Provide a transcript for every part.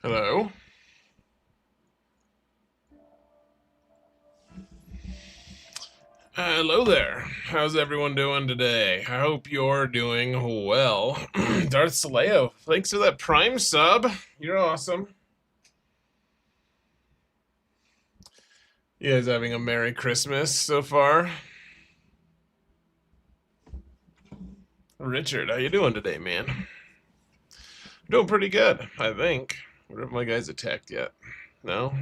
Hello. Hello there. How's everyone doing today? I hope you're doing well. Darth Saleo, thanks for that Prime sub. You're awesome. You guys having a Merry Christmas so far? Richard, how you doing today, man? Doing pretty good, I think. Where have my guys attacked yet? No?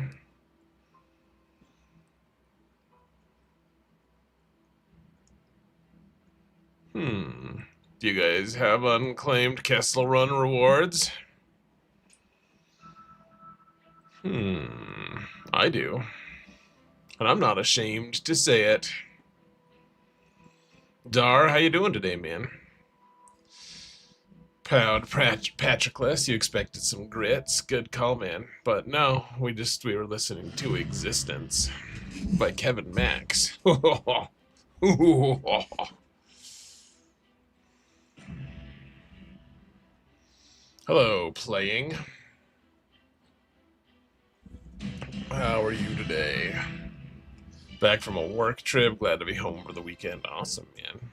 Hmm. Do you guys have unclaimed Kessel Run rewards? I do. And I'm not ashamed to say it. Dar, how you doing today, man? Proud Patroclus, you expected some grits. Good call, man. But no, we were listening to Existence by Kevin Max. Hello, playing. How are you today? Back from a work trip, glad to be home for the weekend. Awesome, man.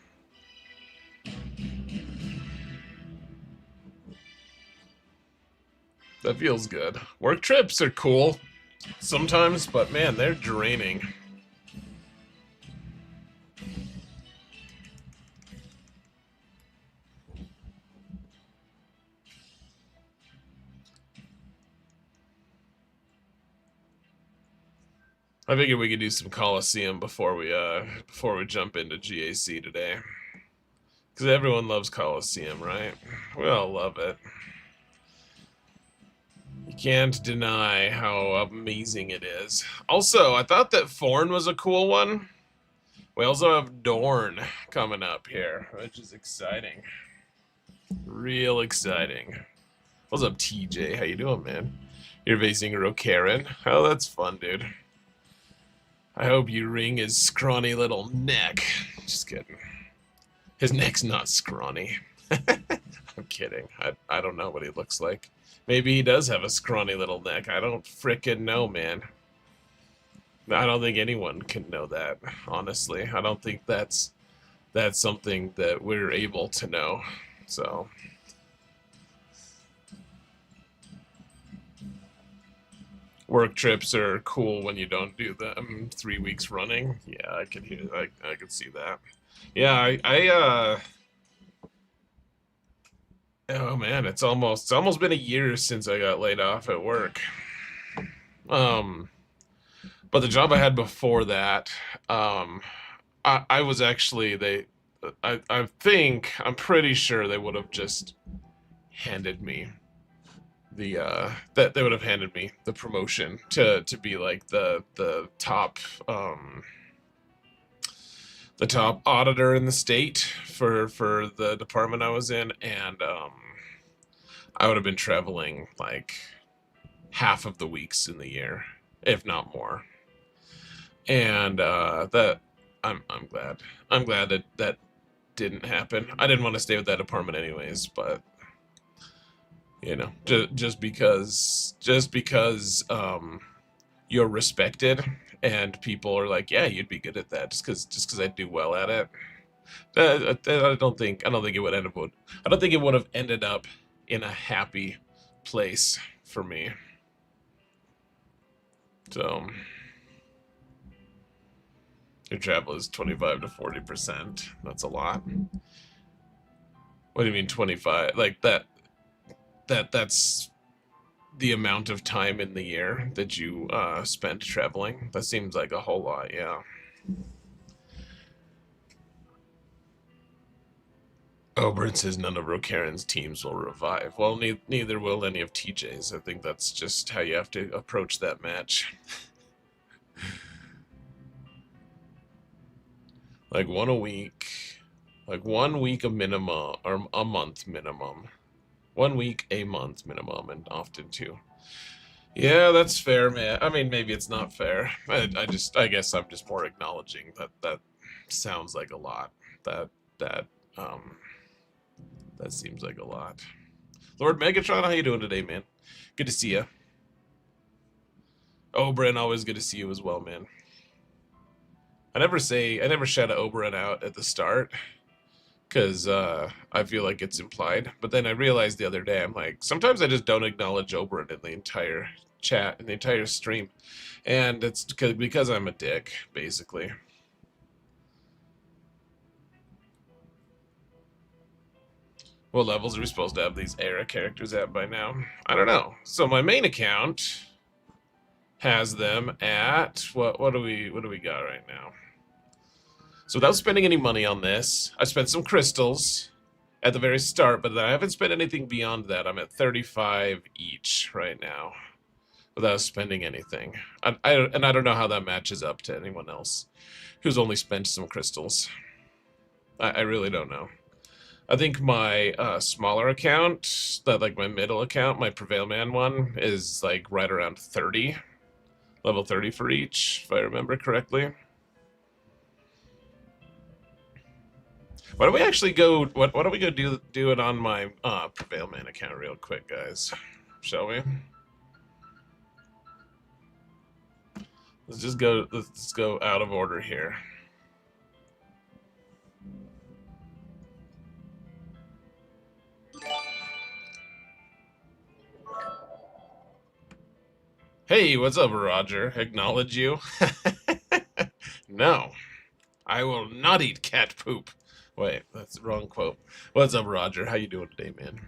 That feels good. Work trips are cool sometimes, but man, they're draining. I figured we could do some Coliseum before we jump into GAC today. Because everyone loves Coliseum, right? We all love it. You can't deny how amazing it is. Also, I thought that Forn was a cool one. We also have Dorn coming up here, which is exciting. Real exciting. What's up, TJ? How you doing, man? You're facing Rokarin. Oh, that's fun, dude. I hope you wring his scrawny little neck. Just kidding. His neck's not scrawny. I'm kidding. I don't know what he looks like. Maybe he does have a scrawny little neck. I don't frickin' know, man. I don't think anyone can know that, honestly. I don't think that's something that we're able to know. So, work trips are cool when you don't do them 3 weeks running. Yeah, I can hear. I can see that. Yeah, oh man, it's almost been a year since I got laid off at work. Um, but the job I had before that, um, I was actually I think I'm pretty sure they would have just handed me that they would have handed me the promotion to be like the top auditor in the state for the department I was in, and I would have been traveling like half of the weeks in the year, if not more. And that I'm glad. I'm glad that that didn't happen. I didn't want to stay with that department anyways, but just because you're respected and people are like, yeah, you'd be good at that, just because I do well at it. I don't think it would end up. I don't think it would have ended up in a happy place for me. So your travel is 25 to 40%. That's a lot. What do you mean 25? Like that's the amount of time in the year that you spent traveling. That seems like a whole lot, yeah. Oberyn says none of Rokaren's teams will revive. Well, neither will any of TJ's. I think that's just how you have to approach that match. Like one a week, like 1 week a minimum, or a month minimum. 1 week a month minimum, and often two. Yeah, that's fair, man. I mean, maybe it's not fair. I guess I'm just more acknowledging that that sounds like a lot. That that um that seems like a lot. Lord Megatron, how you doing today, man? Good to see you. Oberyn, always good to see you as well, man. I never shout Oberyn out at the start, because I feel like it's implied. But then I realized the other day, I'm like, sometimes I just don't acknowledge Oberyn in the entire chat, in the entire stream. And it's because I'm a dick, basically. What levels are we supposed to have these era characters at by now? I don't know. So my main account has them at what do we got right now? So without spending any money on this, I spent some crystals at the very start, but I haven't spent anything beyond that. I'm at 35 each right now without spending anything. And I don't know how that matches up to anyone else who's only spent some crystals. I really don't know. I think my smaller account, like my middle account, my Prevail Man one, is like right around 30. Level 30 for each, if I remember correctly. Why don't we actually go, why don't we go do it on my Prevail Man account real quick, guys? Shall we? Let's go out of order here. Hey, what's up, Roger? Acknowledge you? No, I will not eat cat poop. Wait, that's the wrong quote. What's up, Roger? How you doing today, man?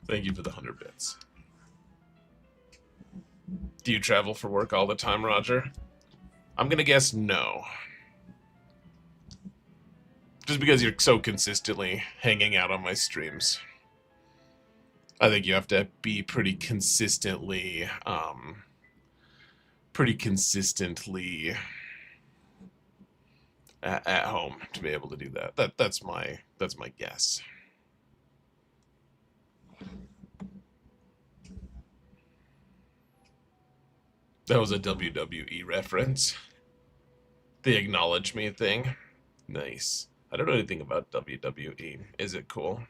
Thank you for the 100 bits. Do you travel for work all the time, Roger? I'm gonna guess no. Just because you're so consistently hanging out on my streams. I think you have to be pretty consistently at home to be able to do that. That's my guess. That was a WWE reference. The acknowledge me thing. Nice. I don't know anything about WWE. Is it cool?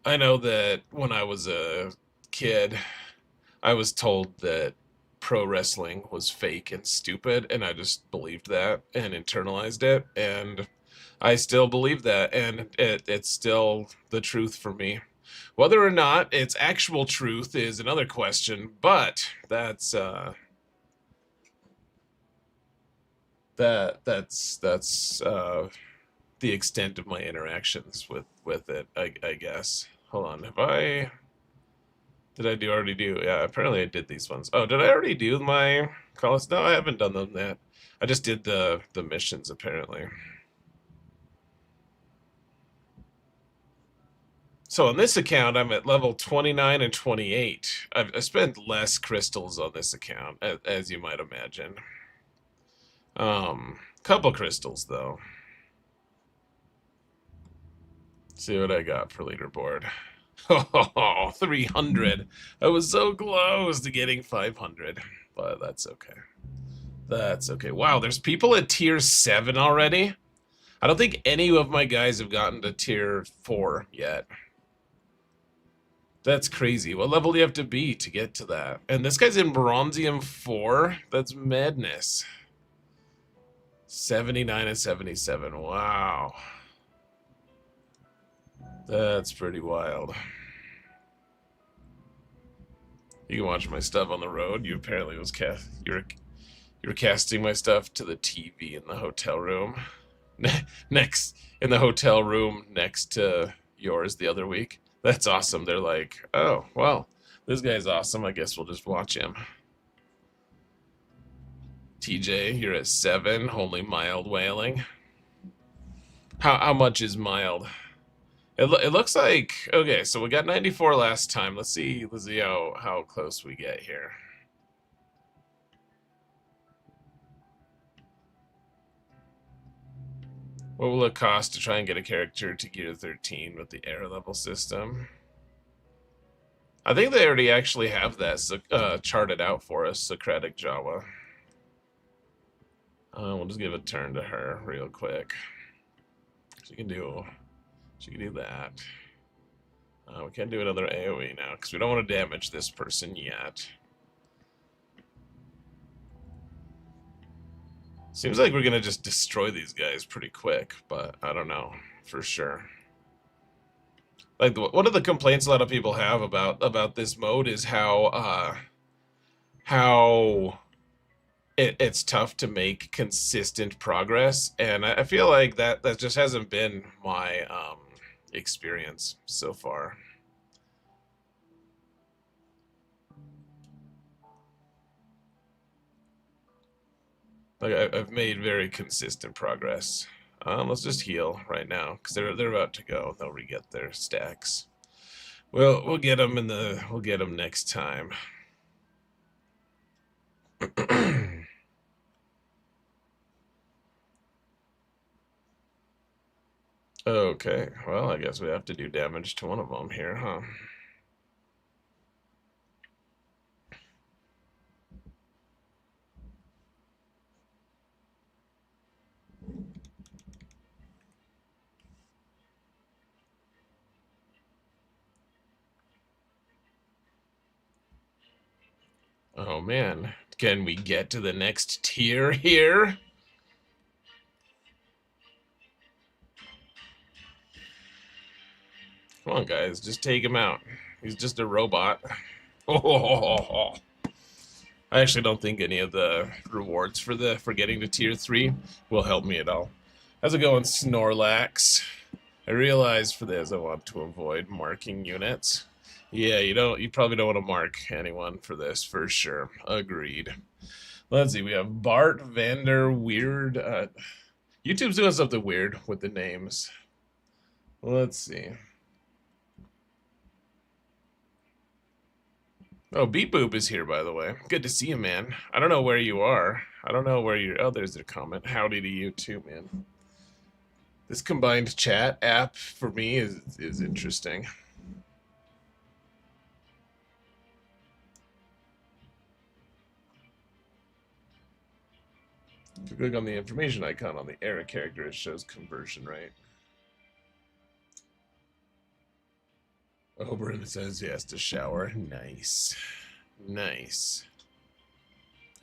I know that when I was a kid, I was told that pro wrestling was fake and stupid, and I just believed that and internalized it, and I still believe that, and it's still the truth for me. Whether or not it's actual truth is another question, but that's the extent of my interactions with it, I guess. Hold on, did I already do? Yeah, apparently I did these ones. Oh, did I already do my Coliseum? No, I haven't done them yet. I just did the missions, apparently. So on this account, I'm at level 29 and 28. I spent less crystals on this account, as you might imagine. Couple crystals, though. See what I got for leaderboard. Oh, 300. I was so close to getting 500, but that's okay. That's okay. Wow, there's people at tier 7 already? I don't think any of my guys have gotten to tier 4 yet. That's crazy. What level do you have to be to get to that? And this guy's in Bronzium 4? That's madness. 79 and 77. Wow. That's pretty wild. You can watch my stuff on the road. You apparently was you're casting my stuff to the TV in the hotel room. Next in the hotel room next to yours the other week. That's awesome. They're like, oh, well, this guy's awesome. I guess we'll just watch him. TJ, you're at 7, only mild whaling. How much is mild? It looks like, okay, so we got 94 last time. Let's see how close we get here. What will it cost to try and get a character to gear 13 with the air level system? I think they already actually have that charted out for us, Socratic Jawa. We'll just give a turn to her real quick. She can do that. We can't do another AoE now, because we don't want to damage this person yet. Seems like we're going to just destroy these guys pretty quick, but I don't know for sure. Like, one of the complaints a lot of people have about this mode is how it's tough to make consistent progress, and I feel like that just hasn't been my experience so far. Like, I've made very consistent progress. Let's just heal right now because they're about to go. They'll re-get their stacks. We'll get them we'll get them next time. Okay, well, I guess we have to do damage to one of them here, huh? Oh man, can we get to the next tier here? Come on, guys, just take him out. He's just a robot. Oh, I actually don't think any of the rewards for getting to tier 3 will help me at all. How's it going, Snorlax? I realized for this I want to avoid marking units. Yeah, you probably don't want to mark anyone for this for sure. Agreed. Let's see, we have Bart Vander Weird. YouTube's doing something weird with the names. Let's see. Oh, Beep Boop is here, by the way. Good to see you, man. I don't know where you are. I don't know where you're... Oh, there's their comment. Howdy to you, too, man. This combined chat app, for me, is interesting. If you click on the information icon on the era character, it shows conversion rate. Oberon says he has to shower. Nice. Nice.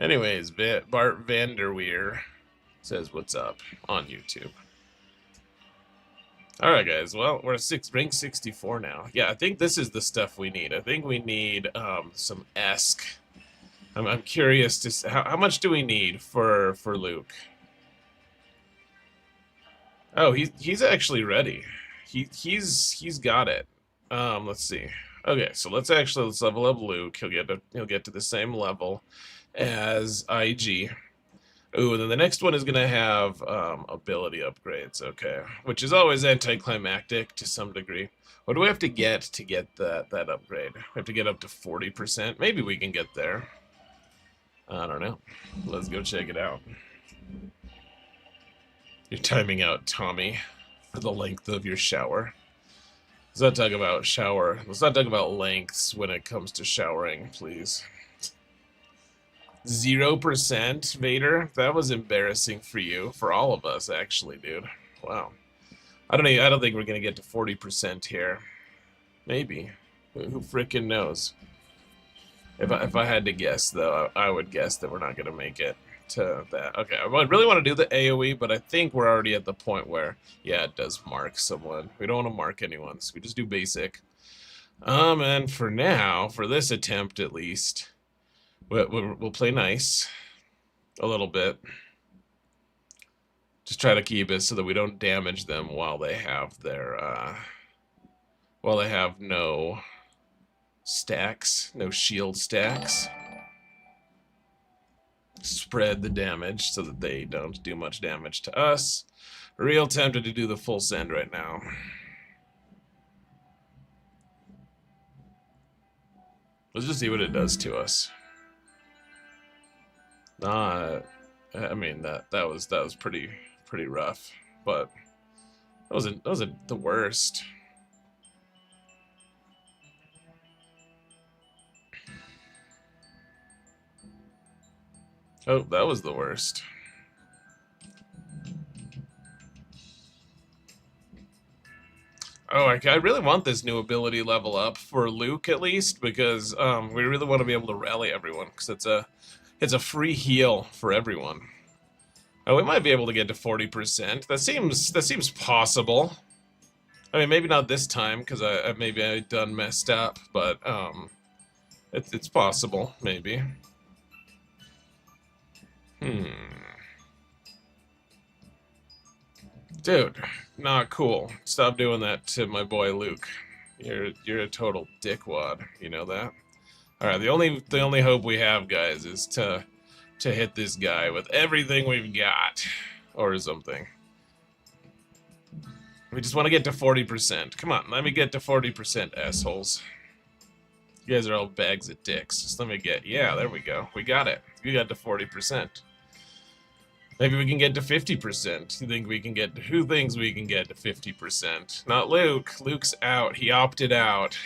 Anyways, Bart Vanderweer says what's up on YouTube. Alright guys, well, we're rank 64 now. Yeah, I think this is the stuff we need. I think we need some Esk. I'm curious to how much do we need for Luke? Oh, he's actually ready. He's got it. Let's see. Okay, so let's level up Luke. He'll get to the same level as IG. Ooh, and then the next one is gonna have ability upgrades. Okay, which is always anticlimactic to some degree. What do we have to get that upgrade? We have to get up to 40%. Maybe we can get there. I don't know. Let's go check it out. You're timing out, Tommy, for the length of your shower. Let's not talk about shower. Let's not talk about lengths when it comes to showering, please. 0%, Vader? That was embarrassing for you, for all of us, actually, dude. Wow. I don't think we're gonna get to 40% here. Maybe. Who frickin' knows? If I had to guess, though, I would guess that we're not gonna make it to that. Okay, I really want to do the AoE, but I think we're already at the point where, yeah, it does mark someone. We don't want to mark anyone, so we just do basic. And for now, for this attempt at least, we'll play nice a little bit. Just try to keep it so that we don't damage them while they have their while they have no stacks, no shield stacks. Spread the damage so that they don't do much damage to us. Real tempted to do the full send right now. Let's just see what it does to us. I mean that was pretty rough, but that wasn't the worst. Oh, that was the worst. Oh, I really want this new ability level up for Luke at least, because we really want to be able to rally everyone, because it's a free heal for everyone. Oh, we might be able to get to 40%. That seems possible. I mean, maybe not this time, because maybe I done messed up, but it's possible, maybe. Dude, not cool. Stop doing that to my boy Luke. You're a total dickwad. You know that? All right. The only hope we have, guys, is to hit this guy with everything we've got, or something. We just want to get to 40%. Come on, let me get to 40%, assholes. You guys are all bags of dicks. Just let me get. Yeah, there we go. We got it. We got to 40%. Maybe we can get to 50%. You think we can get to, who thinks we can get to 50%? Not Luke. Luke's out. He opted out.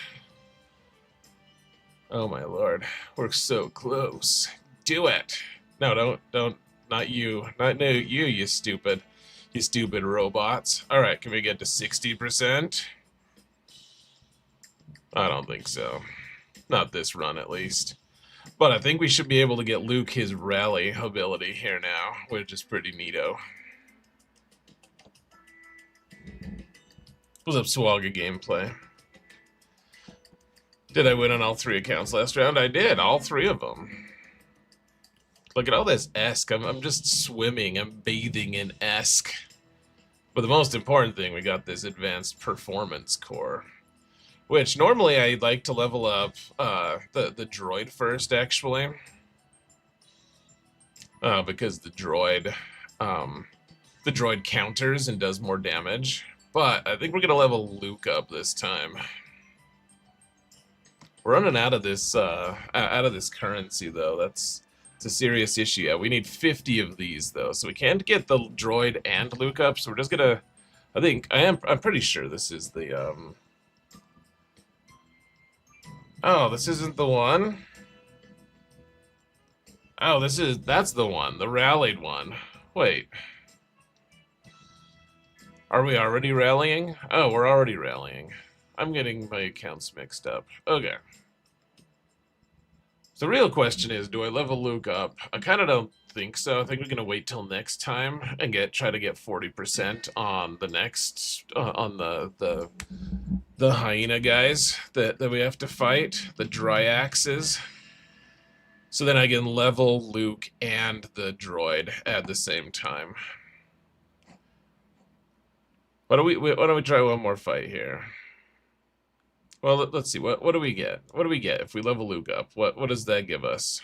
Oh my lord. We're so close. Do it. No, don't. Not you. Not no, you stupid. You stupid robots. Alright, can we get to 60%? I don't think so. Not this run, at least. But I think we should be able to get Luke his rally ability here now, which is pretty neato. What's up, swgoh gameplay? Did I win on all 3 accounts last round? I did, all 3 of them. Look at all this Esk. I'm just swimming. I'm bathing in Esk. But the most important thing, we got this advanced performance core. Which, normally I'd like to level up the droid first, actually. Because the droid counters and does more damage. But I think we're going to level Luke up this time. We're running out of this currency, though. It's a serious issue. Yeah, we need 50 of these, though. So we can't get the droid and Luke up, so we're just going to... I'm pretty sure this is the... Oh, this isn't the one? Oh, that's the one, the rallied one. Wait. Are we already rallying? Oh, we're already rallying. I'm getting my accounts mixed up. Okay. So the real question is, do I level Luke up? I kind of don't think so. I think we're gonna wait till next time and try to get 40% on the next on the hyena guys that we have to fight, the Dryaxes. So then I can level Luke and the droid at the same time. Why don't we try one more fight here? Well, let's see. What do we get? What do we get if we level Luke up? What does that give us?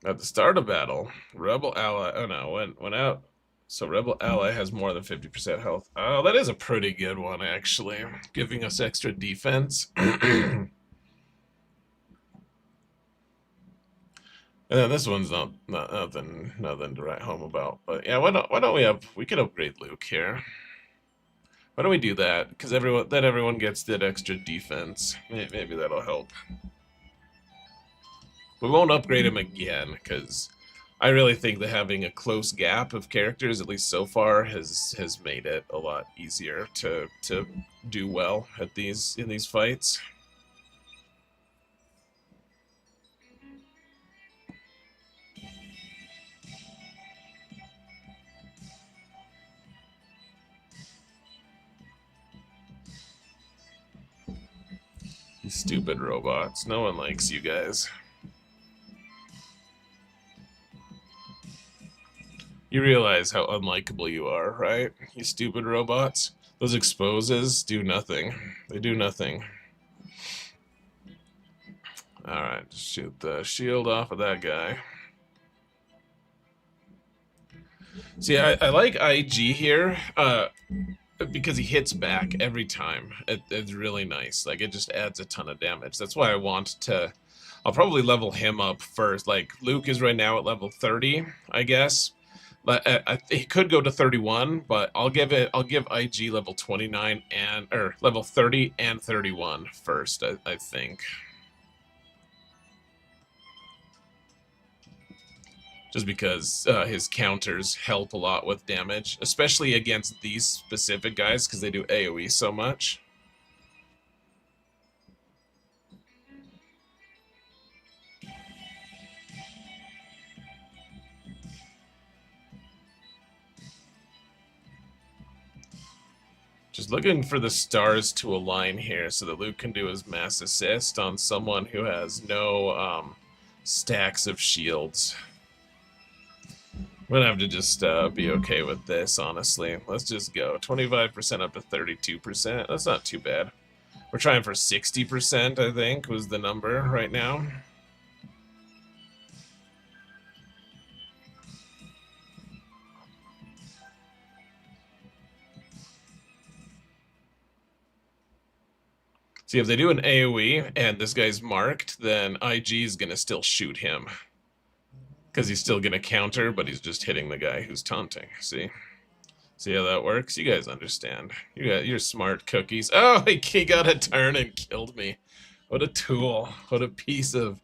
At the start of battle, Rebel Ally... Oh no, went out. So Rebel Ally has more than 50% health. Oh, that is a pretty good one, actually. Giving us extra defense. And then this one's nothing to write home about. But yeah, why don't we could upgrade Luke here. Why don't we do that? Because everyone gets that extra defense. Maybe that'll help. We won't upgrade him again, because I really think that having a close gap of characters, at least so far, has made it a lot easier to do well in these fights. You stupid robots. No one likes you guys. You realize how unlikable you are, right? You stupid robots. Those exposes do nothing. They do nothing. Alright, shoot the shield off of that guy. See, I like IG here, because he hits back every time. It's really nice. Like, it just adds a ton of damage. That's why I want to... I'll probably level him up first. Like, Luke is right now at level 30, I guess. But he could go to 31, but I'll give IG level 29 or level 30 and 31 first, I think. just because his counters help a lot with damage, especially against these specific guys because they do AoE so much. Just looking for the stars to align here so that Luke can do his mass assist on someone who has no stacks of shields. I'm gonna have to just be okay with this, honestly. Let's just go. 25% up to 32%. That's not too bad. We're trying for 60%, I think, was the number right now. See, if they do an AoE and this guy's marked, then IG is gonna still shoot him. Because he's still gonna counter, but he's just hitting the guy who's taunting. See? See how that works? You guys understand. You're smart cookies. Oh, he got a turn and killed me. What a tool. What a piece of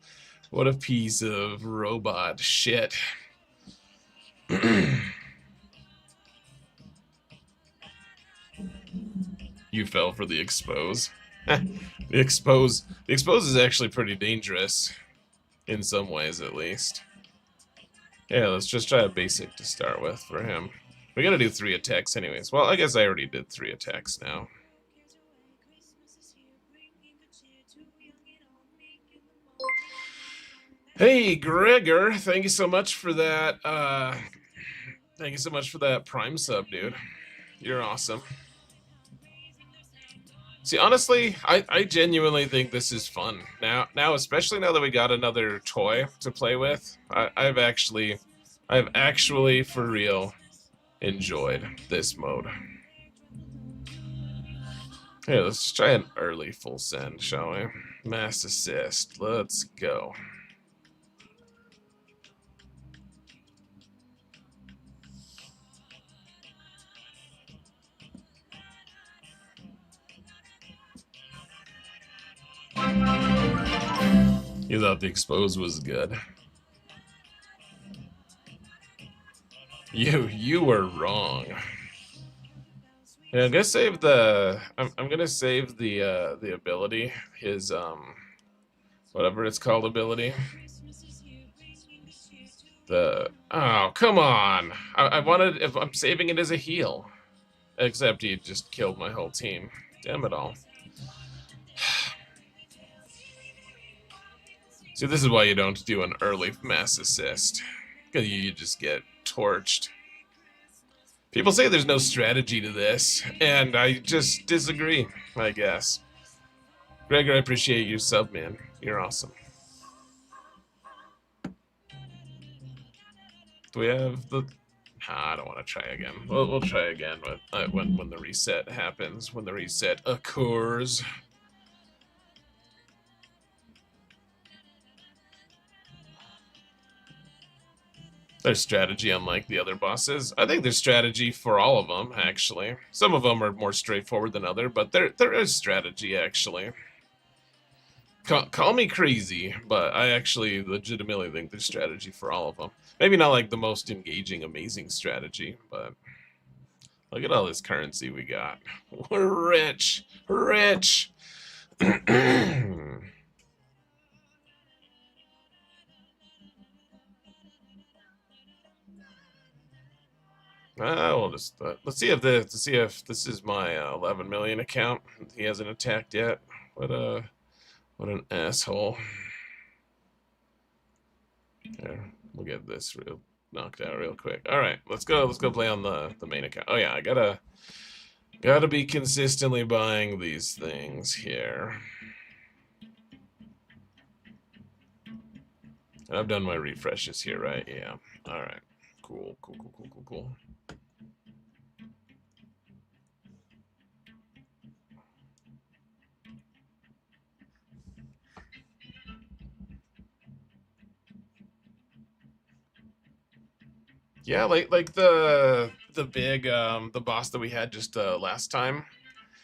robot shit. You fell for the expose. The expose is actually pretty dangerous. In some ways, at least. Yeah, let's just try a basic to start with for him. We gotta do 3 attacks anyways. Well, I guess I already did 3 attacks now. Hey, Gregor, thank you so much for that, thank you so much for that Prime sub, dude. You're awesome. See, honestly, I genuinely think this is fun. Now, especially now that we got another toy to play with, I've actually, for real, enjoyed this mode. Hey, let's try an early full send, shall we? Mass assist. Let's go. You thought the expose was good. You were wrong. Yeah, I'm gonna save the I'm gonna save the ability, his whatever it's called ability. Oh, come on. I wanted, if I'm saving it as a heal. Except he just killed my whole team. Damn it all. See, this is why you don't do an early mass assist. Because you just get torched. People say there's no strategy to this, and I just disagree, I guess. Gregor, I appreciate your sub, man. You're awesome. Do we have the... I don't want to try again. We'll try again when the reset happens, when the reset occurs. There's strategy unlike the other bosses. I think there's strategy for all of them, actually. Some of them are more straightforward than other, but there is strategy, actually. Call me crazy, but I actually legitimately think there's strategy for all of them. Maybe not like the most engaging, amazing strategy, but look at all this currency we got. We're rich! Rich! We'll just let's see if this is my 11 million account. He hasn't attacked yet. What an asshole. Here, we'll get this knocked out real quick. All right, let's go play on the main account. Oh yeah, I gotta be consistently buying these things here. I've done my refreshes here, right? Yeah. All right. Cool. Yeah, like the big the boss that we had just last time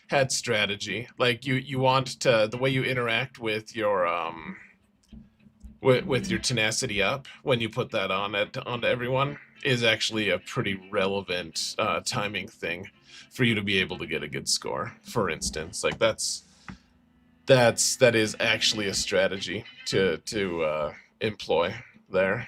had strategy. Like you want to, the way you interact with your with your tenacity up, when you put that onto everyone, is actually a pretty relevant timing thing for you to be able to get a good score. For instance, like that is actually a strategy to employ there.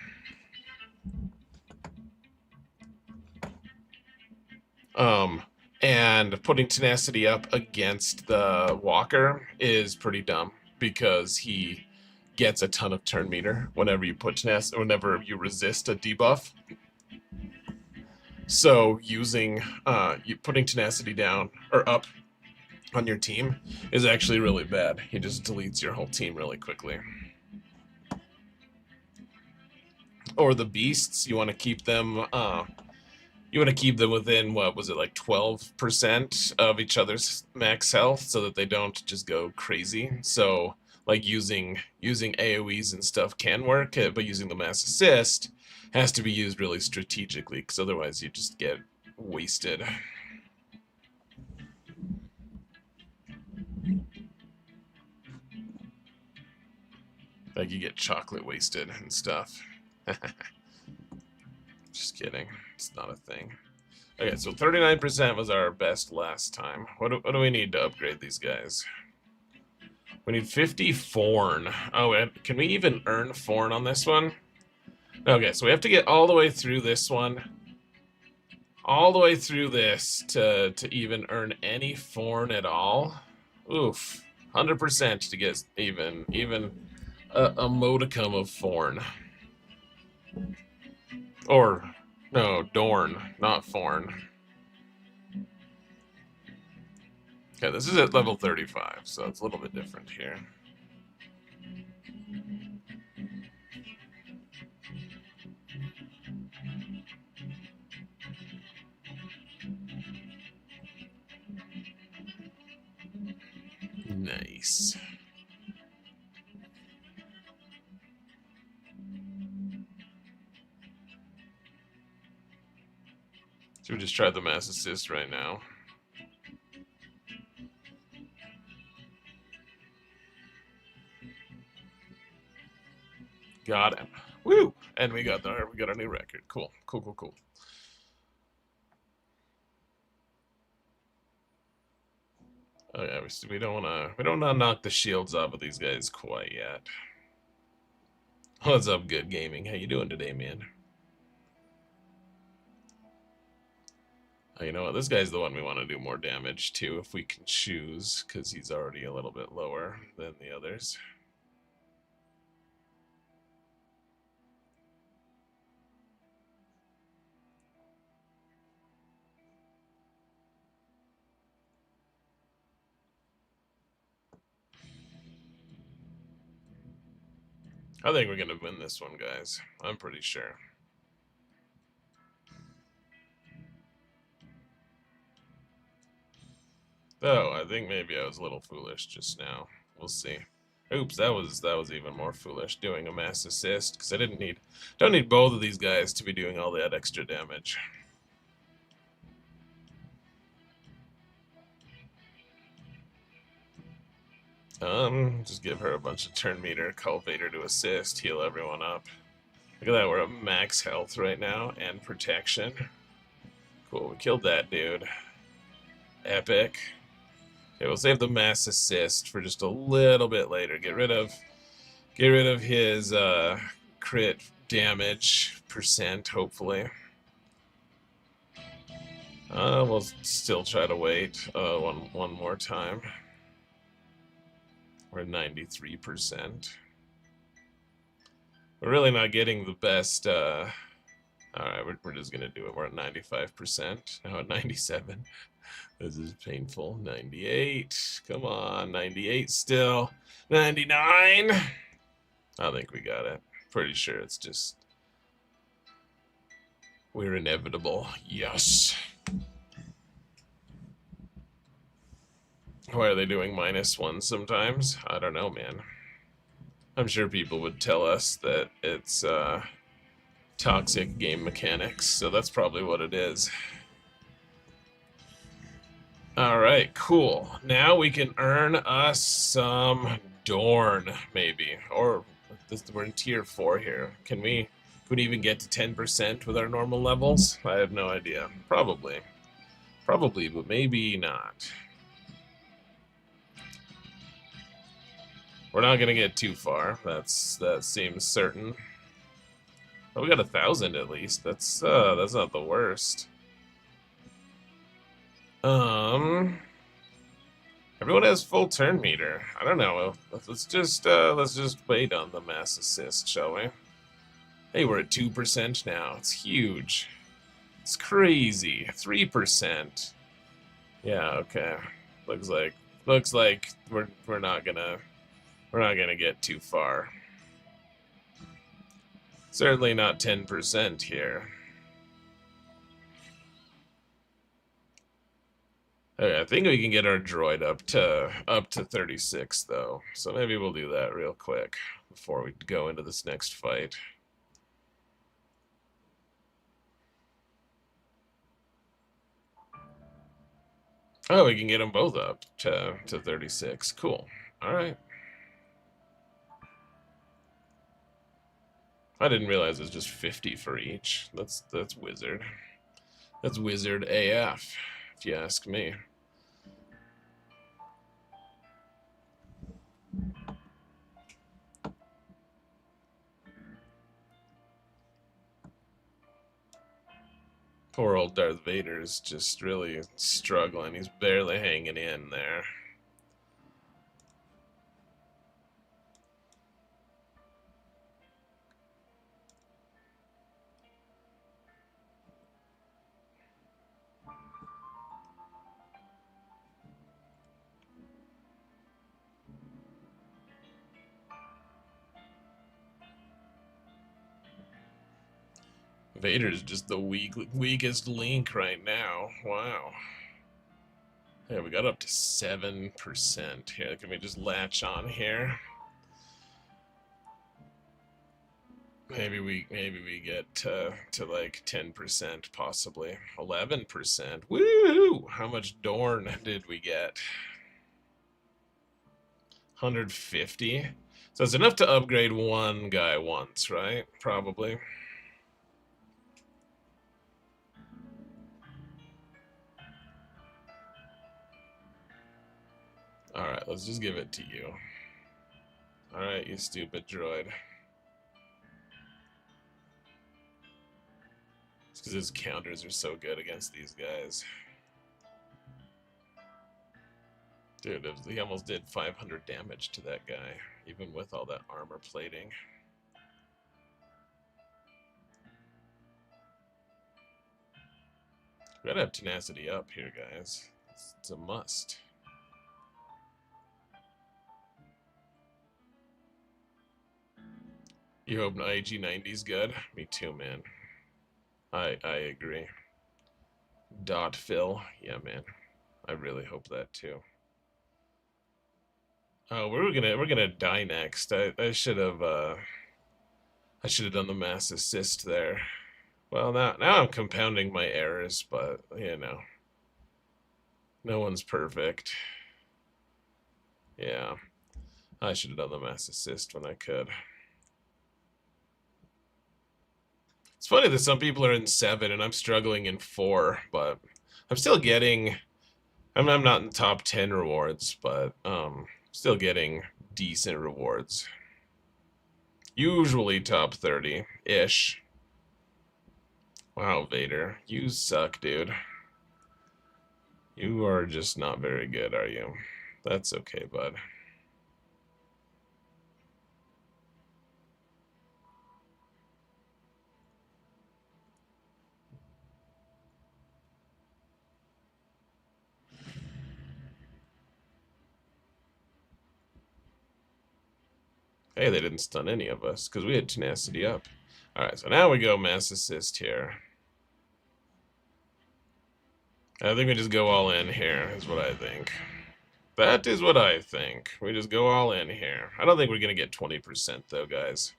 Um, and putting tenacity up against the walker is pretty dumb because he gets a ton of turn meter whenever you put tenacity, whenever you resist a debuff. So using you putting tenacity down or up on your team is actually really bad. He just deletes your whole team really quickly. Or the beasts, you want to keep them within, what was it, like 12% of each other's max health so that they don't just go crazy. So like using AoEs and stuff can work, but using the mass assist has to be used really strategically because otherwise you just get wasted. Like you get chocolate wasted and stuff. Just kidding. It's not a thing. Okay, so 39% was our best last time. What do we need to upgrade these guys? We need 50 Forn. Oh, and can we even earn Forn on this one? Okay, so we have to get all the way through this one. All the way through this to even earn any Forn at all. Oof. 100% to get even a modicum of Forn. Or, no, Dorn, not Forn. Okay, this is at level 35, so it's a little bit different here. Nice. Should we just try the mass assist right now? Got him. Woo! And we got our new record. Cool. Cool. Oh yeah, we don't wanna knock the shields off of these guys quite yet. What's up, Good Gaming? How you doing today, man? Oh, you know what? This guy's the one we want to do more damage to if we can choose, because he's already a little bit lower than the others. I think we're gonna win this one, guys. I'm pretty sure. Oh, I think maybe I was a little foolish just now. We'll see. Oops, that was even more foolish, doing a mass assist, because I don't need both of these guys to be doing all that extra damage. Just give her a bunch of turn meter, cultivator to assist, heal everyone up. Look at that, we're at max health right now, and protection. Cool, we killed that dude. Epic. Okay, we'll save the mass assist for just a little bit later. Get rid of his crit damage percent, hopefully. We'll still try to wait one more time. We're at 93%. We're really not getting the best. All right, we're just gonna do it. We're at 95%. Now at 97. This is painful. 98. Come on, 98 still. 99. I think we got it. Pretty sure it's just we're inevitable. Yes. Why are they doing -1 sometimes? I don't know, man. I'm sure people would tell us that it's toxic game mechanics, so that's probably what it is. Alright, cool. Now we can earn us some Dorn, maybe. Or We're in tier 4 here. Could we even get to 10% with our normal levels? I have no idea. Probably. Probably, but maybe not. We're not gonna get too far. That seems certain. But we got 1,000 at least. That's not the worst. Everyone has full turn meter. I don't know. Let's just wait on the mass assist, shall we? Hey, we're at 2% now. It's huge. It's crazy. 3%. Yeah, okay. Looks like we're not gonna get too far. Certainly not 10% here. Okay, I think we can get our droid up to 36 though. So maybe we'll do that real quick before we go into this next fight. Oh, we can get them both up to 36. Cool. All right. I didn't realize it was just 50 for each. That's wizard. That's wizard AF, if you ask me. Poor old Darth Vader's just really struggling. He's barely hanging in there. Vader's just the weakest link right now. Wow. Yeah, we got up to 7% here. Can we just latch on here? Maybe we get to like 10%, possibly 11%. Woo! How much Dorn did we get? 150. So it's enough to upgrade one guy once, right? Probably. Alright, let's just give it to you. Alright, you stupid droid. It's because his counters are so good against these guys. Dude, he almost did 500 damage to that guy, even with all that armor plating. We gotta have tenacity up here, guys. It's a must. You hope IG90's good? Me too, man. I agree. Dot Phil, yeah, man. I really hope that too. Oh, we're gonna die next. I should have done the mass assist there. Well, now I'm compounding my errors, but you know, no one's perfect. Yeah, I should have done the mass assist when I could. It's funny that some people are in 7 and I'm struggling in 4, but I'm still getting. I'm not in the top 10 rewards, but still getting decent rewards. Usually top 30-ish. Wow, Vader, you suck, dude. You are just not very good, are you? That's okay, bud. Hey, they didn't stun any of us, because we had tenacity up. Alright, so now we go mass assist here. I think we just go all in here, is what I think. That is what I think. We just go all in here. I don't think we're going to get 20%, though, guys.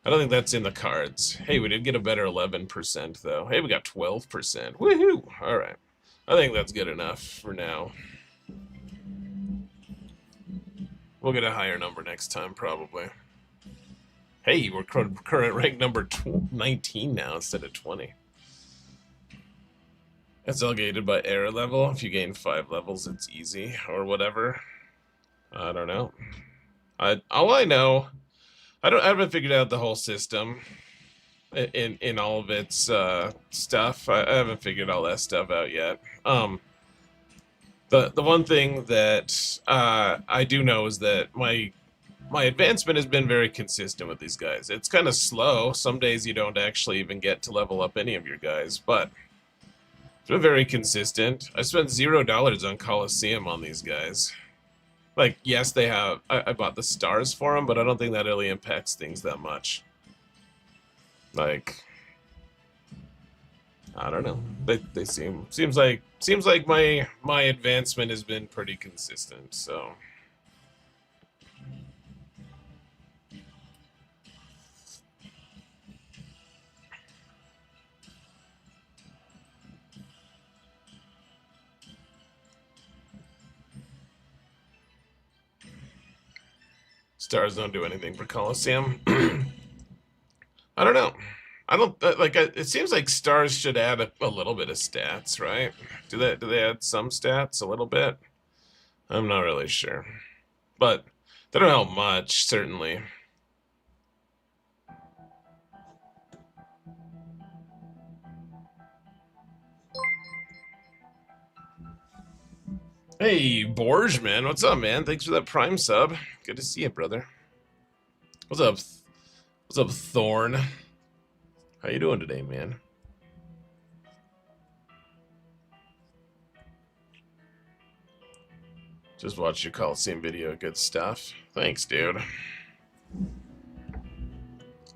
I don't think that's in the cards. Hey, we did get a better 11%, though. Hey, we got 12%. Woohoo! Alright. I think that's good enough for now. We'll get a higher number next time, probably. Hey, we're current rank number 19 now instead of 20. It's all gated by error level. If you gain 5 levels, it's easy or whatever. I don't know. All I know, I haven't figured out the whole system in all of its stuff. I haven't figured all that stuff out yet. The one thing that I do know is that my advancement has been very consistent with these guys. It's kind of slow. Some days you don't actually even get to level up any of your guys, but it's been very consistent. I spent $0 on Coliseum on these guys. Like, yes, they have. I bought the stars for them, but I don't think that really impacts things that much. Like, I don't know. They seems like my advancement has been pretty consistent. So. Stars don't do anything for Coliseum. I don't know. I don't like. It seems like stars should add a little bit of stats, right? Do they add some stats a little bit? I'm not really sure, but they don't help much, certainly. Hey, Borge, man. What's up, man? Thanks for that Prime sub. Good to see you, brother. What's up? What's up, Thorn? How you doing today, man? Just watched your Coliseum video. Good stuff. Thanks, dude.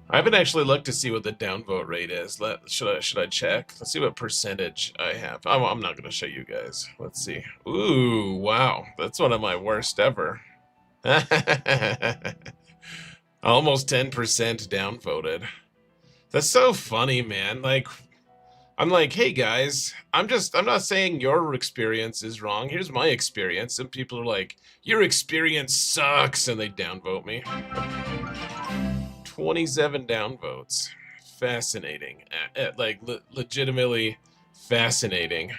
I haven't actually looked to see what the downvote rate is. Should I check? Let's see what percentage I have. I'm not going to show you guys. Let's see. Ooh, wow. That's one of my worst ever. Almost 10% downvoted. That's so funny, man. Like, I'm like, hey guys, I'm not saying your experience is wrong. Here's my experience. And people are like, your experience sucks. And they downvote me. 27 downvotes. Fascinating. Like, legitimately fascinating.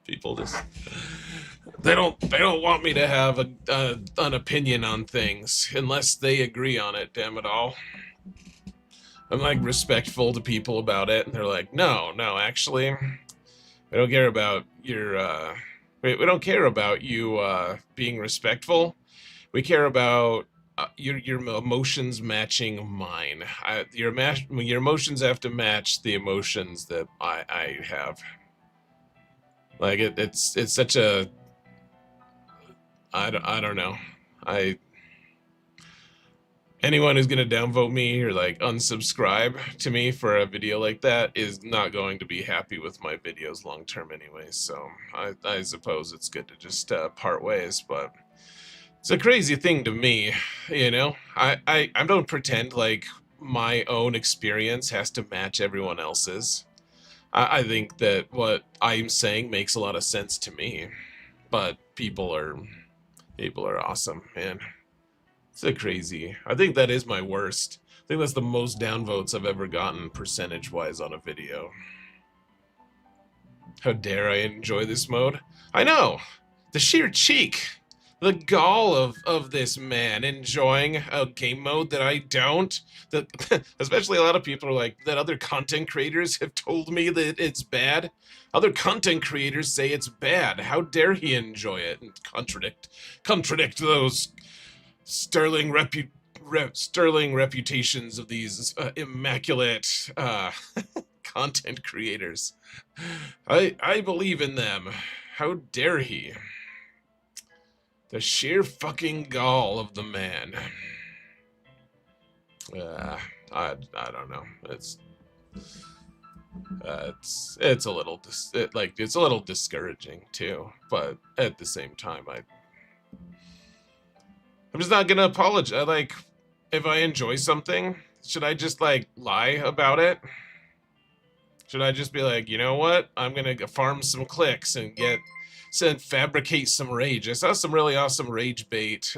People just... They don't want me to have an opinion on things unless they agree on it, damn it all. I'm like respectful to people about it, and they're like, no, actually, we don't care about your we don't care about you being respectful. We care about your emotions matching mine. Your emotions have to match the emotions that I have. Like it's such a I don't know. Anyone who's gonna downvote me or like unsubscribe to me for a video like that is not going to be happy with my videos long term anyway. So I suppose it's good to just part ways, but it's a crazy thing to me, you know. I don't pretend like my own experience has to match everyone else's. I think that what I'm saying makes a lot of sense to me, but people are awesome, man. It's a crazy. I think that is my worst. I think that's the most downvotes I've ever gotten percentage-wise on a video. How dare I enjoy this mode? I know! The sheer cheek! The gall of this man enjoying a game mode that I don't. That especially a lot of people are like, that other content creators have told me that it's bad. Other content creators say it's bad. How dare he enjoy it and contradict those sterling reputations of these immaculate content creators. I believe in them. How dare he? The sheer fucking gall of the man. I don't know. It's a little it's a little discouraging too. But at the same time, I'm just not gonna apologize. Like, if I enjoy something, should I just like lie about it? Should I just be like, you know what? I'm gonna farm some clicks and fabricate some rage. I saw some really awesome rage bait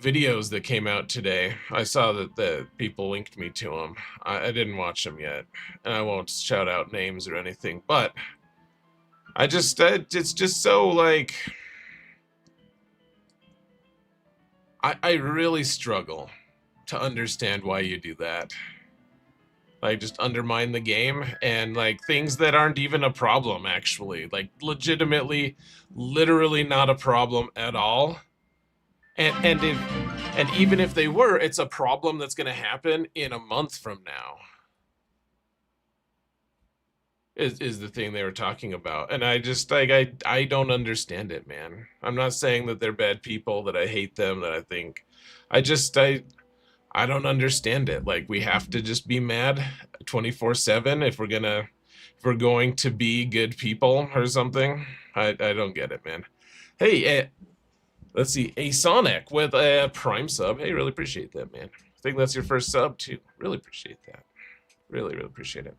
videos that came out today. I saw that the people linked me to them. I didn't watch them yet, and I won't shout out names or anything, but it's just so like, I really struggle to understand why you do that. Like, just undermine the game and like things that aren't even a problem, actually. Like, legitimately, literally not a problem at all. And even if they were, it's a problem that's going to happen in a month from now. Is the thing they were talking about. And I just like I don't understand it, man. I'm not saying that they're bad people, that I hate them, that I think I don't understand it. Like, we have to just be mad 24/7 if we're going to be good people or something. I don't get it, man. Hey, let's see, a Sonic with a Prime sub. Hey, really appreciate that, man. I think that's your first sub too. Really appreciate that. Really, really appreciate it.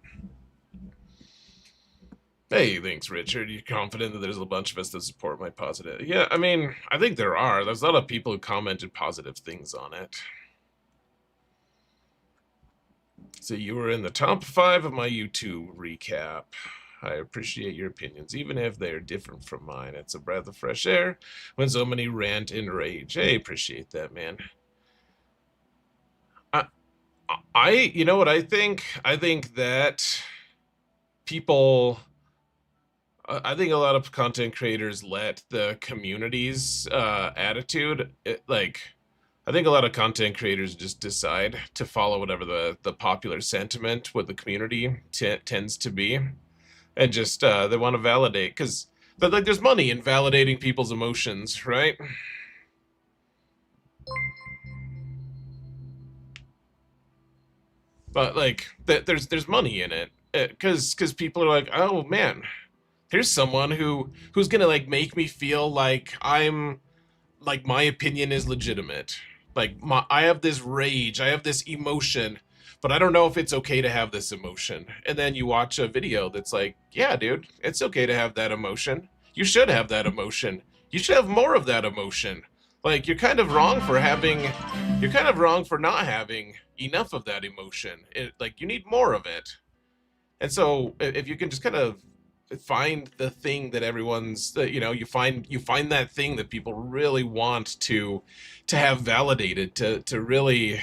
Hey, thanks, Richard. You're confident that there's a bunch of us that support my positive? Yeah, I mean, I think there are. There's a lot of people who commented positive things on it. So you were in the top 5 of my YouTube recap. I appreciate your opinions, even if they are different from mine. It's a breath of fresh air when so many rant and rage. Hey, appreciate that, man. You know what I think? I think that people... I think a lot of content creators let the community's attitude, I think a lot of content creators just decide to follow whatever the popular sentiment with the community tends to be, and just they want to validate, because like there's money in validating people's emotions, right? But like there's money in it, because people are like, oh man, here's someone who's gonna like make me feel like I'm like my opinion is legitimate. Like I have this rage, I have this emotion, but I don't know if it's okay to have this emotion. And then you watch a video that's like, yeah, dude, it's okay to have that emotion. You should have that emotion. You should have more of that emotion. Like, you're kind of wrong for not having enough of that emotion. Like, you need more of it. And so if you can just kind of find the thing that everyone's, you find that thing that people really want to have validated, to really,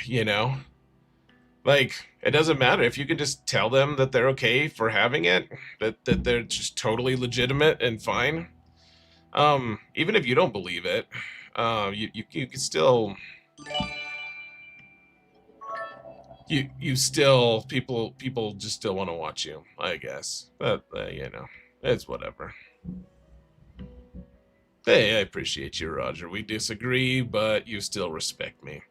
like, it doesn't matter if you can just tell them that they're okay for having it, that they're just totally legitimate and fine. Even if you don't believe it, you can still, you still, people just still want to watch you, I guess. But it's whatever. Hey, I appreciate you, Roger. We disagree, but you still respect me.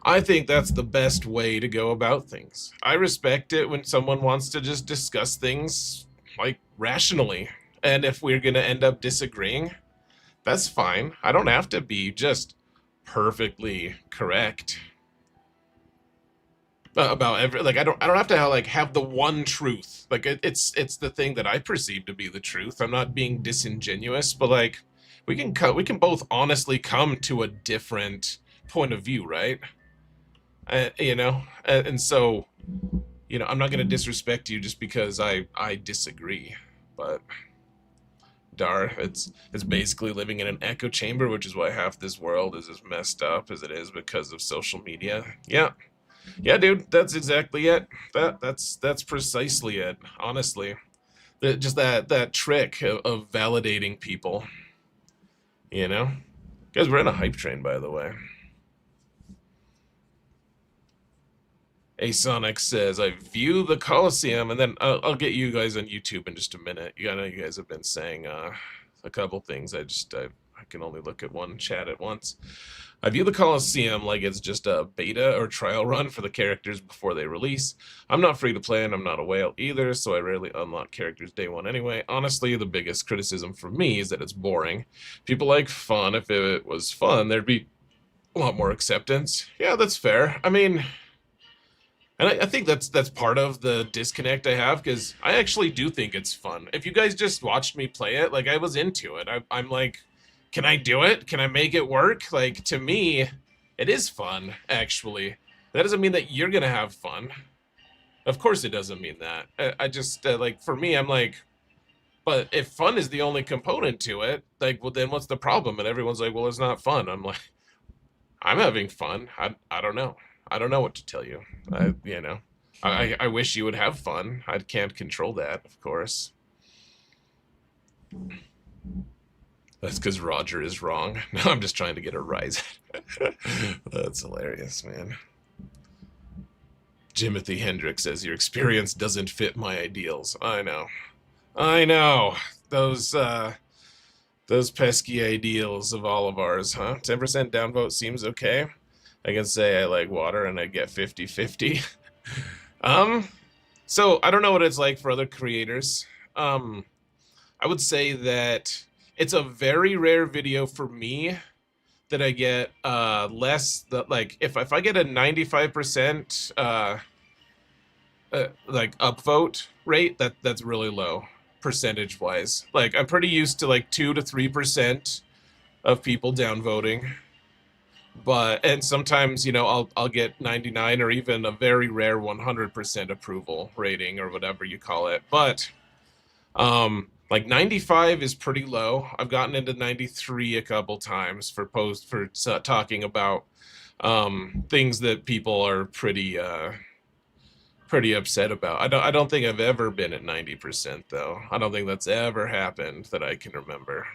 I think that's the best way to go about things. I respect it when someone wants to just discuss things, like, rationally. And if we're gonna end up disagreeing, that's fine. I don't have to be just perfectly correct about every, like, I don't have to have the one truth. Like, it's the thing that I perceive to be the truth. I'm not being disingenuous, but like, we can both honestly come to a different point of view, right? And so, I'm not going to disrespect you just because I disagree. But dar, it's basically living in an echo chamber, which is why half this world is as messed up as it is because of social media. Yeah, dude, that's exactly it. That's precisely it. Honestly, just that trick of validating people. Guys, we're in a hype train, by the way. A Sonic says, I view the Coliseum, and then I'll get you guys on YouTube in just a minute. I know you guys have been saying a couple things. I can only look at one chat at once. I view the Coliseum like it's just a beta or trial run for the characters before they release. I'm not free to play and I'm not a whale either, so I rarely unlock characters day one anyway. Honestly, the biggest criticism for me is that it's boring. People like fun. If it was fun, there'd be a lot more acceptance. Yeah, that's fair. I mean, and I think that's part of the disconnect I have, because I actually do think it's fun. If you guys just watched me play it, like, I was into it. I'm like, can I do it? Can I make it work? Like, to me, It is fun, actually. That doesn't mean that you're gonna have fun. Of course it doesn't mean that. I just, like, for me, I'm like, but if fun is the only component to it, like, well, then what's the problem? And everyone's like, well, it's not fun. I'm like, I'm having fun. I don't know. I don't know what to tell you. You know, I wish you would have fun. I can't control that, of course. That's because Roger is wrong. No, I'm just trying to get a rise. That's hilarious, man. Jimothy Hendricks says, your experience doesn't fit my ideals. I know. I know. Those pesky ideals of all of ours, huh? 10% downvote seems okay. I can say I like water and I get 50-50. So I don't know what it's like for other creators. I would say that it's a very rare video for me that I get less that, like, if I get a 95% like upvote rate, that's really low percentage wise. Like, I'm pretty used to like 2 to 3% of people downvoting. But and sometimes, you know, I'll get 99 or even a very rare 100% approval rating or whatever you call it. But like 95 is pretty low. I've gotten into 93 a couple times for talking about things that people are pretty upset about. I don't think I've ever been at 90% though. I don't think that's ever happened that I can remember.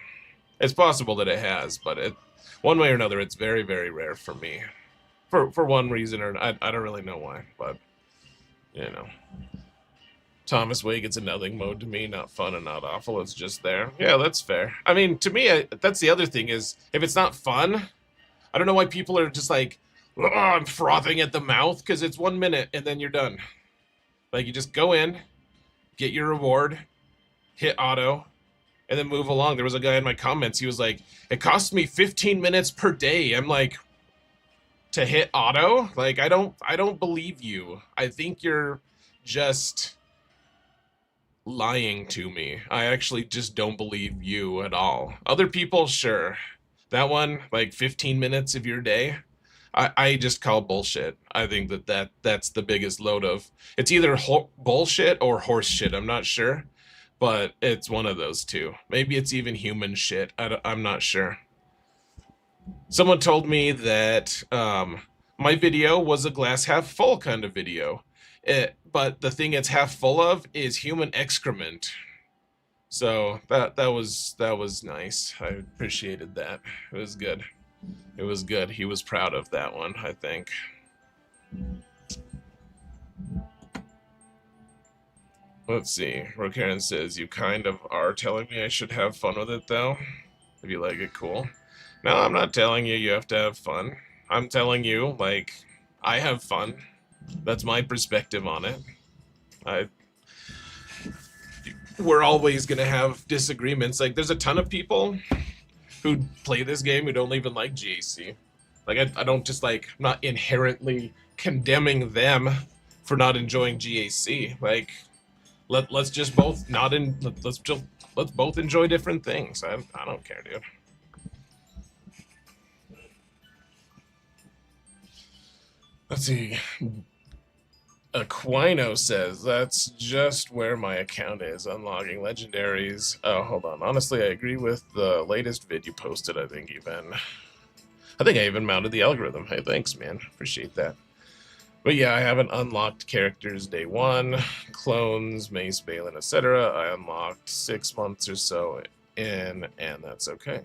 It's possible that it has, but one way or another, it's very, very rare for me. For one reason or I don't really know why, but you know. Thomas Wake, it's a nothing mode to me, not fun and not awful, it's just there. Yeah, that's fair. I mean, to me, that's the other thing is, if it's not fun, I don't know why people are just like, oh, I'm frothing at the mouth, because it's 1 minute and then you're done. Like, you just go in, get your reward, hit auto, and then move along. There was a guy in my comments, he was like, it costs me 15 minutes per day. I'm like, to hit auto? Like, I don't believe you. I think you're just lying to me. I actually just don't believe you at all. Other people, sure. That one, like 15 minutes of your day, I just call bullshit. I think that's the biggest load of, it's either bullshit or horse shit. I'm not sure, but it's one of those two. Maybe it's even human shit. I'm not sure. Someone told me that my video was a glass half full kind of video. But the thing it's half full of is human excrement. So that was nice. I appreciated that. It was good. It was good. He was proud of that one, I think. Let's see. Rokaren says, you kind of are telling me I should have fun with it, though. If you like it, cool. No, I'm not telling you have to have fun. I'm telling you, like, I have fun. That's my perspective on it. We're always gonna have disagreements. Like, there's a ton of people who play this game who don't even like GAC. Like, I don't just, like, I'm not inherently condemning them for not enjoying GAC. Like, let's just both let's both enjoy different things. I don't care, dude. Let's see. Aquino says, that's just where my account is, unlocking legendaries. Oh, hold on. Honestly, I agree with the latest vid you posted, I think I even mounted the algorithm. Hey, thanks, man. Appreciate that. But yeah, I haven't unlocked characters day one, clones, Mace, Balin, etc. I unlocked 6 months or so in, and that's okay.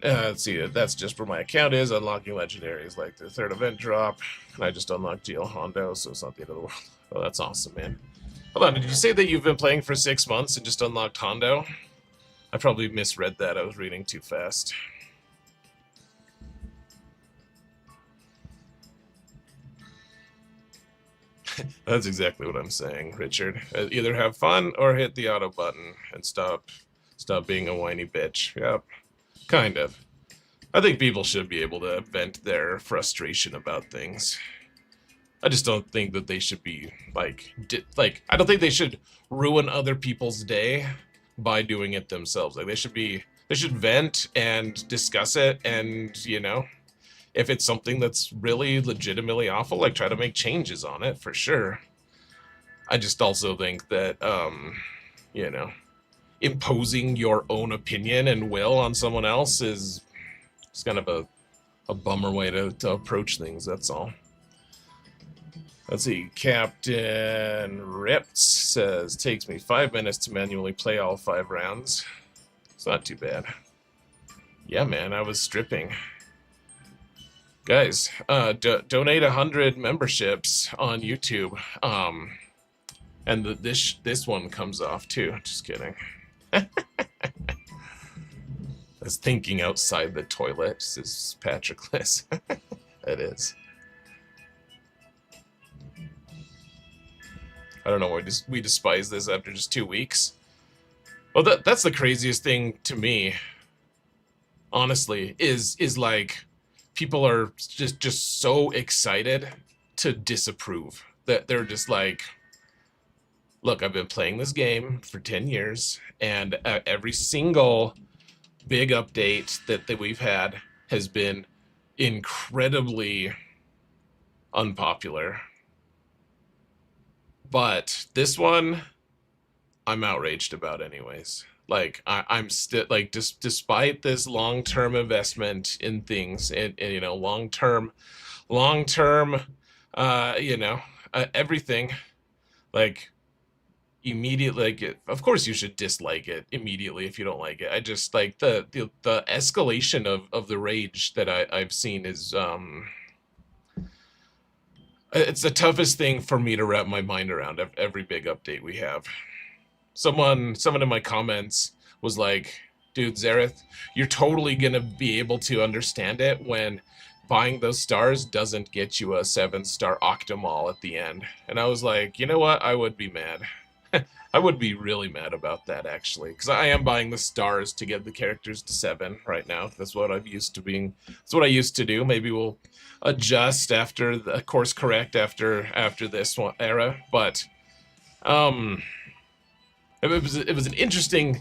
Let's see, that's just where my account is, unlocking legendaries like the third event drop, and I just unlocked GL Hondo, so it's not the end of the world. Oh, that's awesome, man. Hold on, did you say that you've been playing for 6 months and just unlocked Hondo? I probably misread that, I was reading too fast. That's exactly what I'm saying, Richard. Either have fun or hit the auto button and stop being a whiny bitch. Yep. Kind of. I think people should be able to vent their frustration about things. I just don't think that they should be, like, I don't think they should ruin other people's day by doing it themselves. Like, they should vent and discuss it and, you know, if it's something that's really legitimately awful, like try to make changes on it for sure. I just also think that, you know, imposing your own opinion and will on someone else is it's kind of a bummer way to approach things, that's all. Let's see, Captain Rips says, takes me 5 minutes to manually play all 5 rounds. It's not too bad. Yeah, man, I was stripping. Guys, donate 100 memberships on YouTube. And this one comes off too. Just kidding. That's thinking outside the toilet, says Patroclus. It is. I don't know why we despise this after just 2 weeks. Well, that's the craziest thing to me, honestly, is like people are just so excited to disapprove that they're just like, look, I've been playing this game for 10 years, and every single big update that we've had has been incredibly unpopular. But this one, I'm outraged about anyways. Like, I'm still, like, despite this long-term investment in things, and you know, long-term, you know, everything, like, immediately, like, of course you should dislike it immediately if you don't like it. I just, like, the escalation of the rage that I've seen is, it's the toughest thing for me to wrap my mind around every big update we have. Someone in my comments was like, dude, Zareth, you're totally gonna be able to understand it when buying those stars doesn't get you a 7-star Octomall at the end. And I was like, you know what? I would be mad. I would be really mad about that, actually, because I am buying the stars to get the characters to 7 right now. That's what I've used to being. That's what I used to do. Maybe we'll adjust after the course correct after this one era, but it was an interesting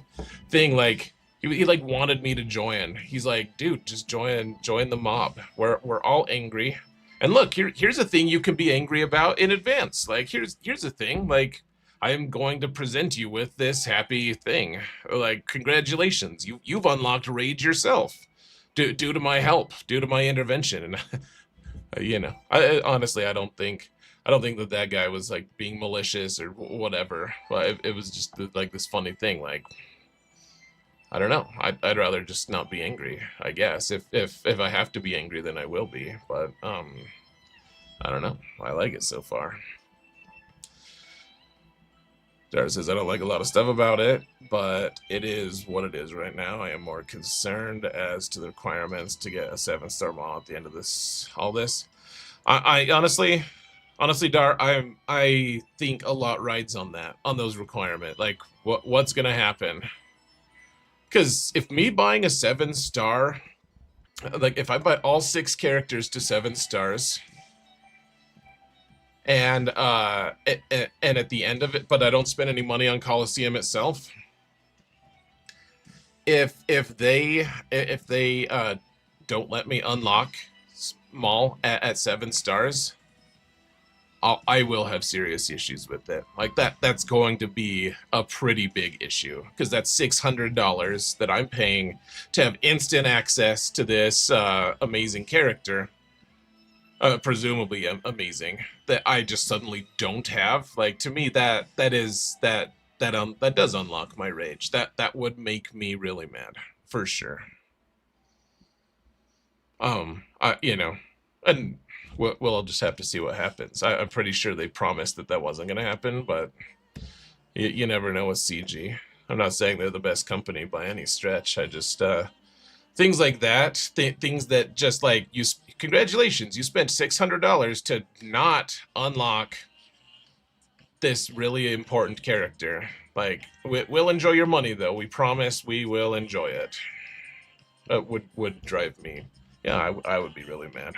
thing. Like he like wanted me to join. He's like, dude, just join the mob. We're all angry. And look, here's a thing you can be angry about in advance. Like here's the thing. Like I am going to present you with this happy thing. Like congratulations, you've unlocked rage yourself, due to my help, due to my intervention. And you know, I honestly I don't think that guy was like being malicious or whatever. But it was just like this funny thing. Like I don't know. I'd rather just not be angry. I guess if I have to be angry, then I will be. But I don't know. I like it so far. Dara says, I don't like a lot of stuff about it, but it is what it is right now. I am more concerned as to the requirements to get a 7-star mall at the end of all this. I honestly, Dar, I think a lot rides on those requirements. Like, what's gonna happen? Because if me buying a 7-star, like if I buy all 6 characters to 7 stars, and at the end of it, but I don't spend any money on Coliseum itself. If they don't let me unlock Mall at 7 stars, I will have serious issues with it. Like that's going to be a pretty big issue because that's $600 that I'm paying to have instant access to this amazing character. Presumably amazing, that I just suddenly don't have. Like to me, that does unlock my rage. That would make me really mad for sure. You know, and we'll just have to see what happens. I'm pretty sure they promised that wasn't going to happen, but you never know with CG. I'm not saying they're the best company by any stretch. I just things like that, things that just like congratulations, you spent $600 to not unlock this really important character. Like, we'll enjoy your money though. We promise we will enjoy it. That would drive me. Yeah, I would be really mad.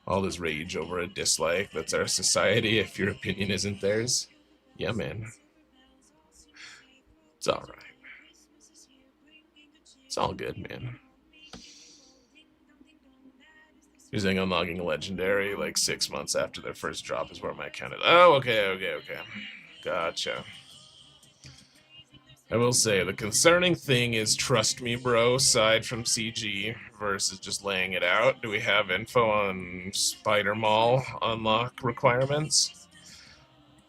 All this rage over a dislike. That's our society. If your opinion isn't theirs, yeah, man. It's all right. It's all good, man. Using unlocking legendary like 6 months after their first drop is where my account is. Oh, okay. Gotcha. I will say, the concerning thing is trust me, bro, side from CG versus just laying it out. Do we have info on Spider Mall unlock requirements?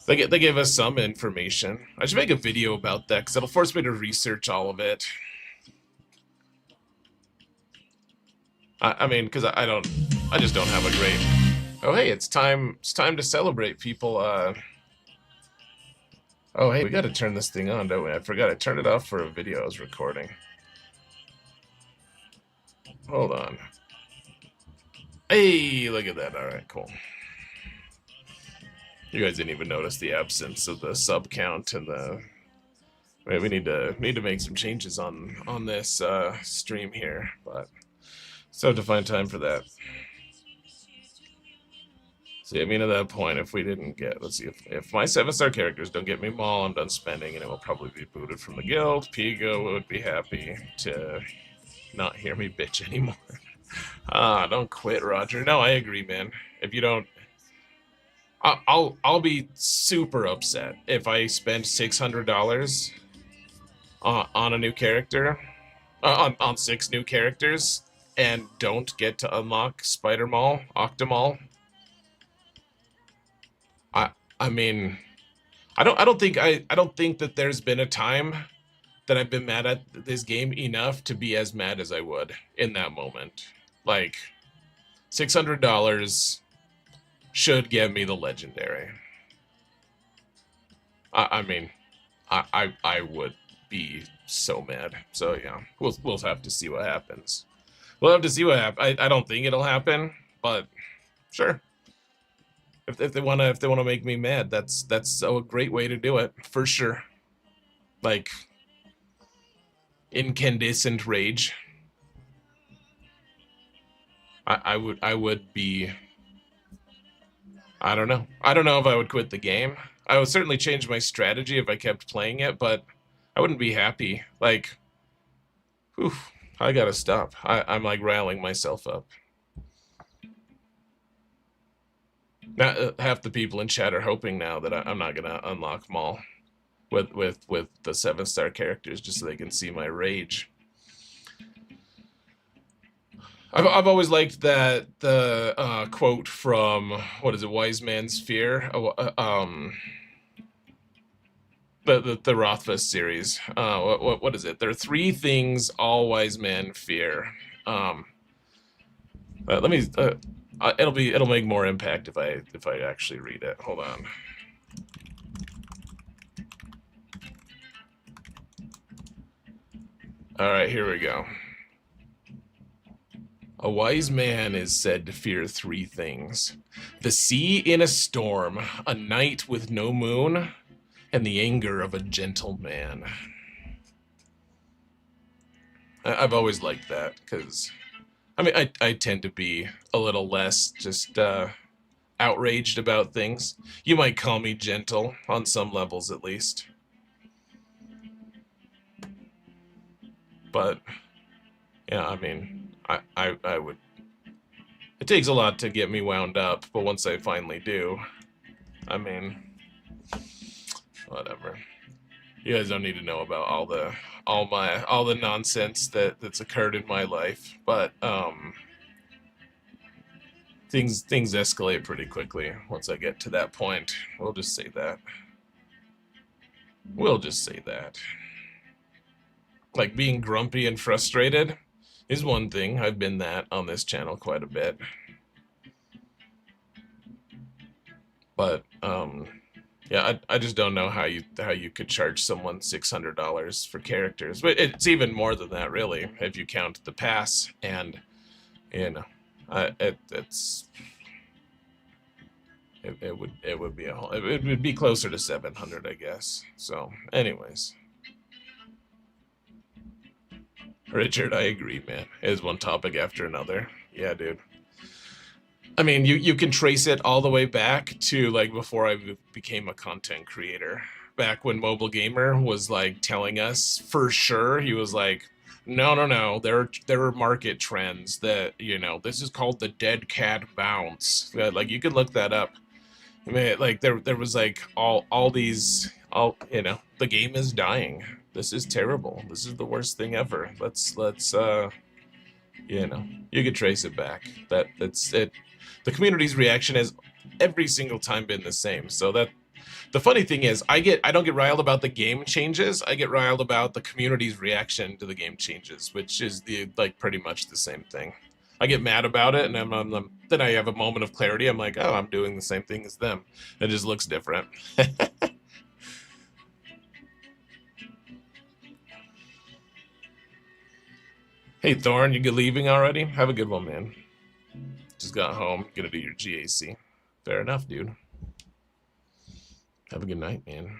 They gave us some information. I should make a video about that, because it'll force me to research all of it. I mean, because I just don't have a great... Oh, hey, it's time to celebrate, people. Oh, hey, we gotta turn this thing on, don't we? I forgot I turned it off for a video I was recording. Hold on. Hey, look at that. Alright, cool. You guys didn't even notice the absence of the sub count and the... We need to make some changes on this stream here, but still have to find time for that. See, I mean, at that point, if we didn't get... Let's see, if my 7-star characters don't get me Mall, I'm done spending, and it will probably be booted from the guild. Pigo would be happy to not hear me bitch anymore. Don't quit, Roger. No, I agree, man. If you don't... I'll be super upset if I spend $600 on a new character, on 6 new characters, and don't get to unlock Spider Mall, Octomall. I mean, I don't think that there's been a time that I've been mad at this game enough to be as mad as I would in that moment. Like, $600 should give me the legendary. I mean, I would be so mad. So yeah, we'll have to see what happens. We'll have to see what happens. I don't think it'll happen, but sure. If they wanna make me mad, that's a great way to do it, for sure. Like, incandescent rage. I would be... I don't know. I don't know if I would quit the game. I would certainly change my strategy if I kept playing it, but I wouldn't be happy. Like, whew, I gotta stop. I'm like riling myself up. Now, half the people in chat are hoping now that I'm not gonna unlock Mall with the 7-star characters just so they can see my rage. I've always liked that the quote from, what is it, Wise Man's Fear, the Rothfuss series. What is it? There are 3 things all wise men fear. Let me. It'll make more impact if I actually read it. Hold on. All right, here we go. A wise man is said to fear 3 things: the sea in a storm, a night with no moon, and the anger of a gentle man. I've always liked that, because, I mean, I tend to be a little less just outraged about things. You might call me gentle, on some levels at least. But, yeah, I mean... I would... It takes a lot to get me wound up, but once I finally do, I mean, whatever. You guys don't need to know about all the nonsense that's occurred in my life, but things escalate pretty quickly once I get to that point. We'll just say that. We'll just say that. Like, being grumpy and frustrated is one thing. I've been that on this channel quite a bit. But, yeah, I just don't know how you could charge someone $600 for characters. But it's even more than that, really, if you count the pass, and, you know, it would be closer to 700, I guess. So, anyways. Richard, I agree, man. It is one topic after another. Yeah, dude. I mean, you can trace it all the way back to, like, before I became a content creator. Back when Mobile Gamer was, like, telling us, for sure, he was like, No, no, no. There are market trends that, this is called the dead cat bounce. Like you could look that up. I mean, like there was like all these all the game is dying. This is terrible. This is the worst thing ever. Let's you know you could trace it back. That's it. The community's reaction has every single time been the same. So that the funny thing is, I don't get riled about the game changes. I get riled about the community's reaction to the game changes, which is pretty much the same thing. I get mad about it, and then I have a moment of clarity. I'm like, oh, I'm doing the same thing as them. It just looks different. Hey, Thorn, you leaving already? Have a good one, man. Just got home. Gonna do your GAC. Fair enough, dude. Have a good night, man.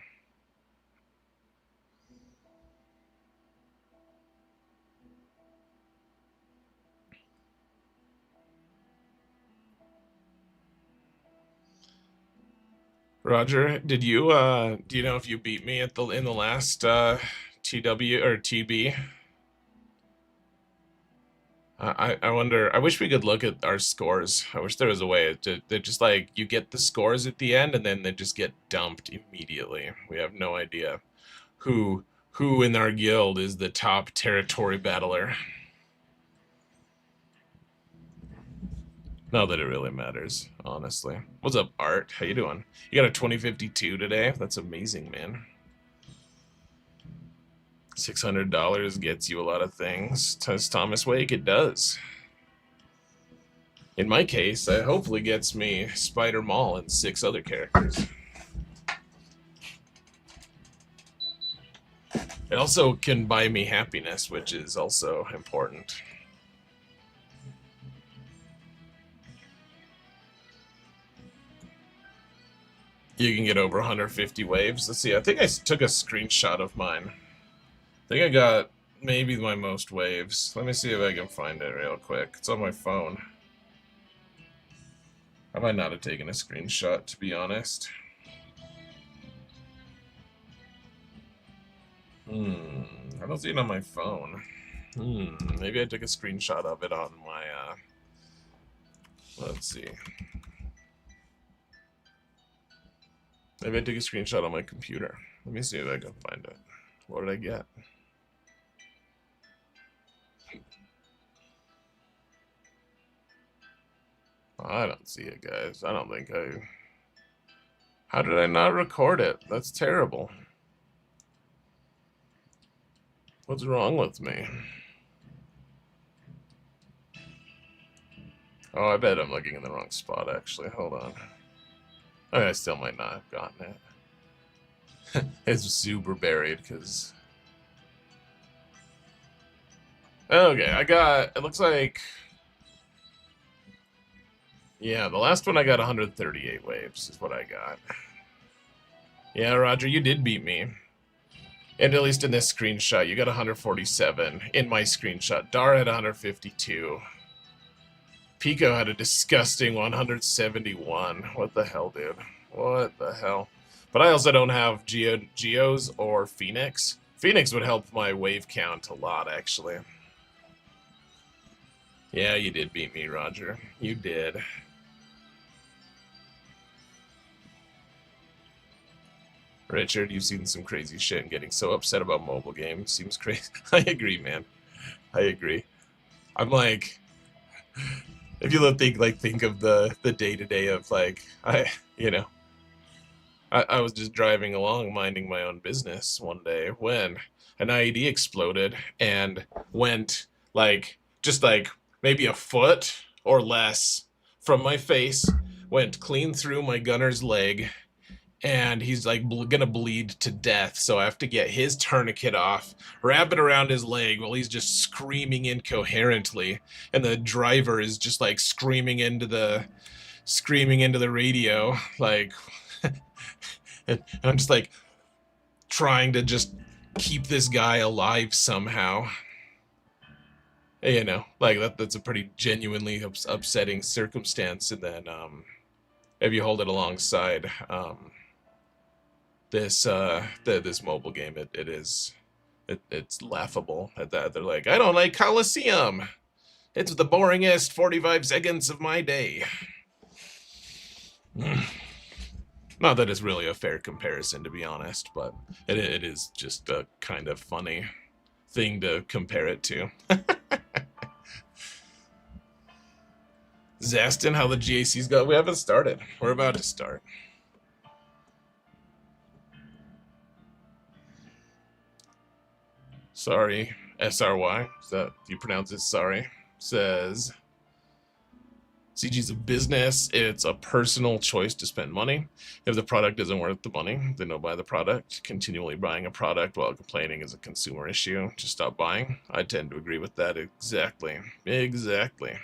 Roger, do you know if you beat me in the last TW or TB? I wonder. I wish we could look at our scores. I wish there was a way to they just like you get the scores at the end and then they just get dumped immediately. We have no idea who in our guild is the top territory battler. Not that it really matters, honestly. What's up, Art? How you doing? You got a 2052 today? That's amazing, man. $600 gets you a lot of things. Says Thomas Wake, it does. In my case, it hopefully gets me Spider Mall and 6 other characters. It also can buy me happiness, which is also important. You can get over 150 waves. Let's see, I think I took a screenshot of mine. I think I got maybe my most waves. Let me see if I can find it real quick. It's on my phone. I might not have taken a screenshot, to be honest. I don't see it on my phone. Maybe I took a screenshot of it on my, let's see. Maybe I took a screenshot on my computer. Let me see if I can find it. What did I get? I don't see it, guys. I don't think I... How did I not record it? That's terrible. What's wrong with me? Oh, I bet I'm looking in the wrong spot, actually. Hold on. I still might not have gotten it. It's super buried, because... Okay, I got... It looks like... Yeah, the last one I got 138 waves, is what I got. Yeah, Roger, you did beat me. And at least in this screenshot, you got 147 in my screenshot. Dar had 152. Pico had a disgusting 171. What the hell, dude? What the hell? But I also don't have Geos or Phoenix. Phoenix would help my wave count a lot, actually. Yeah, you did beat me, Roger. You did. Richard, you've seen some crazy shit and getting so upset about mobile games seems crazy. I agree, man. I agree. I'm like, if you think of the day-to-day of like, I was just driving along minding my own business one day when an IED exploded and went just maybe a foot or less from my face, went clean through my gunner's leg, and he's gonna bleed to death, so I have to get his tourniquet off, wrap it around his leg while he's just screaming incoherently, and the driver is just screaming into the radio, and I'm just trying to just keep this guy alive somehow. That's a pretty genuinely upsetting circumstance, and then if you hold it alongside this mobile game, it is It's laughable at that. They're like, I don't like Coliseum. It's the boringest 45 seconds of my day. Not that it's really a fair comparison, to be honest, but it is just a kind of funny thing to compare it to. Zastin, how the GAC's go? We haven't started. We're about to start. Sorry, SRY. Is that you pronounce it? Sorry. Says CG's a business. It's a personal choice to spend money. If the product isn't worth the money, then don't buy the product. Continually buying a product while complaining is a consumer issue. Just stop buying. I tend to agree with that. Exactly. Exactly.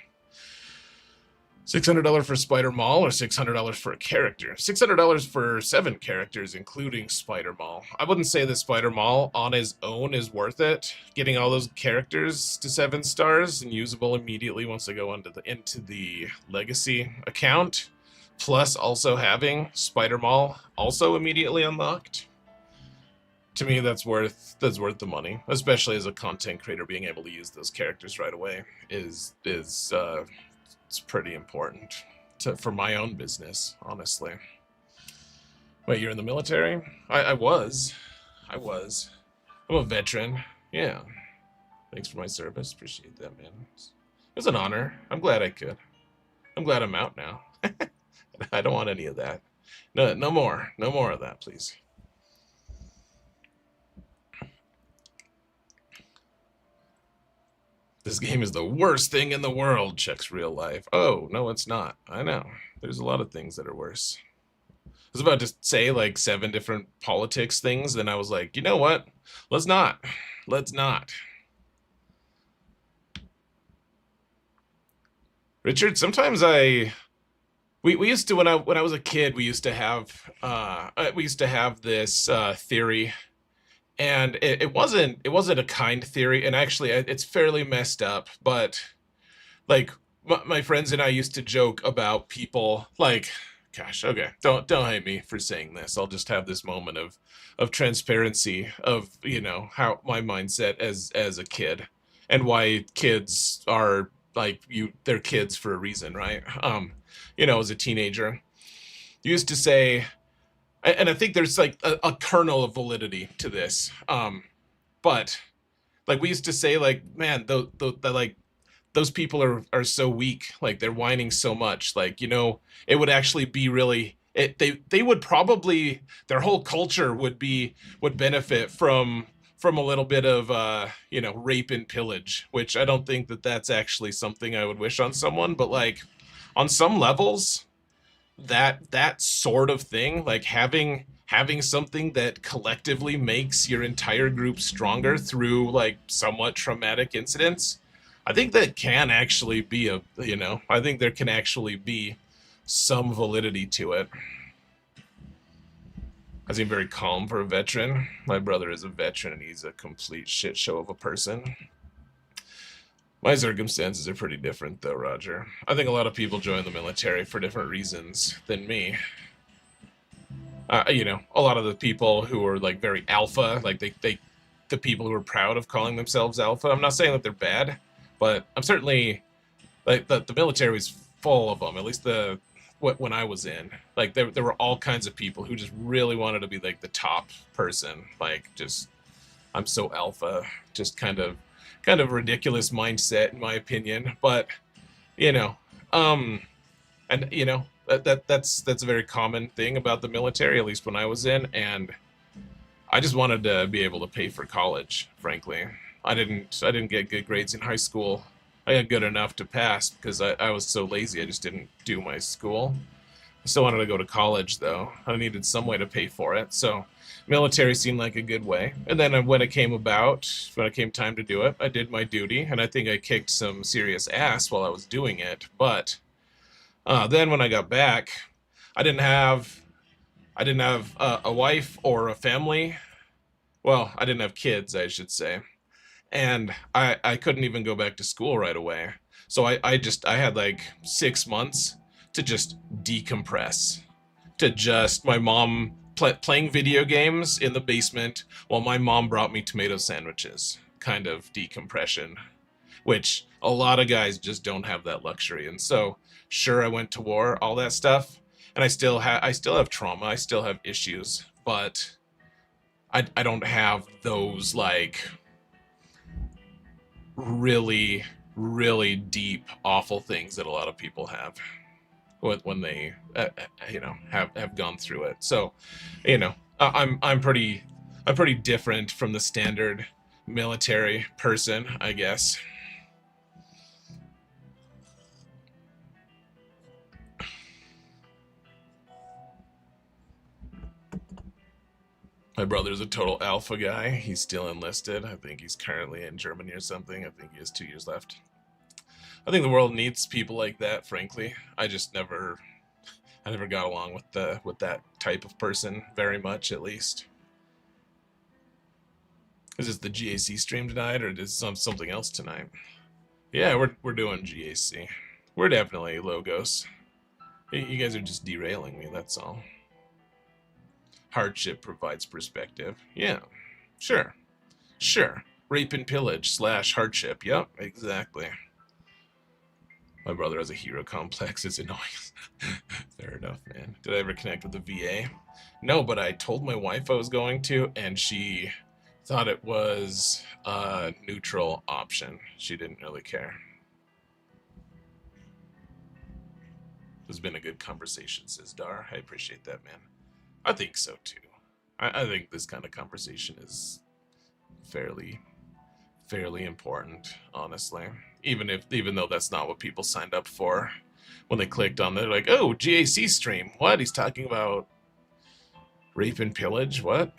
$600 for Spider Mall or $600 for a character? $600 for 7 characters, including Spider Mall. I wouldn't say that Spider Mall on his own is worth it. Getting all those characters to 7 stars and usable immediately once they go into the Legacy account, plus also having Spider Mall also immediately unlocked. To me, that's worth the money, especially as a content creator. Being able to use those characters right away is it's pretty important for my own business, honestly. Wait, you're in the military? I was. I'm a veteran. Yeah. Thanks for my service. Appreciate that, man. It was an honor. I'm glad I could. I'm glad I'm out now. I don't want any of that. No more. No more of that, please. This game is the worst thing in the world, checks real life. Oh, no, it's not. I know. There's a lot of things that are worse. I was about to say like 7 different politics things, then I was like, you know what? Let's not. Let's not. Richard, sometimes we used to when I was a kid, we used to have this theory, and it wasn't a kind theory, and actually it's fairly messed up, but like my friends and I used to joke about people like, gosh, okay, don't hate me for saying this. I'll just have this moment of transparency of, you know, how my mindset as a kid and why kids are like they're kids for a reason, right? You know, as a teenager, you used to say, and I think there's like a kernel of validity to this. But like we used to say, like, man, the like those people are so weak, like they're whining so much, like, you know, it would actually be really they would probably their whole culture would benefit from a little bit of you know, rape and pillage, which I don't think that that's actually something I would wish on someone, but like on some levels that sort of thing, like having something that collectively makes your entire group stronger through like somewhat traumatic incidents, I think that can actually be a, you know, I think there can actually be some validity to it. I seem very calm for a veteran. My brother is a veteran and he's a complete shit show of a person. My circumstances are pretty different, though, Roger. I think a lot of people join the military for different reasons than me. You know, a lot of the people who are like very alpha, like the people who are proud of calling themselves alpha. I'm not saying that they're bad, but I'm certainly like the military was full of them. At least when I was in, like there were all kinds of people who just really wanted to be like the top person, like just I'm so alpha, just kind of ridiculous mindset in my opinion, but you know, and you know that's a very common thing about the military, at least when I was in, and I just wanted to be able to pay for college. Frankly, I didn't get good grades in high school. I got good enough to pass because I was so lazy. I just didn't do my school. I still wanted to go to college though. I needed some way to pay for it, so military seemed like a good way. And then when it came time to do it, I did my duty, and I think I kicked some serious ass while I was doing it. But then when I got back, I didn't have a wife or a family. Well, I didn't have kids, I should say, and I couldn't even go back to school right away. So I had like 6 months to just decompress, to just my mom playing video games in the basement while my mom brought me tomato sandwiches. Kind of decompression, which a lot of guys just don't have that luxury. And so, sure, I went to war, all that stuff, and I still have trauma, I still have issues, but I don't have those like really really deep awful things that a lot of people have when they have gone through it. So, I'm pretty different from the standard military person, I guess. My brother's a total alpha guy. He's still enlisted. I think he's currently in Germany or something. I think he has 2 years left. I think the world needs people like that, frankly. I never got along with that type of person very much, at least. Is this the GAC stream tonight, or is something else tonight? Yeah, we're doing GAC. We're definitely logos. You guys are just derailing me, that's all. Hardship provides perspective. Yeah, sure. Sure. Rape and pillage / hardship. Yep, exactly. My brother has a hero complex. It's annoying. Fair enough, man. Did I ever connect with the VA? No, but I told my wife I was going to, and she thought it was a neutral option. She didn't really care. It's been a good conversation, says Dar. I appreciate that, man. I think so, too. I think this kind of conversation is fairly important, honestly. Even though that's not what people signed up for. When they clicked on it, they're like, oh, GAC stream. What? He's talking about rape and pillage? What?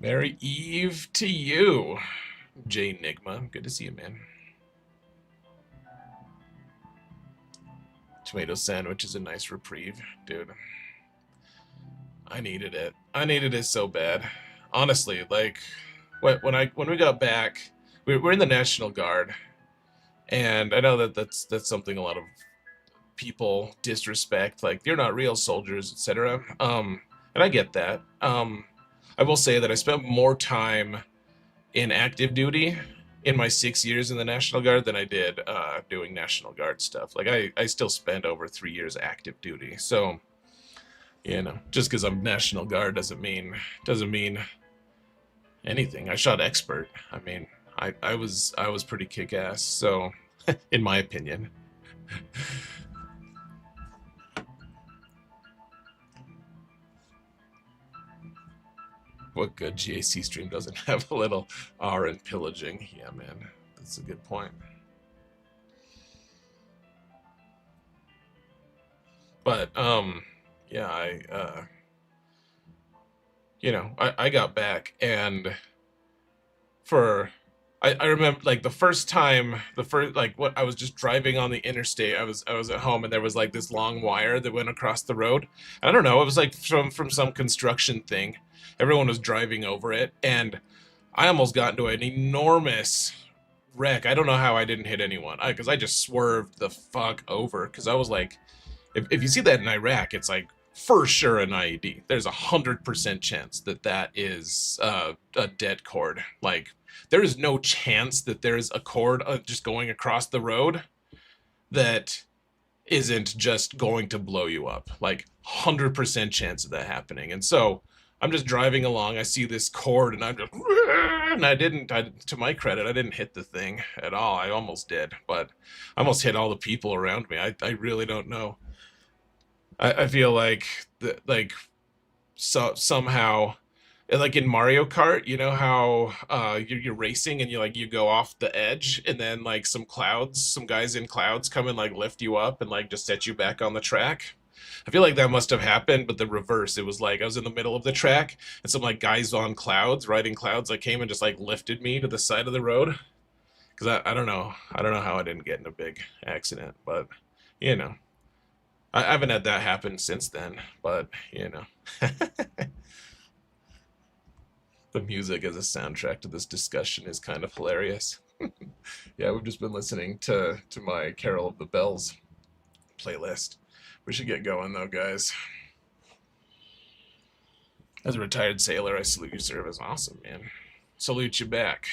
Merry Eve to you, J Nigma. Good to see you, man. Tomato sandwich is a nice reprieve, dude. I needed it. I needed it so bad. Honestly, like when we got back, we're in the National Guard, and I know that's something a lot of people disrespect, like you're not real soldiers, etc. And I get that. I will say that I spent more time in active duty in my 6 years in the National Guard than I did doing National Guard stuff. Like I still spent over 3 years active duty. So, just because I'm National Guard doesn't mean anything. I shot expert. I mean, I was pretty kick-ass. So, in my opinion. What good GAC stream doesn't have a little R in pillaging? Yeah, man, that's a good point. But yeah, I got back, and I remember like the first like what I was just driving on the interstate. I was at home, and there was like this long wire that went across the road. I don't know, it was like from some construction thing. Everyone was driving over it, and I almost got into an enormous wreck. I don't know how I didn't hit anyone, because I just swerved the fuck over, because I was like, if you see that in Iraq, it's like for sure an IED. There's 100% chance that is a dead cord. Like, there is no chance that there's a cord just going across the road that isn't just going to blow you up. Like, 100% chance of that happening. And so I'm just driving along, I see this cord, and I'm just, and to my credit, I didn't hit the thing at all. I almost did, but I almost hit all the people around me. I really don't know. I feel like somehow, like in Mario Kart, you know how you're racing and you go off the edge, and then like some guys in clouds come and like lift you up and like just set you back on the track. I feel like that must have happened, but the reverse. It was like I was in the middle of the track, and some like guys on clouds, riding clouds, like came and just like lifted me to the side of the road. Because I don't know how I didn't get in a big accident, but I haven't had that happen since then. But the music as a soundtrack to this discussion is kind of hilarious. Yeah, we've just been listening to my Carol of the Bells playlist. We should get going though, guys. As a retired sailor, I salute your service. Awesome, man. Salute you back.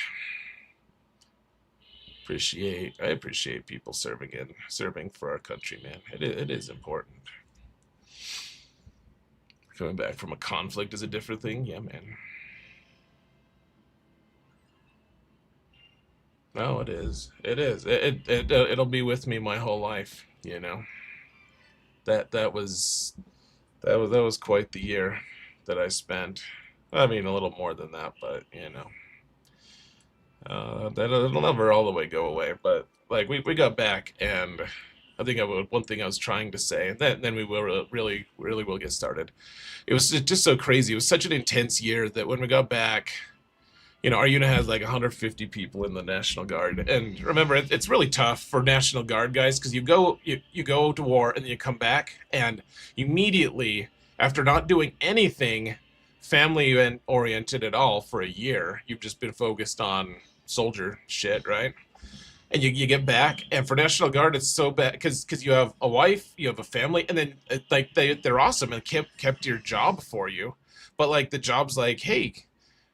I appreciate people serving for our country, man. It is important. Coming back from a conflict is a different thing. Yeah, man. No, it is. It is. It'll be with me my whole life, you know. That was that was quite the year that I spent. I mean, a little more than that, but you know, that it'll never all the way go away. But like we got back, and I think one thing I was trying to say, and then we will really will get started. It was just so crazy. It was such an intense year that when we got back, you know, our unit has like 150 people in the National Guard, and remember, it's really tough for National Guard guys because you go to war and then you come back, and immediately after not doing anything family oriented at all for a year, you've just been focused on soldier shit, right? And you get back, and for National Guard it's so bad because you have a wife, you have a family, and then like they're awesome and kept your job for you, but like the job's like, hey,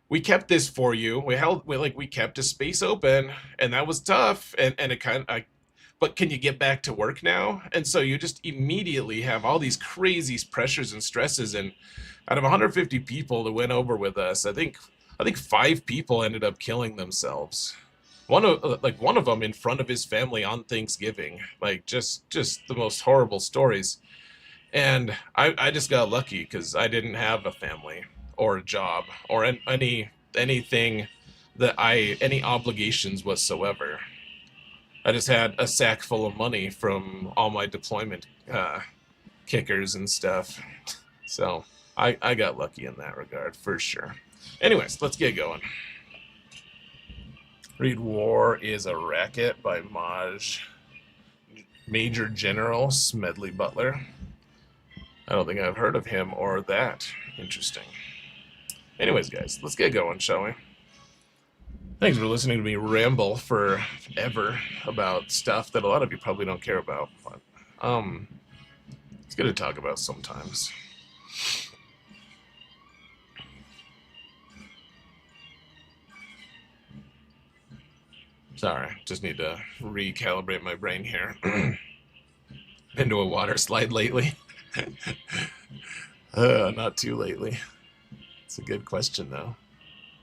we kept this for you. We kept a space open, and that was tough. And it but can you get back to work now? And so you just immediately have all these crazy pressures and stresses. And out of 150 people that went over with us, I think 5 people ended up killing themselves. One of them in front of his family on Thanksgiving. Like just the most horrible stories. And I just got lucky because I didn't have a family or a job or anything any obligations whatsoever. I just had a sack full of money from all my deployment kickers and stuff. So I got lucky in that regard for sure. Anyways, let's get going. Read War is a Racket by Major General Smedley Butler. I don't think I've heard of him or that. Interesting. Anyways, guys, let's get going, shall we? Thanks for listening to me ramble forever about stuff that a lot of you probably don't care about. But, it's good to talk about sometimes. Sorry, just need to recalibrate my brain here. Been to a water slide lately? Not too lately. It's a good question, though.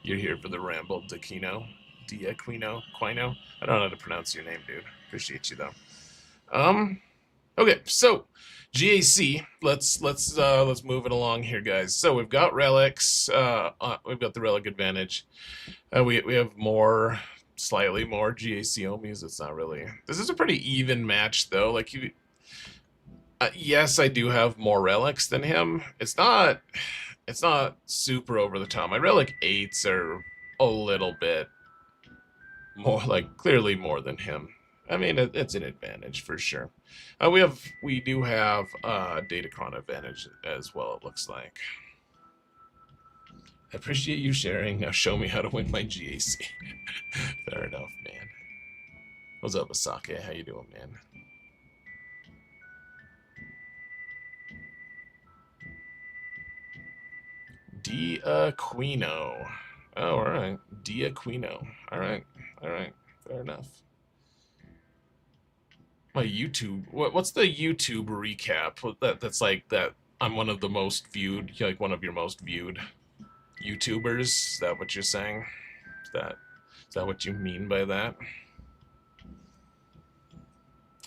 You're here for the ramble, D'Aquino. D'Aquino? Quino? I don't know how to pronounce your name, dude. Appreciate you, though. Okay, so GAC. Let's move it along here, guys. So we've got relics. We've got the relic advantage. We have slightly more GAC Omis. It's not really. This is a pretty even match, though. Like yes, I do have more relics than him. It's not super over the top. My relic 8s are a little bit more, like clearly more than him. I mean, it's an advantage for sure. We do have Datacron advantage as well. It looks like. I appreciate you sharing. Now show me how to win my GAC. Fair enough, man. What's up, Asake? How you doing, man? D'Aquino. Oh, all right. D'Aquino. All right. Fair enough. My YouTube. What's the YouTube recap? That's like that. I'm one of the most viewed. Like one of your most viewed YouTubers. Is that what you're saying? Is that what you mean by that?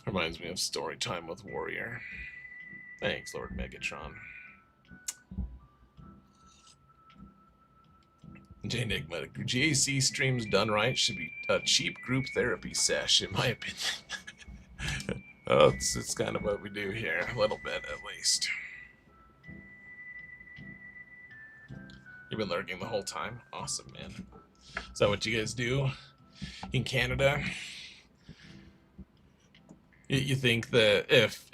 Reminds me of story time with Warrior. Thanks, Lord Megatron. J Enigma, GAC streams done right should be a cheap group therapy sesh, in my opinion. Oh, it's kind of what we do here, a little bit at least. You've been lurking the whole time? Awesome, man. Is that what you guys do in Canada? You think that if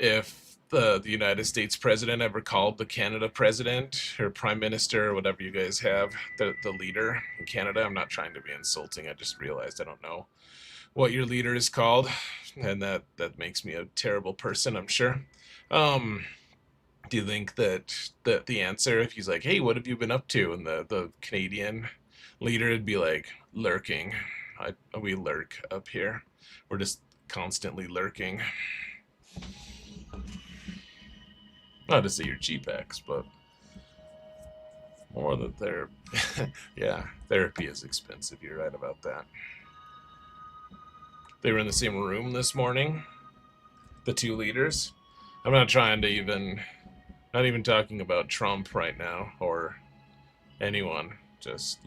the United States president ever called the Canada president or prime minister or whatever you guys have, the leader in Canada, I'm not trying to be insulting, I just realized I don't know what your leader is called, and that makes me a terrible person, I'm sure. Um, do you think that the answer, if he's like, "Hey, what have you been up to?" and the Canadian leader would be like, "Lurking. We lurk up here. We're just constantly lurking." Not to say you're GPEX, but more that they're, yeah, therapy is expensive. You're right about that. They were in the same room this morning, the two leaders. I'm not trying to even, not even talking about Trump right now or anyone. Just,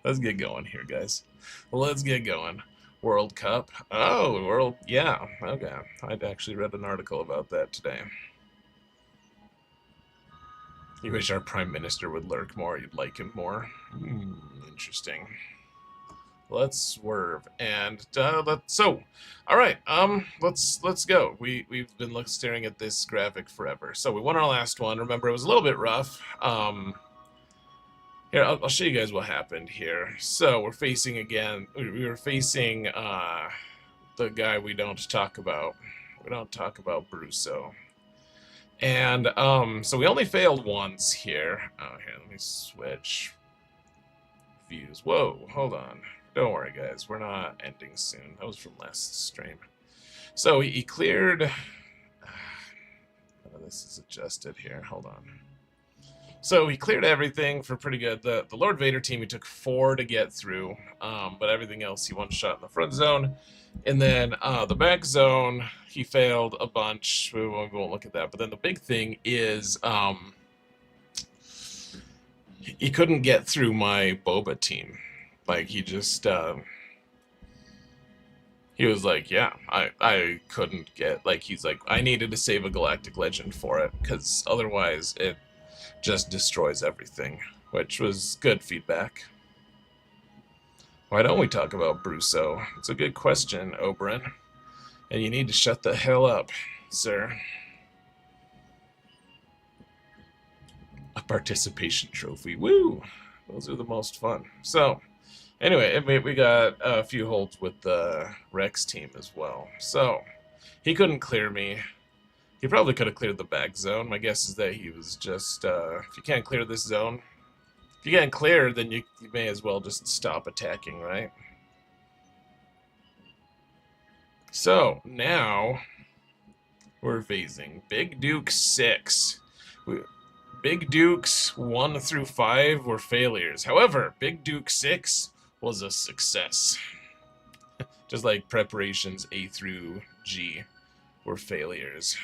let's get going here, guys. Let's get going. World Cup. Oh, yeah, okay. I'd actually read an article about that today. You wish our prime minister would lurk more. You'd like him more. Interesting. Let's swerve and all right. Let's go. We've been staring at this graphic forever. So we won our last one. Remember, it was a little bit rough. Here, I'll show you guys what happened here. So we're facing again. We were facing the guy we don't talk about. We don't talk about Brusso. And so we only failed once here. Oh, here, let me switch views. Whoa, hold on. Don't worry, guys. We're not ending soon. That was from last stream. So he cleared. This is adjusted here. Hold on. So he cleared everything for pretty good. The Lord Vader team, he took 4 to get through, but everything else he one-shot in the front zone. And then the back zone, he failed a bunch. We won't look at that. But then the big thing is he couldn't get through my Boba team. Like, he just, he was like, yeah, I couldn't get, like, he's like, I needed to save a Galactic Legend for it, because otherwise it just destroys everything, which was good feedback. Why don't we talk about Brusso? It's a good question, Oberyn. And you need to shut the hell up, sir. A participation trophy. Woo! Those are the most fun. So, anyway, we got a few holds with the Rex team as well. So, he couldn't clear me. He probably could have cleared the back zone. My guess is that he was just, if you can't clear this zone, if you can't clear, then you may as well just stop attacking, right? So, now, we're phasing. Big Duke 6. Big Dukes 1 through 5 were failures. However, Big Duke 6 was a success. Just like preparations A through G were failures.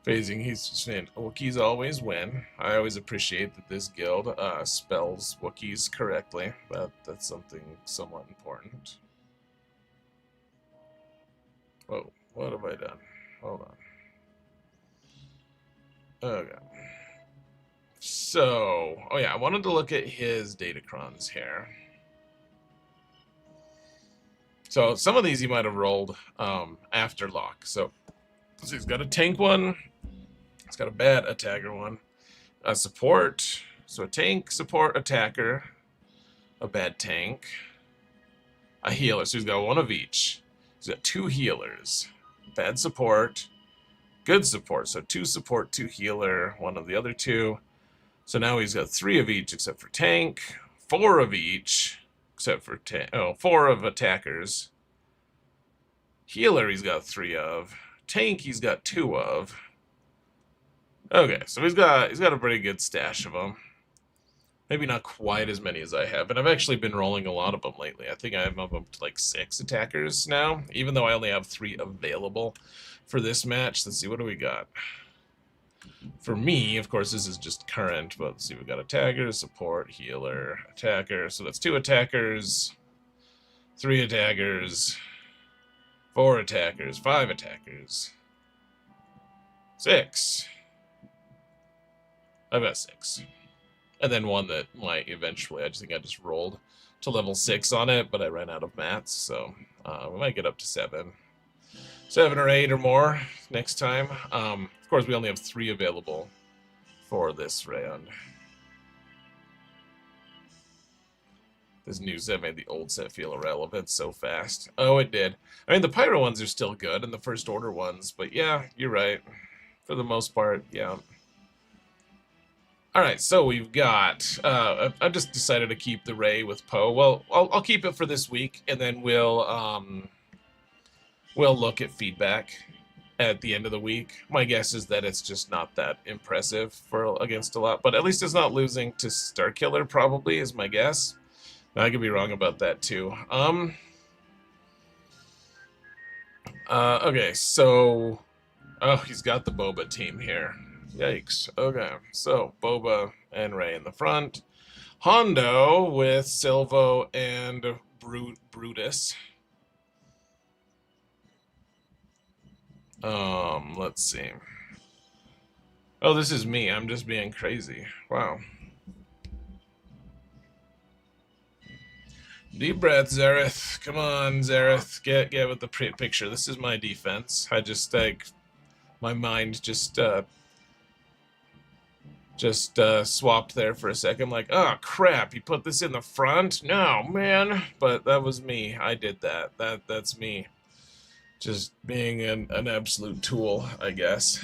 Phasing, he's just saying, Wookiees always win. I always appreciate that this guild spells Wookiees correctly, but that's something somewhat important. Whoa, what have I done? Hold on. Okay. So, oh yeah, I wanted to look at his Datacrons here. So some of these he might have rolled after lock. So he's got a tank one. He's got a bad attacker one. A support. So a tank, support, attacker. A bad tank. A healer. So he's got one of each. He's got 2 healers. Bad support. Good support. So 2 support, 2 healer, 1 of the other 2. So now he's got 3 of each except for tank. 4 of each except for 4 of attackers. Healer he's got 3 of. Tank he's got 2 of. Okay, so he's got a pretty good stash of them. Maybe not quite as many as I have, and I've actually been rolling a lot of them lately. I think I'm up to like 6 attackers now, even though I only have 3 available for this match. Let's see, what do we got? For me, of course, this is just current, but let's see, we got attacker, support, healer, attacker. So that's 2 attackers, 3 attackers, 4 attackers, 5 attackers, 6. I've got 6. And then 1 that might eventually, I just rolled to level 6 on it, but I ran out of mats, so we might get up to 7. 7 or 8 or more next time. Of course, we only have 3 available for this round. This new set made the old set feel irrelevant so fast. Oh, it did. I mean, the Pyro ones are still good, and the First Order ones, but yeah, you're right. For the most part, yeah. Alright, so we've got... I just decided to keep the Ray with Poe. Well, I'll keep it for this week, and then we'll look at feedback at the end of the week. My guess is that it's just not that impressive for against a lot, but at least it's not losing to Starkiller, probably, is my guess. I could be wrong about that, too. Okay, so... Oh, he's got the Boba team here. Yikes. Okay, so Boba and Rey in the front. Hondo with Silvo and Brutus. Let's see. Oh, this is me. I'm just being crazy. Wow. Deep breath, Zareth. Come on, Zareth. Get with the picture. This is my defense. I just, like, my mind just swapped there for a second. I'm like, oh, crap, you put this in the front? No, man. But that was me. I did that. That's me. Just being an absolute tool, I guess.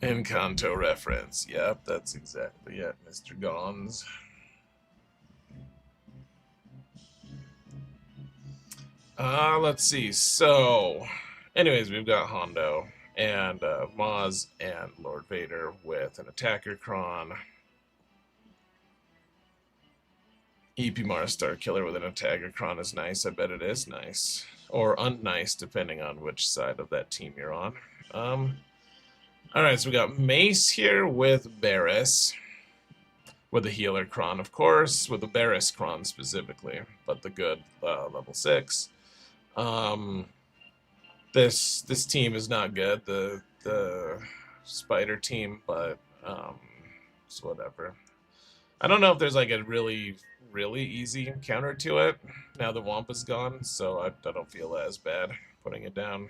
Encanto reference. Yep, that's exactly it, Mr. Gons. Let's see. So, anyways, we've got Hondo and Maz and Lord Vader with an attacker Kron. EP Mara Starkiller with an attacker Kron is nice. I bet it is nice. Or unnice, depending on which side of that team you're on. Alright, so we got Mace here with Barris. With the healer Kron, of course. With the Barris Kron specifically. But the good level 6. This team is not good. The Spider team, but it's whatever. I don't know if there's like a really easy counter to it now that Wampa's gone, so I don't feel as bad putting it down.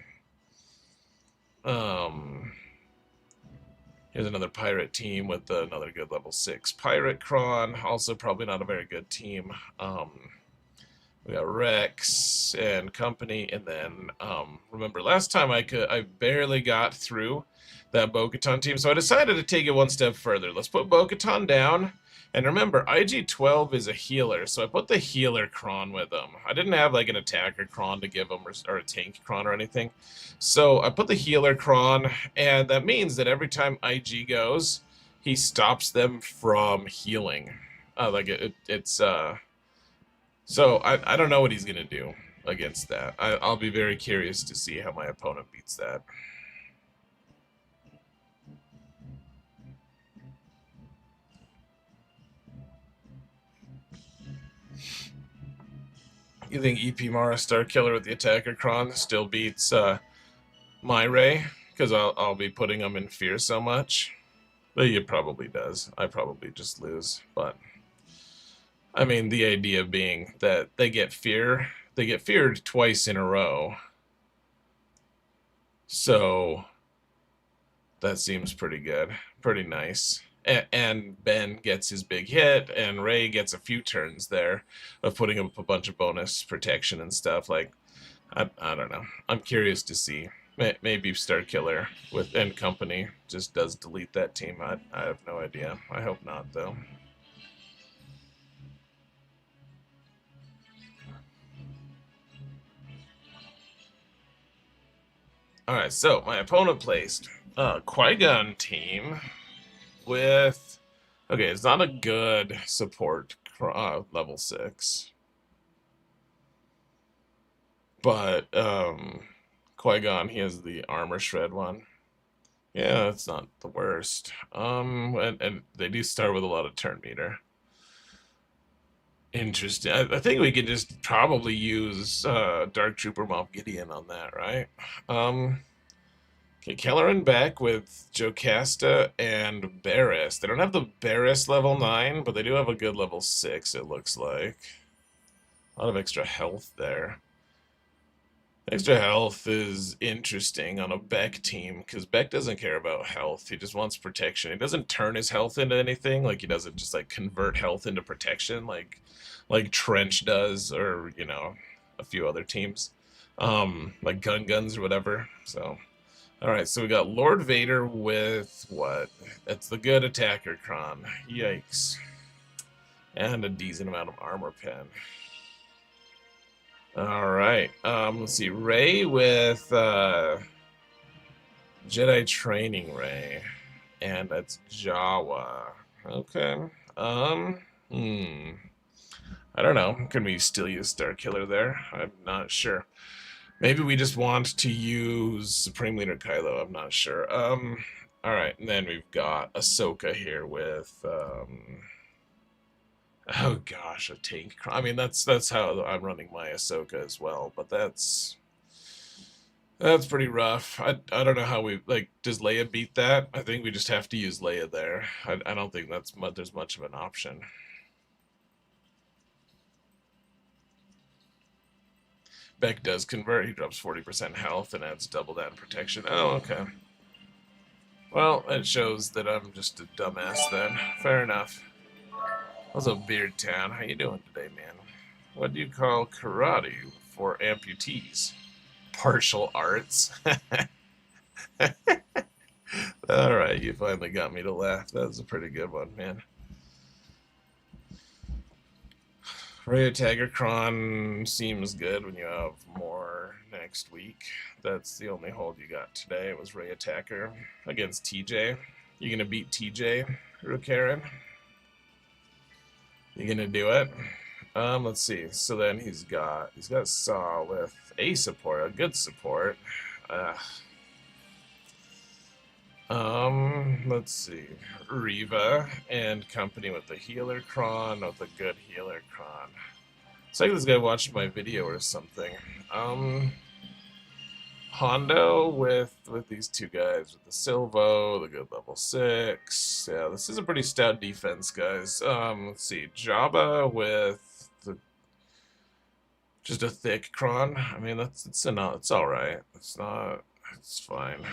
Here's another pirate team with another good level 6 pirate Kron. Also probably not a very good team. We got Rex and company, and then remember last time I barely got through that Bo-Katan team, so I decided to take it one step further. Let's put Bo-Katan down, and remember IG-12 is a healer, so I put the healer Kron with him. I didn't have like an attacker Kron to give him or a tank Kron or anything, so I put the healer Kron, and that means that every time IG goes, he stops them from healing. So I don't know what he's gonna do against that. I'll be very curious to see how my opponent beats that. You think EP Mara Starkiller with the attacker Kron still beats my Ray? Because I'll be putting him in fear so much. But he probably does. I probably just lose, but I mean, the idea being that they get feared twice in a row. So that seems pretty good, pretty nice. And Ben gets his big hit, and Ray gets a few turns there of putting up a bunch of bonus protection and stuff. Like, I don't know. I'm curious to see. Maybe Starkiller with N Company just does delete that team. I have no idea. I hope not, though. Alright, so my opponent placed Qui-Gon team with... Okay, it's not a good support level 6. But Qui-Gon, he has the armor shred one. Yeah, it's not the worst. And they do start with a lot of turn meter. Interesting. I think we could just probably use Dark Trooper Moff Gideon on that, right? Okay, Kelleran back with Jocasta and Barris. They don't have the Barris level 9, but they do have a good level 6, it looks like. A lot of extra health there. Extra health is interesting on a Beck team because Beck doesn't care about health. He just wants protection. He doesn't turn his health into anything. Like he doesn't just like convert health into protection like Trench does or, you know, a few other teams. Like Guns or whatever. So all right, so we got Lord Vader with what? That's the good attacker cron. Yikes. And a decent amount of armor pen. All right. Let's see. Ray with Jedi Training Ray, and that's Jawa. Okay. Hmm. I don't know. Can we still use Star Killer there? I'm not sure. Maybe we just want to use Supreme Leader Kylo. I'm not sure. All right. And then we've got Ahsoka here with oh gosh, a tank. I mean, that's how I'm running my Ahsoka as well, but that's pretty rough. I don't know how we like. Does Leia beat that? I think we just have to use Leia there. I don't think there's much of an option. Beck does convert. He drops 40% health and adds double that protection. Oh, okay. Well, it shows that I'm just a dumbass then. Fair enough. Also, Beard Town, how you doing today, man? What do you call karate for amputees? Partial arts. All right, you finally got me to laugh. That was a pretty good one, man. Ray Taggercron seems good when you have more next week. That's the only hold you got today. It was Ray Attacker against TJ. You gonna beat TJ, Rukarin? You gonna do it? Let's see. So then he's got Saw with a support, a good support. Let's see. Riva and company with the healer cron, with a good healer cron. It's like this guy watched my video or something. Hondo with these two guys, with the Silvo, the good level 6. Yeah, this is a pretty stout defense, guys. Let's see. Jabba with the just a thick cron. I mean, it's all right. It's fine.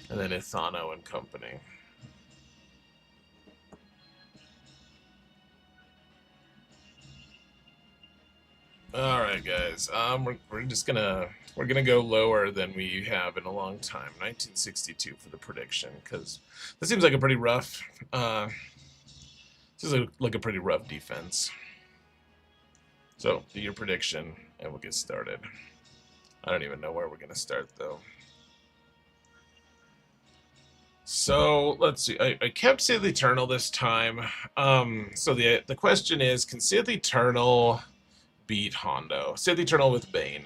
And then Ithano and company. All right, guys. We're gonna go lower than we have in a long time. 1962 for the prediction, because this seems like a pretty rough. This is like a pretty rough defense. So do your prediction, and we'll get started. I don't even know where we're gonna start though. So let's see. I kept Sith Eternal this time. So the question is, can Sith Eternal beat Hondo? Sith Eternal with Bane.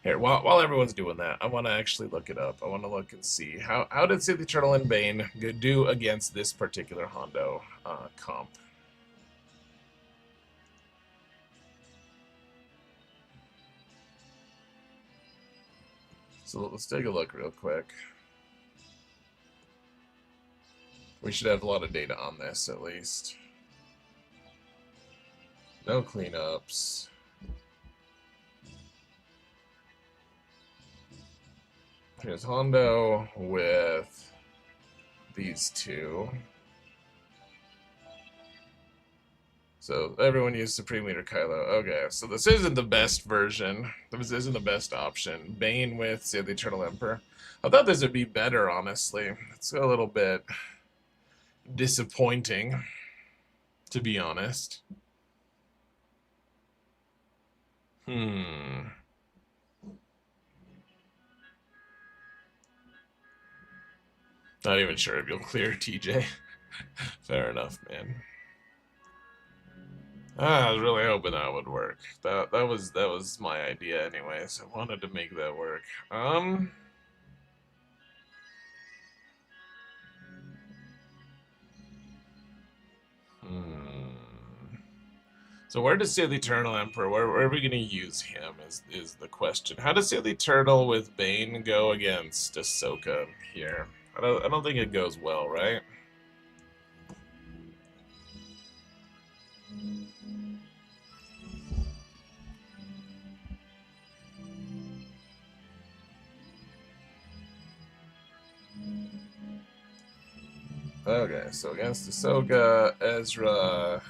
Here, while everyone's doing that, I want to actually look it up. I want to look and see how did Sith Eternal and Bane do against this particular Hondo comp. So let's take a look real quick. We should have a lot of data on this, at least. No cleanups. Here's Hondo with these two. So everyone used Supreme Leader Kylo. Okay, so this isn't the best version. This isn't the best option. Bane with, say, the Eternal Emperor. I thought this would be better, honestly. It's a little bit disappointing, to be honest. Not even sure if you'll clear TJ. Fair enough, man. I was really hoping that would work. That was my idea anyway, so I wanted to make that work. So where does Sith Eternal Emperor? Where are we going to use him? Is the question. How does Sith Eternal with Bane go against Ahsoka here? I don't think it goes well, right? Okay, so against Ahsoka, Ezra.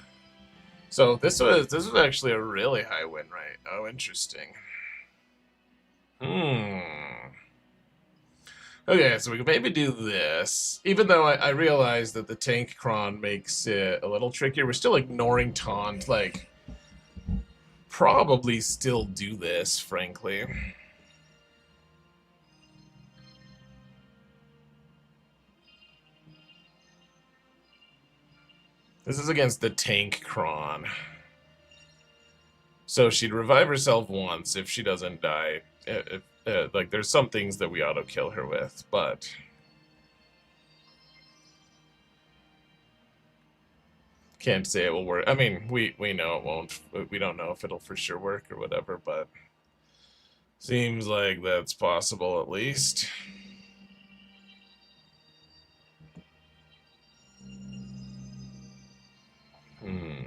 So this was actually a really high win rate. Oh, interesting. Hmm. Okay, so we could maybe do this. Even though I realize that the tank cron makes it a little trickier, we're still ignoring taunt. Like, probably still do this, frankly. This is against the tank cron. So she'd revive herself once if she doesn't die. Like, there's some things that we auto kill her with, but can't say it will work. I mean, we know it won't. We don't know if it'll for sure work or whatever, but seems like that's possible at least. Hmm.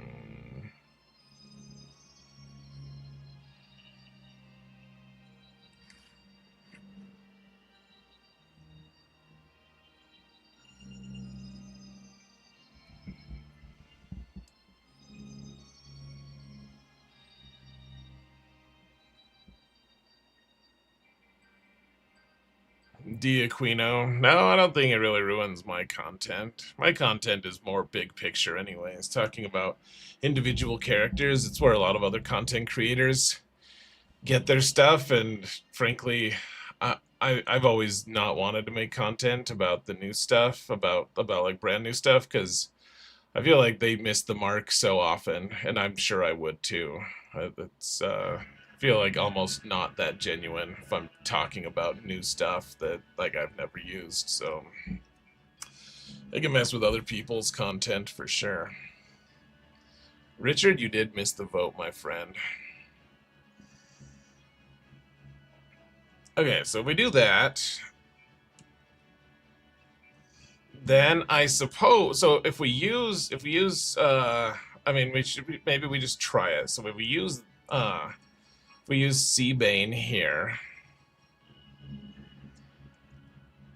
Diaquino. No, I don't think it really ruins my content. My content is more big picture anyways, talking about individual characters. It's where a lot of other content creators get their stuff, and frankly, I've always not wanted to make content about the new stuff, about like brand new stuff, because I feel like they miss the mark so often, and I'm sure I would too. It's feel like almost not that genuine if I'm talking about new stuff that like I've never used. So I can mess with other people's content for sure. Richard, you did miss the vote, my friend. Okay, so if we do that, then I suppose so. If we use, I mean, maybe we just try it. So if we use Seabane here,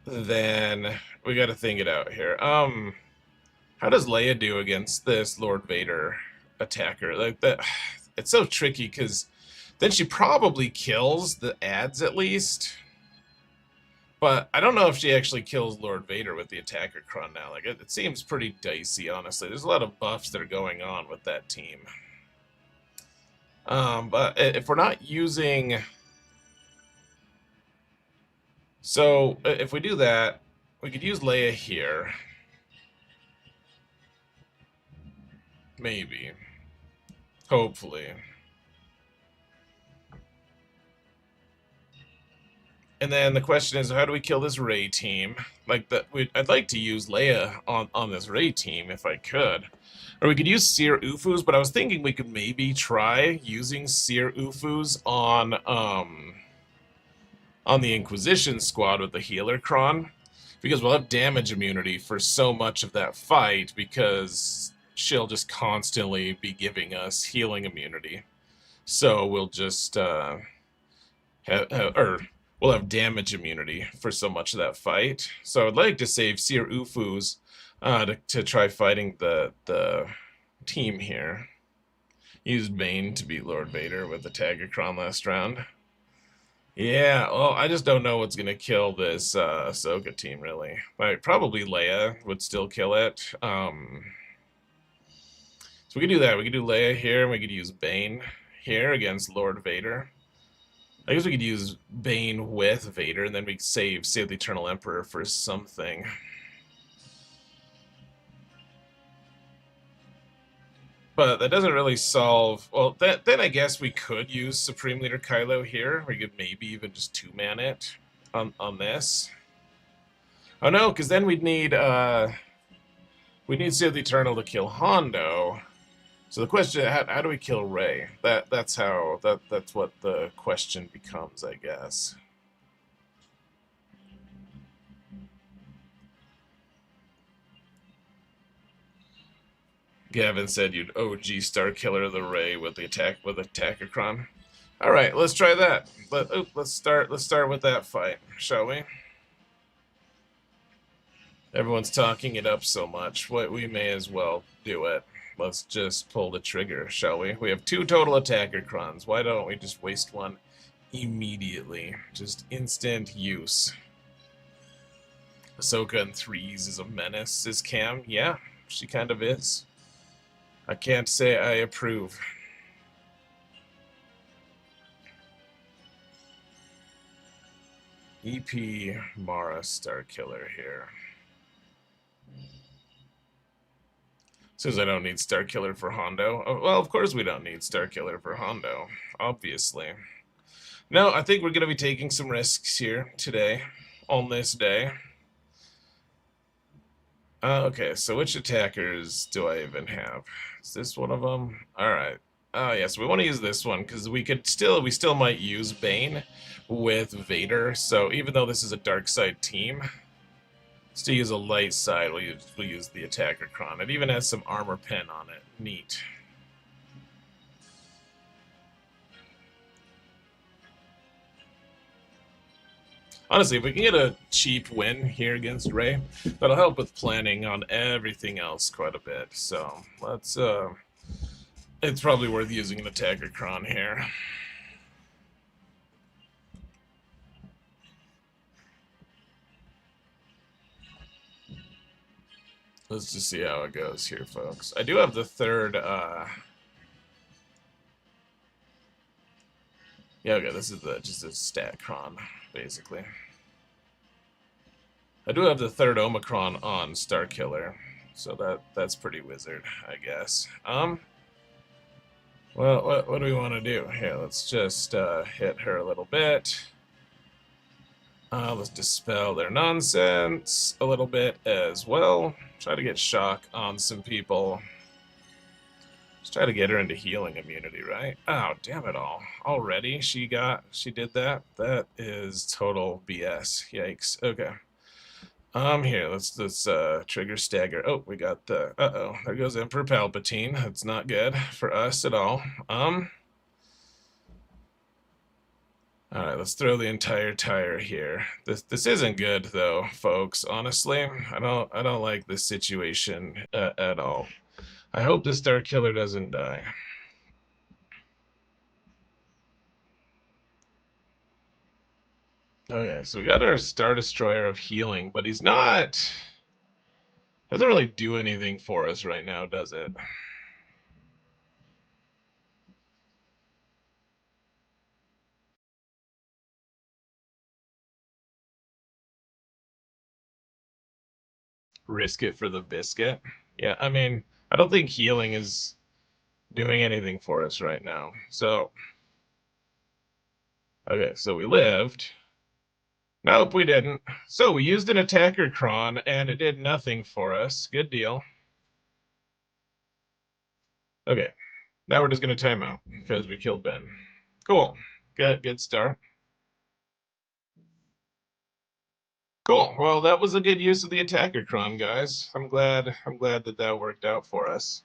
then we got to think it out here. How does Leia do against this Lord Vader attacker? Like that, it's so tricky because then she probably kills the ads at least. But I don't know if she actually kills Lord Vader with the attacker cron now. Like it seems pretty dicey, honestly. There's a lot of buffs that are going on with that team. But if we're not using, so if we do that, we could use Leia here. Maybe. Hopefully. And then the question is, how do we kill this Rey team? Like that, I'd like to use Leia on this Rey team if I could, or we could use Seer Ufus. But I was thinking we could maybe try using Seer Ufus on the Inquisition squad with the healer cron, because we'll have damage immunity for so much of that fight because she'll just constantly be giving us healing immunity. So we'll just we'll have damage immunity for so much of that fight. So I'd like to save Seer Ufus to try fighting the team here. Used Bane to beat Lord Vader with the Datacron last round. Yeah, well, I just don't know what's gonna kill this Ahsoka team, really. Like, probably Leia would still kill it. So we could do that. We could do Leia here, and we could use Bane here against Lord Vader. I guess we could use Bane with Vader, and then we save the Eternal Emperor for something. But that doesn't really solve. Well, then I guess we could use Supreme Leader Kylo here. We could maybe even just two-man it on this. Oh no, because then we'd need Sith the Eternal to kill Hondo. So the question: how do we kill Rey? That's what the question becomes, I guess. Gavin said you'd OG Star Killer the Rey with the Datacron. All right, let's try that. Let's start with that fight, shall we? Everyone's talking it up so much. We may as well do it. Let's just pull the trigger, shall we? We have 2 total attacker crons. Why don't we just waste one immediately? Just instant use. Ahsoka in 3s is a menace, is Cam? Yeah, she kind of is. I can't say I approve. EP Mara Starkiller here. Says I don't need Starkiller for Hondo. Oh, well, of course we don't need Starkiller for Hondo. Obviously. No, I think we're going to be taking some risks here today. On this day. Okay, so which attackers do I even have? Is this one of them? Alright. Oh, yes, we want to use this one, because we still might use Bane with Vader, so even though this is a dark side team, to use a light side, we'll use the attacker cron. It even has some armor pen on it. Neat. Honestly, if we can get a cheap win here against Rey, that'll help with planning on everything else quite a bit. So let's it's probably worth using an attacker cron here. Let's just see how it goes here, folks. I do have the third, yeah, okay, this is just a stat cron, basically. I do have the third Omicron on Starkiller, so that's pretty wizard, I guess. Well, what do we want to do? Here, let's just hit her a little bit. Let's dispel their nonsense a little bit as well. Try to get shock on some people. Just try to get her into healing immunity, right? Oh, damn it all. Already she did that? That is total BS. Yikes. Okay. Here, let's trigger stagger. Oh, we got the, uh-oh, there goes Emperor Palpatine. That's not good for us at all. Alright, let's throw the entire tire here. This isn't good though, folks. Honestly, I don't like this situation at all. I hope the Star Killer doesn't die. Okay, so we got our Star Destroyer of healing, but he's not. Doesn't really do anything for us right now, does it? Risk it for the biscuit. Yeah, I mean, I don't think healing is doing anything for us right now. So, okay, so we lived. Nope, we didn't. So we used an attacker cron, and it did nothing for us. Good deal. Okay, now we're just gonna time out because we killed Ben. Cool. Good start. Cool. Well, that was a good use of the attacker cron, guys. I'm glad that that worked out for us.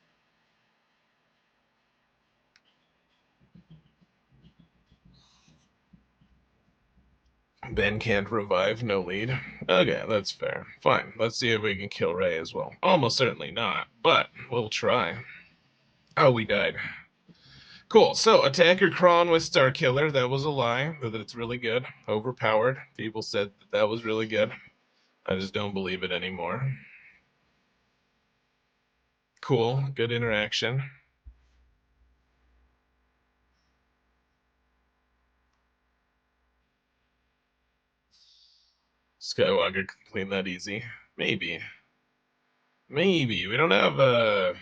Ben can't revive, no lead. Okay, that's fair. Fine. Let's see if we can kill Rey as well. Almost certainly not, but we'll try. Oh, we died. Cool. So, attacker cron with Star Killer. That was a lie. That it's really good. Overpowered. People said that was really good. I just don't believe it anymore. Cool. Good interaction. Skywalker can clean that easy. Maybe. Maybe. We don't have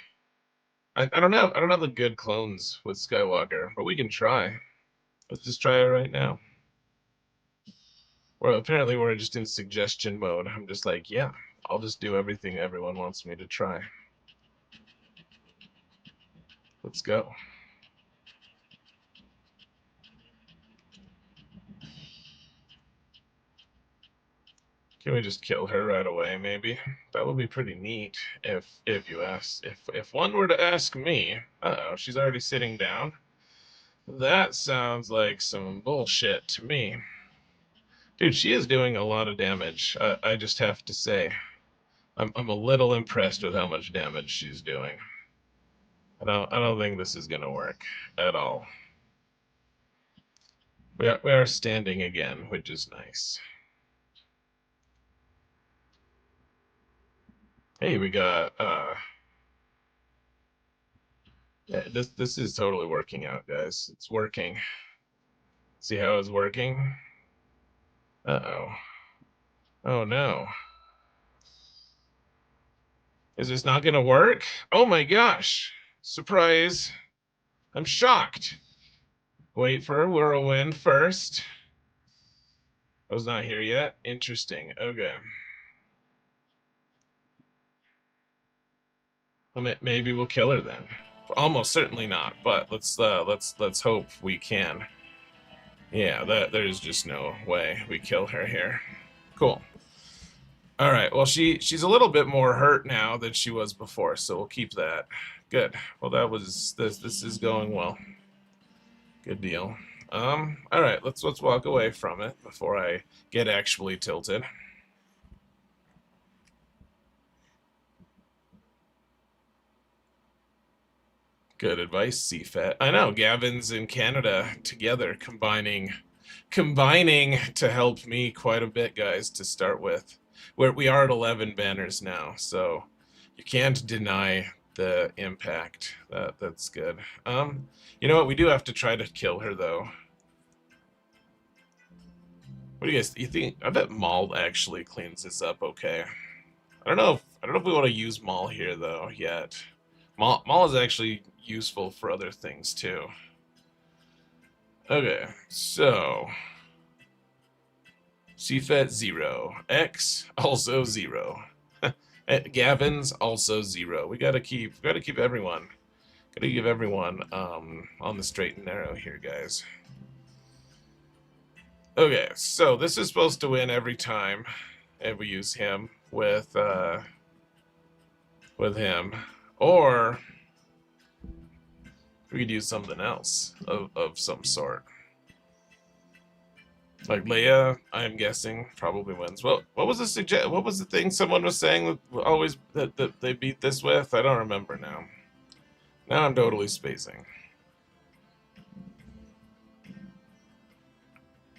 I don't have the good clones with Skywalker, but we can try. Let's just try it right now. Well, apparently we're just in suggestion mode. I'm just like, yeah, I'll just do everything everyone wants me to try. Let's go. Can we just kill her right away, maybe? That would be pretty neat if you ask if one were to ask me. Uh-oh, she's already sitting down. That sounds like some bullshit to me. Dude, she is doing a lot of damage. I just have to say. I'm a little impressed with how much damage she's doing. I don't think this is gonna work at all. We are standing again, which is nice. Hey, we got yeah, this is totally working out, guys. It's working. See how it's working? Uh-oh. Oh no. Is this not gonna work? Oh my gosh. Surprise. I'm shocked. Wait for a whirlwind first. I was not here yet. Interesting. Okay. Well, maybe we'll kill her then. Almost certainly not, but let's hope we can. Yeah, there's just no way we kill her here. Cool. All right. Well, she's a little bit more hurt now than she was before, so we'll keep that. Good. Well, that was this is going well. Good deal. All right. Let's walk away from it before I get actually tilted. Good advice, CFET. I know, Gavin's in Canada together, combining to help me quite a bit, guys, to start with. We are at 11 banners now, so you can't deny the impact. That's good. You know what? We do have to try to kill her, though. What do you guys think? I bet Maul actually cleans this up okay. I don't know if we want to use Maul here, though, yet. Maul is actually useful for other things, too. Okay, so CFET 0. X also 0. Gavin's also 0. We gotta keep everyone. Gotta give everyone on the straight and narrow here, guys. Okay, so this is supposed to win every time if we use him with him. Or we could use something else of some sort. Like Leia, I'm guessing, probably wins. Well, what was the thing someone was saying that they beat this with? I don't remember now. Now I'm totally spacing.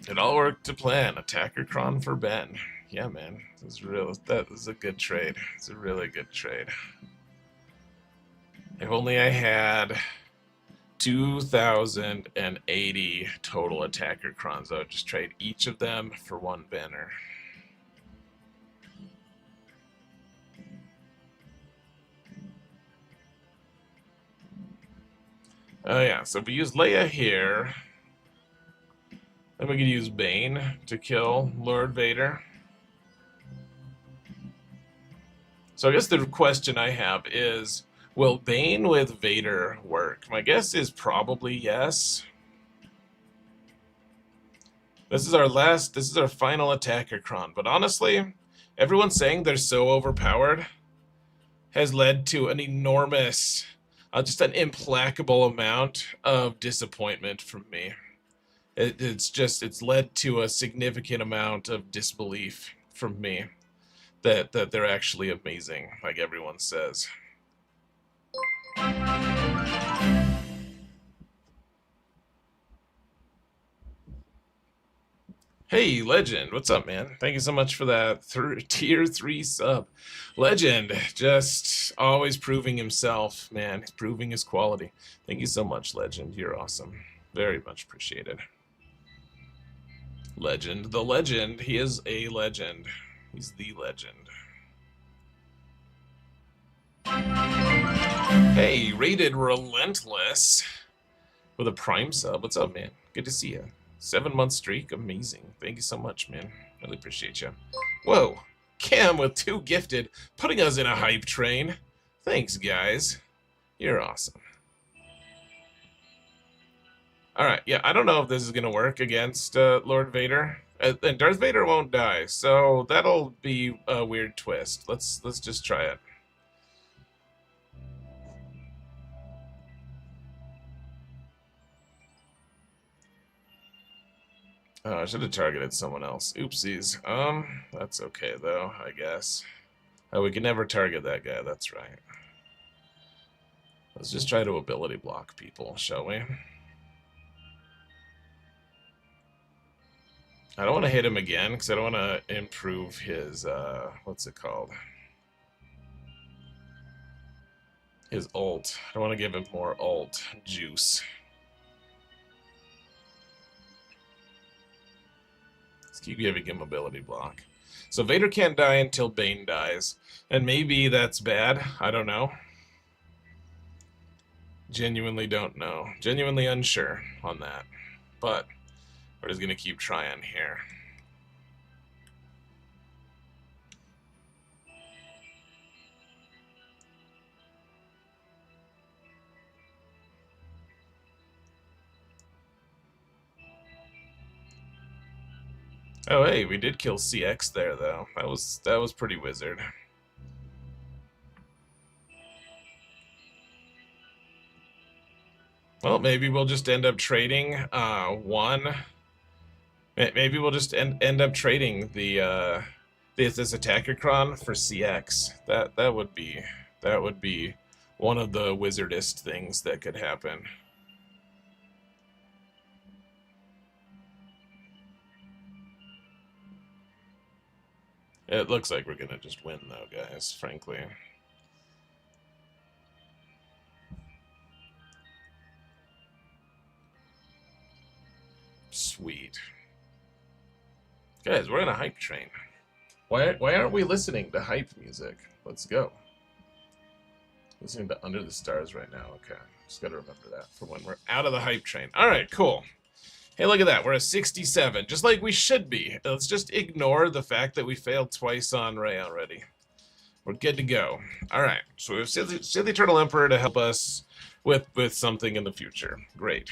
It all worked to plan. Datacron for Ben. Yeah, man. That was a good trade. It's a really good trade. If only I had 2,080 total attacker crons, I would just trade each of them for one banner. Oh yeah, so if we use Leia here, then we could use Bane to kill Lord Vader. So I guess the question I have is, will Bane with Vader work? My guess is probably yes. This is our final attacker cron, but honestly, everyone saying they're so overpowered has led to an enormous, just an implacable amount of disappointment from me. It's led to a significant amount of disbelief from me that they're actually amazing, like everyone says. Hey, Legend, what's up, man? Thank you so much for that tier 3 sub. Legend, just always proving himself, man. He's proving his quality. Thank you so much, Legend. You're awesome. Very much appreciated. Legend, the legend. He is a legend. He's the legend. Hey, Rated Relentless with a Prime sub. What's up, man? Good to see you. 7-month streak, amazing. Thank you so much, man. Really appreciate you. Whoa, Cam with 2 gifted, putting us in a hype train. Thanks, guys. You're awesome. Alright, yeah, I don't know if this is gonna work against Lord Vader. And Darth Vader won't die, so that'll be a weird twist. Let's just try it. Oh, I should have targeted someone else. Oopsies. That's okay though, I guess. Oh, we can never target that guy. That's right. Let's just try to ability block people, shall we? I don't want to hit him again because I don't want to improve his, what's it called? His ult. I don't want to give him more ult juice. Let's keep giving him ability block. So Vader can't die until Bane dies. And maybe that's bad. I don't know. Genuinely don't know. Genuinely unsure on that. But we're just going to keep trying here. Oh, hey, we did kill CX there, though. That was pretty wizard. Well, maybe we'll just end up trading one. Maybe we'll just end up trading the this Datacron for CX. That would be one of the wizardest things that could happen. It looks like we're gonna just win though, guys, frankly. Sweet. Guys, we're in a hype train. Why aren't we listening to hype music? Let's go. Listening to Under the Stars right now. Okay, just gotta remember that for when we're out of the hype train. All right, cool. Hey, look at that. We're at 67, just like we should be. Let's just ignore the fact that we failed twice on Ray already. We're good to go. All right, so we have Sid the Eternal Emperor to help us with something in the future. Great.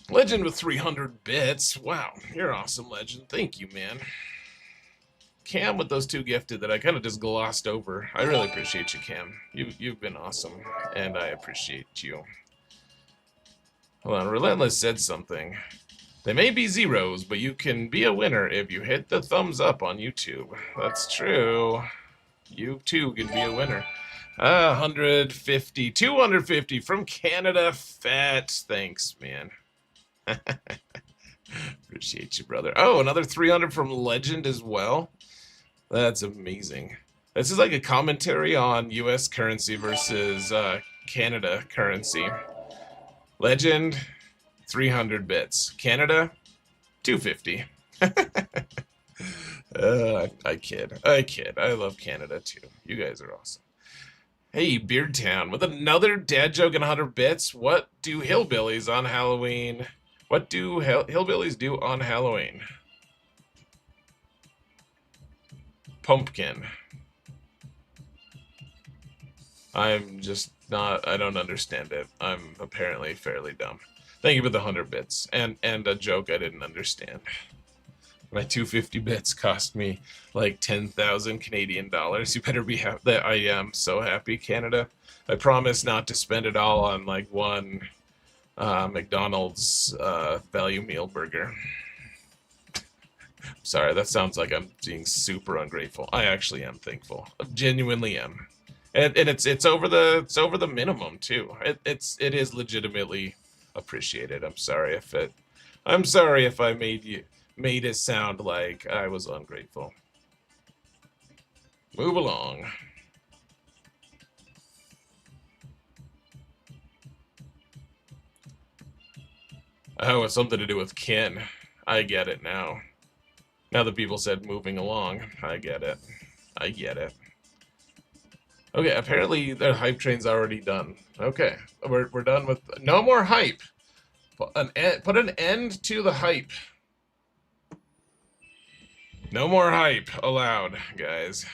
Legend with 300 bits. Wow, you're awesome, Legend. Thank you, man. Cam with those 2 gifted that I kind of just glossed over. I really appreciate you, Cam. You've been awesome, and I appreciate you. Hold on, Relentless said something. They may be zeros, but you can be a winner if you hit the thumbs up on YouTube. That's true. You too can be a winner. 150, 250 from Canada. Fat. Thanks, man. Appreciate you, brother. Oh, another 300 from Legend as well. That's amazing. This is like a commentary on U.S. currency versus Canada currency. Legend, 300 bits. Canada, 250. I kid. I love Canada too. You guys are awesome. Hey, Beardtown, with another dad joke and 100 bits. What do hillbillies on Halloween? What do hillbillies do on Halloween? Pumpkin. I'm just not, I don't understand it. I'm apparently fairly dumb. Thank you for the 100 bits. And a joke I didn't understand. My 250 bits cost me like 10,000 Canadian dollars. You better be happy. That I am so happy, Canada. I promise not to spend it all on like one McDonald's value meal burger. Sorry, that sounds like I'm being super ungrateful. I actually am thankful. I genuinely am. And it's over the minimum too. It is legitimately appreciated. I'm sorry if I made it sound like I was ungrateful. Move along. Oh, it's something to do with kin. I get it now. Now that people said moving along, I get it. I get it. Okay, apparently the hype train's already done. Okay, we're done with no more hype. Put an end to the hype. No more hype allowed, guys.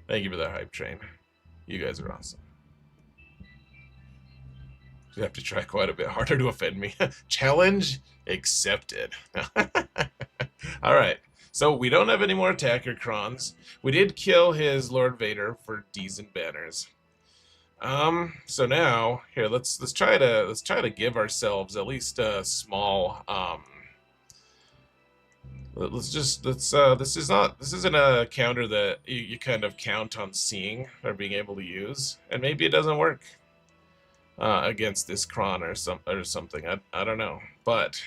Thank you for the hype train. You guys are awesome. You have to try quite a bit harder to offend me. Challenge accepted. All right. So we don't have any more attacker crons. We did kill his Lord Vader for D's and banners. So now here let's try to give ourselves at least a small this isn't a counter that you kind of count on seeing or being able to use, and maybe it doesn't work against this cron or something. I don't know, but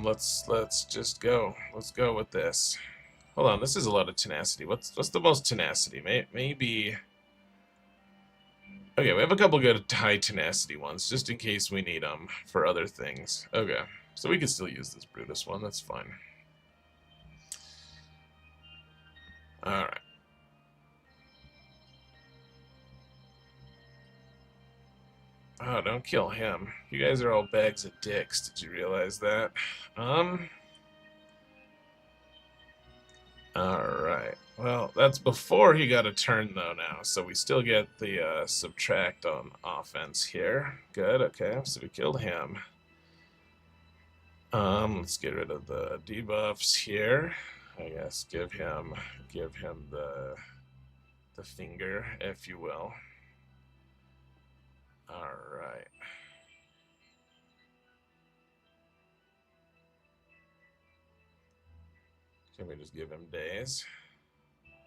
let's just go. Let's go with this. Hold on, this is a lot of tenacity. What's the most tenacity? Maybe. Okay, we have a couple good high tenacity ones, just in case we need them for other things. Okay, so we can still use this Brutus one. That's fine. All right. Oh, don't kill him. You guys are all bags of dicks. Did you realize that? Alright. Well, that's before he got a turn, though, now. So we still get the subtract on offense here. Good, okay. So we killed him. Let's get rid of the debuffs here. I guess give him the finger, if you will. Alright. Can we just give him days?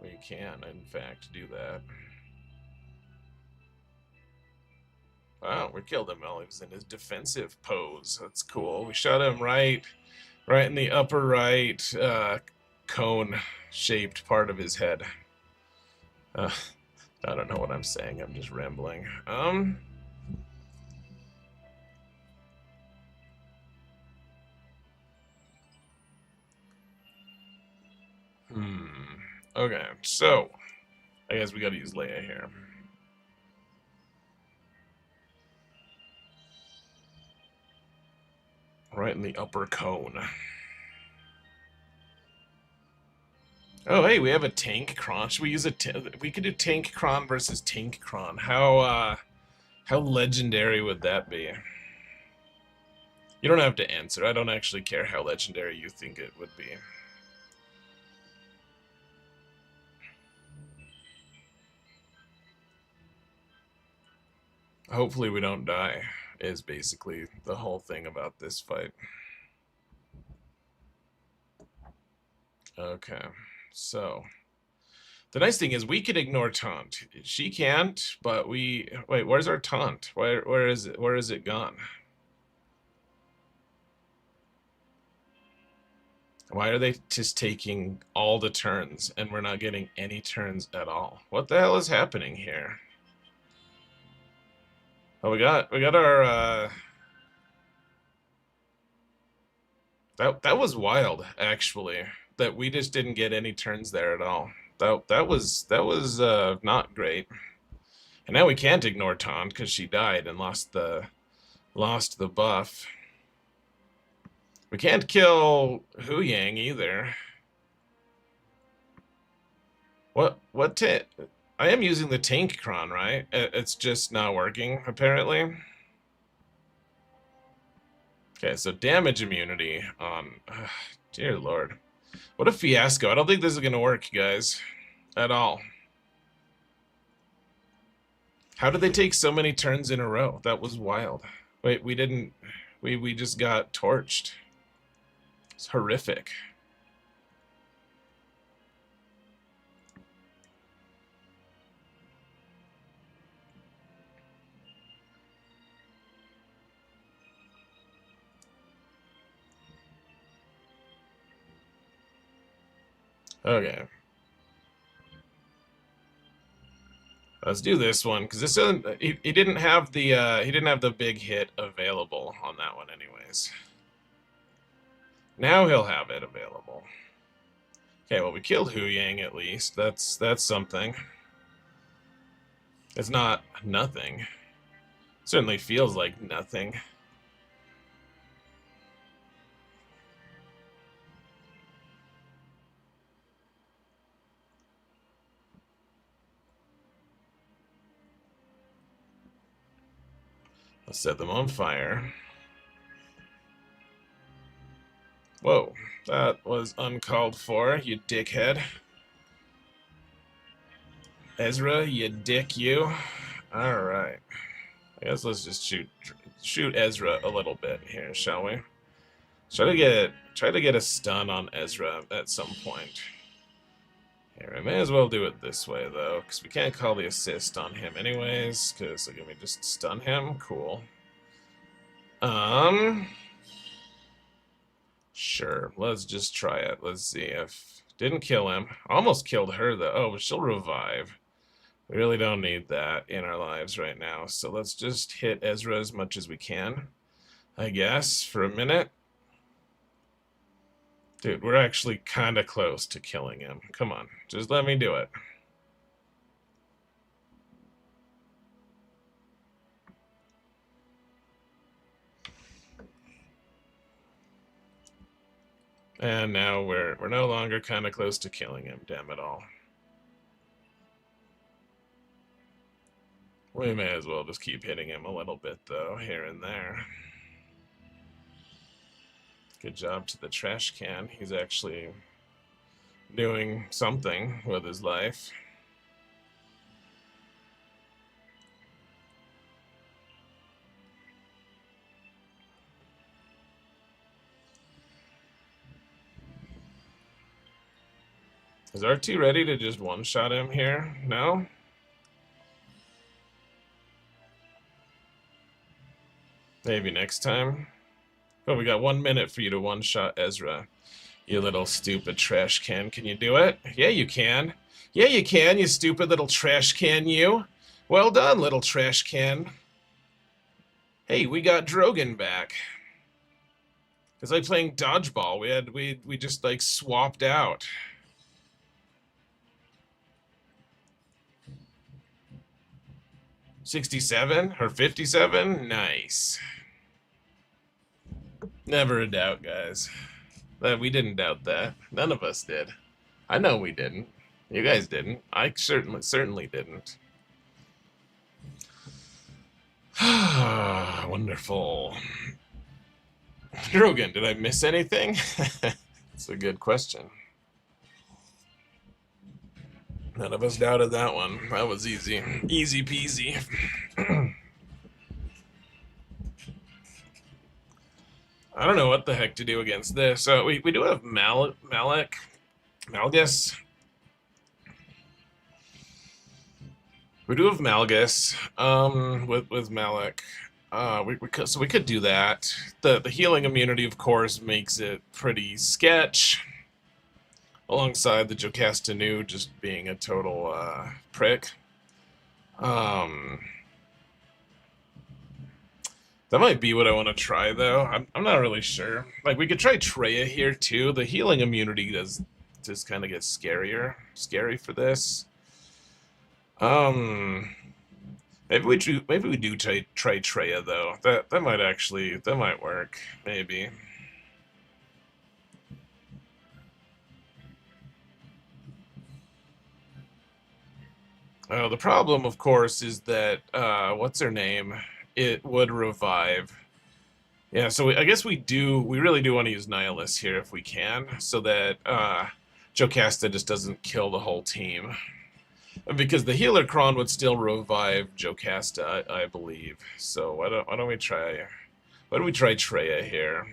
We can, in fact, do that. Wow, we killed him while he was in his defensive pose. That's cool. We shot him right in the upper right cone-shaped part of his head. I don't know what I'm saying. I'm just rambling. Okay, so I guess we gotta use Leia here. Right in the upper cone. Oh, hey, we have a tank cron. Should we use we could do tank cron versus tank cron. How legendary would that be? You don't have to answer. I don't actually care how legendary you think it would be. Hopefully we don't die, is basically the whole thing about this fight. Okay, so the nice thing is we can ignore taunt. She can't, but wait, where's our taunt? Where is it? Where is it gone? Why are they just taking all the turns and we're not getting any turns at all? What the hell is happening here? Oh, we got our that was wild, actually, that we just didn't get any turns there at all. That was not great. And now we can't ignore taunt because she died and lost the buff. We can't kill Hu Yang either. What I am using the tank cron, right? It's just not working, apparently. Okay, so damage immunity on... dear lord. What a fiasco. I don't think this is going to work, guys. At all. How did they take so many turns in a row? That was wild. Wait, we didn't... We just got torched. It's horrific. Okay. Let's do this one because this isn't. He didn't have the big hit available on that one, anyways. Now he'll have it available. Okay, well we killed Hu Yang at least. That's something. It's not nothing. Certainly feels like nothing. Let's set them on fire. That was uncalled for, you dickhead. Ezra, you dick you. Alright. I guess let's just shoot Ezra a little bit here, shall we? Try to get a stun on Ezra at some point. Here, I may as well do it this way though, because we can't call the assist on him anyways, because let me just stun him. Cool. Sure, let's just try it. Let's see if didn't kill him. Almost killed her though. Oh, but she'll revive. We really don't need that in our lives right now. So let's just hit Ezra as much as we can, I guess, for a minute. Dude, we're actually kind of close to killing him. Come on, just let me do it. And now we're no longer kind of close to killing him, damn it all. We may as well just keep hitting him a little bit, though, here and there. Good job to the trash can. He's actually doing something with his life. Is RT ready to just one-shot him here? No? Maybe next time. Oh, we got 1 minute for you to one-shot Ezra. You little stupid trash can. Can you do it? Yeah, you can. Yeah, you can, you stupid little trash can, you. Well done, little trash can. Hey, we got Drogon back. It's like playing dodgeball. We just like swapped out. $67 or $57? Nice. Never a doubt, guys. We didn't doubt that. None of us did. I know we didn't. You guys didn't. I certainly didn't. Wonderful. Drogon, did I miss anything? That's a good question. None of us doubted that one. That was easy. Easy peasy. I don't know what the heck to do against this. So we do have Malgus. We do have Malgus with Malik. So we could do that. The healing immunity, of course, makes it pretty sketch. Alongside the Jocasta Nu just being a total prick. That might be what I want to try, though. I'm not really sure. Like, we could try Treya here, too. The healing immunity does just kind of get scary for this. Maybe we do try Treya, though. That might work. Maybe. The problem, of course, is that, what's her name? It would revive. Yeah, so I guess we really do want to use Nihilus here if we can, so that Jocasta just doesn't kill the whole team. Because the healer Kron would still revive Jocasta, I believe. So why don't we try Treya here?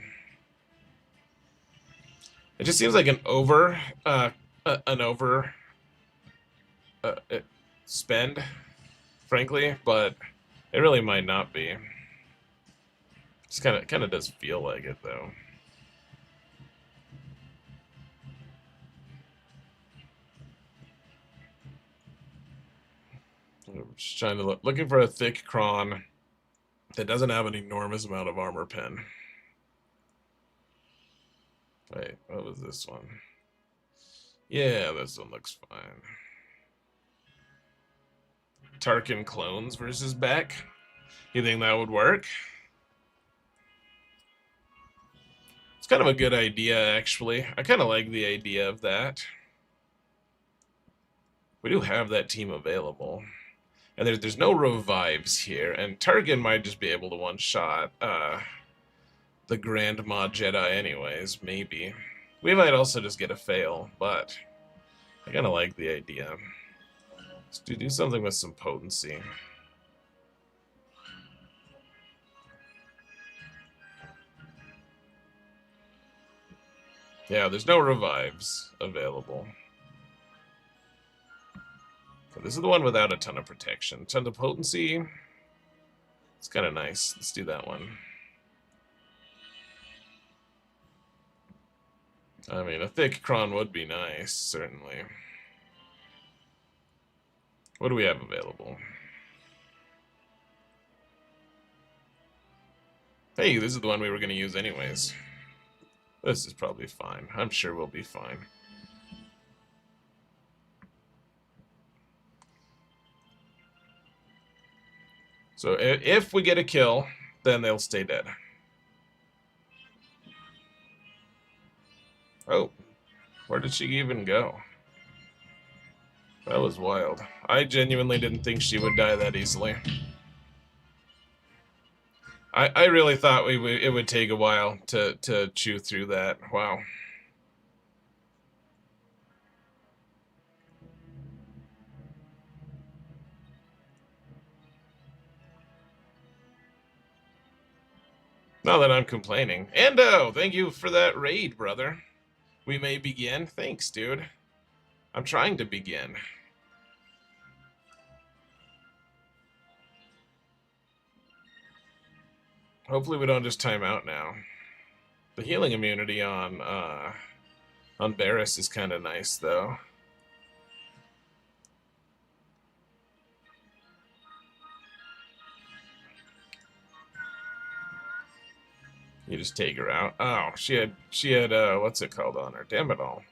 It just seems like an over spend, frankly, but it really might not be. Just kind of does feel like it, though. I'm just trying to looking for a thick Kron that doesn't have an enormous amount of armor pen. Wait, what was this one? Yeah, this one looks fine. Tarkin clones versus Beck. You think that would work? It's kind of a good idea, actually. I kind of like the idea of that. We do have that team available. And there's no revives here. And Tarkin might just be able to one-shot the Grand Mod Jedi anyways, maybe. We might also just get a fail, but I kind of like the idea. Let's do something with some potency. Yeah, there's no revives available. So this is the one without a ton of protection. Ton of potency. It's kind of nice. Let's do that one. I mean, a thick cron would be nice, certainly. What do we have available? Hey, this is the one we were going to use anyways. This is probably fine. I'm sure we'll be fine. So if we get a kill, then they'll stay dead. Oh, where did she even go? That was wild. I genuinely didn't think she would die that easily. I really thought it would take a while to chew through that. Wow. Not that I'm complaining. Ando, thank you for that raid, brother. We may begin. Thanks, dude. I'm trying to begin. Hopefully we don't just time out now. The healing immunity on Barris is kind of nice, though. You just take her out. Oh, she had what's it called on her? Damn it all.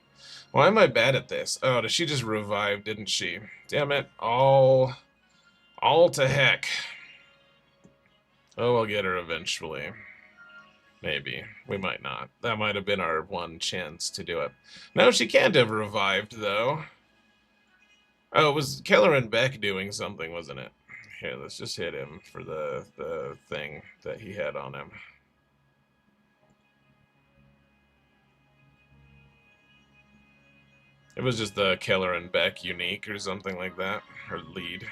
Why am I bad at this? Oh, she just revived, didn't she? Damn it. All to heck. Oh, I'll get her eventually. Maybe. We might not. That might have been our one chance to do it. No, she can't have revived, though. Oh, it was Keller and Beck doing something, wasn't it? Here, let's just hit him for the thing that he had on him. It was just the Keller and Beck unique or something like that, or lead.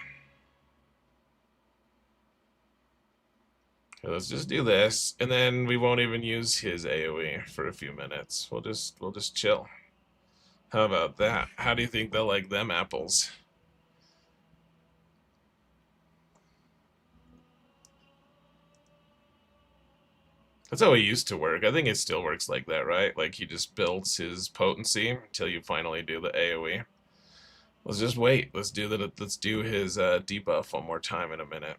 Okay, let's just do this, and then we won't even use his AoE for a few minutes. We'll just chill. How about that? How do you think they'll like them apples? That's how it used to work. I think it still works like that, right? Like he just builds his potency until you finally do the AoE. Let's just wait. Let's do his debuff one more time in a minute.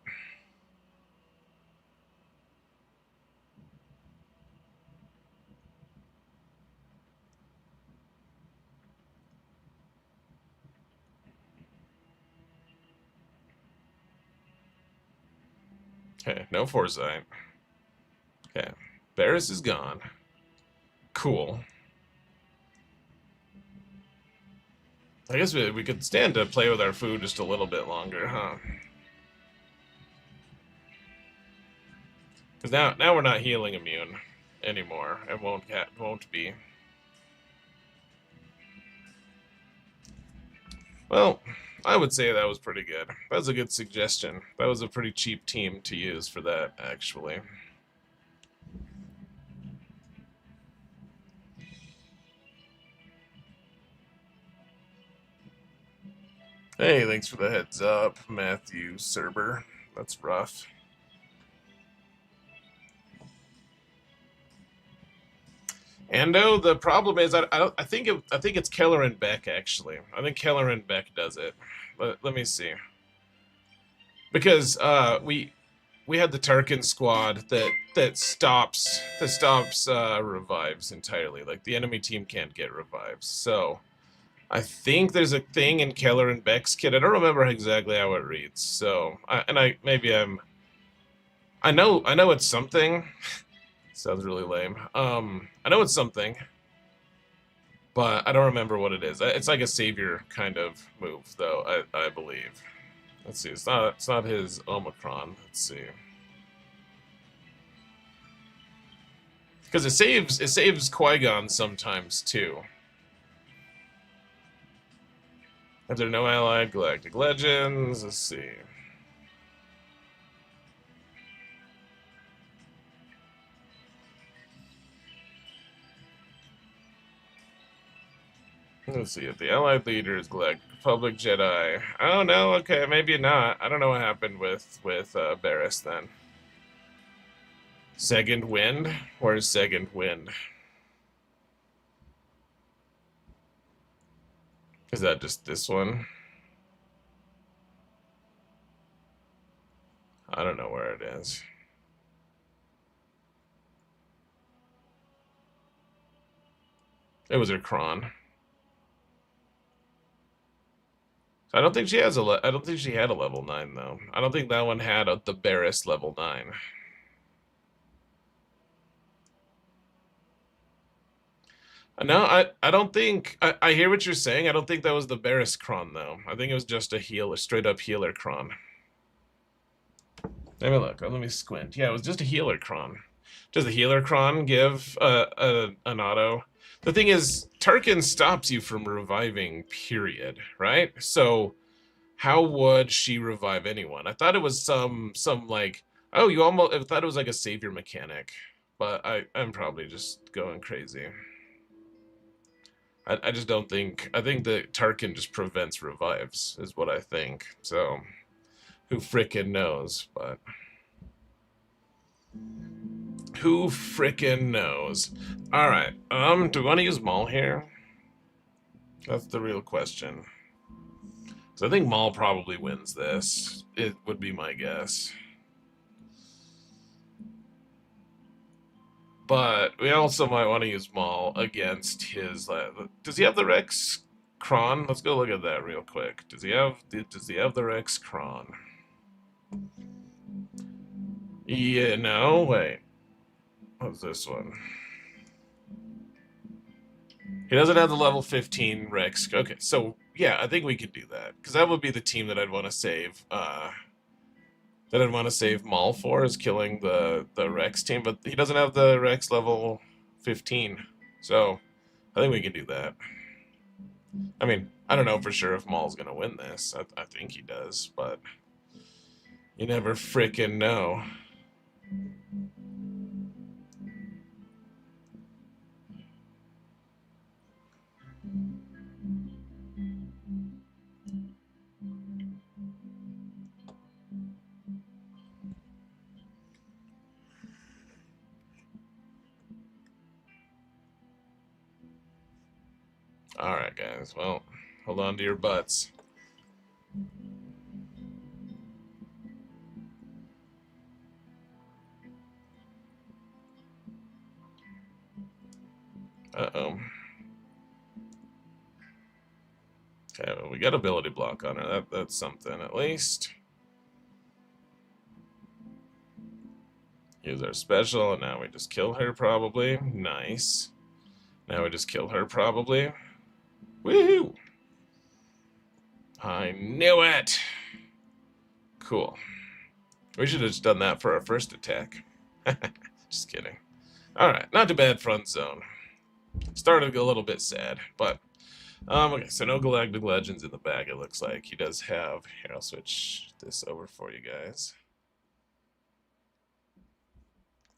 Okay, no foresight. Okay, Barris is gone. Cool. I guess we could stand to play with our food just a little bit longer, huh? Because now we're not healing immune anymore. It won't be. Well, I would say that was pretty good. That was a good suggestion. That was a pretty cheap team to use for that, actually. Hey, thanks for the heads up, Matthew Serber. That's rough. Ando, the problem is I think it's Keller and Beck actually. I think Keller and Beck does it. Let me see. Because we had the Tarkin squad that stops revives entirely. Like the enemy team can't get revives. So I think there's a thing in Keller and Beck's kit. I don't remember exactly how it reads. So I know it's something. Sounds really lame. I know it's something, but I don't remember what it is. It's like a savior kind of move, though. I believe. Let's see. It's not his Omicron. Let's see. Because it saves Qui-Gon sometimes too. If there are no allied galactic legends, let's see. Let's see, if the allied leader is Galactic Republic Jedi. Oh no, okay, maybe not. I don't know what happened with Barriss then. Second Wind? Where's Second Wind? Is that just this one? I don't know where it is. It was her Kron. I don't think she has I don't think she had a level 9 though. I don't think that one had the Barriss level 9. No, I don't think I hear what you're saying. I don't think that was the Barriss Kron though. I think it was just a straight up healer Kron. Let me look. Let me squint. Yeah, it was just a healer Kron. Does the healer Kron give an auto? The thing is, Tarkin stops you from reviving, period, right? So how would she revive anyone? I thought it was some like, oh, I thought it was like a savior mechanic, but I'm probably just going crazy. I just don't think, I think that Tarkin just prevents revives, is what I think. So, who frickin' knows, but who frickin' knows? Alright, do we want to use Maul here? That's the real question. So I think Maul probably wins this. It would be my guess. But we also might want to use Maul against his. Does he have the Rex Kron? Let's go look at that real quick. Does he have the Rex Kron? Yeah. No. Wait. What's this one? He doesn't have the level 15 Rex. Okay. So yeah, I think we could do that because that would be the team that I'd want to save. That I'd want to save Maul for is killing the Rex team, but he doesn't have the Rex level 15, so I think we can do that. I mean, I don't know for sure if Maul's gonna win this. I think he does, but you never frickin' know. Alright, guys, well, hold on to your butts. Uh-oh. Okay, well, we got ability block on her. That's something, at least. Use our special, and now we just kill her, probably. Nice. Now we just kill her, probably. Woohoo! I knew it! Cool. We should have just done that for our first attack. Just kidding. Alright, not too bad front zone. Started a little bit sad, but... okay, so no Galactic Legends in the bag, it looks like. He does have... Here, I'll switch this over for you guys.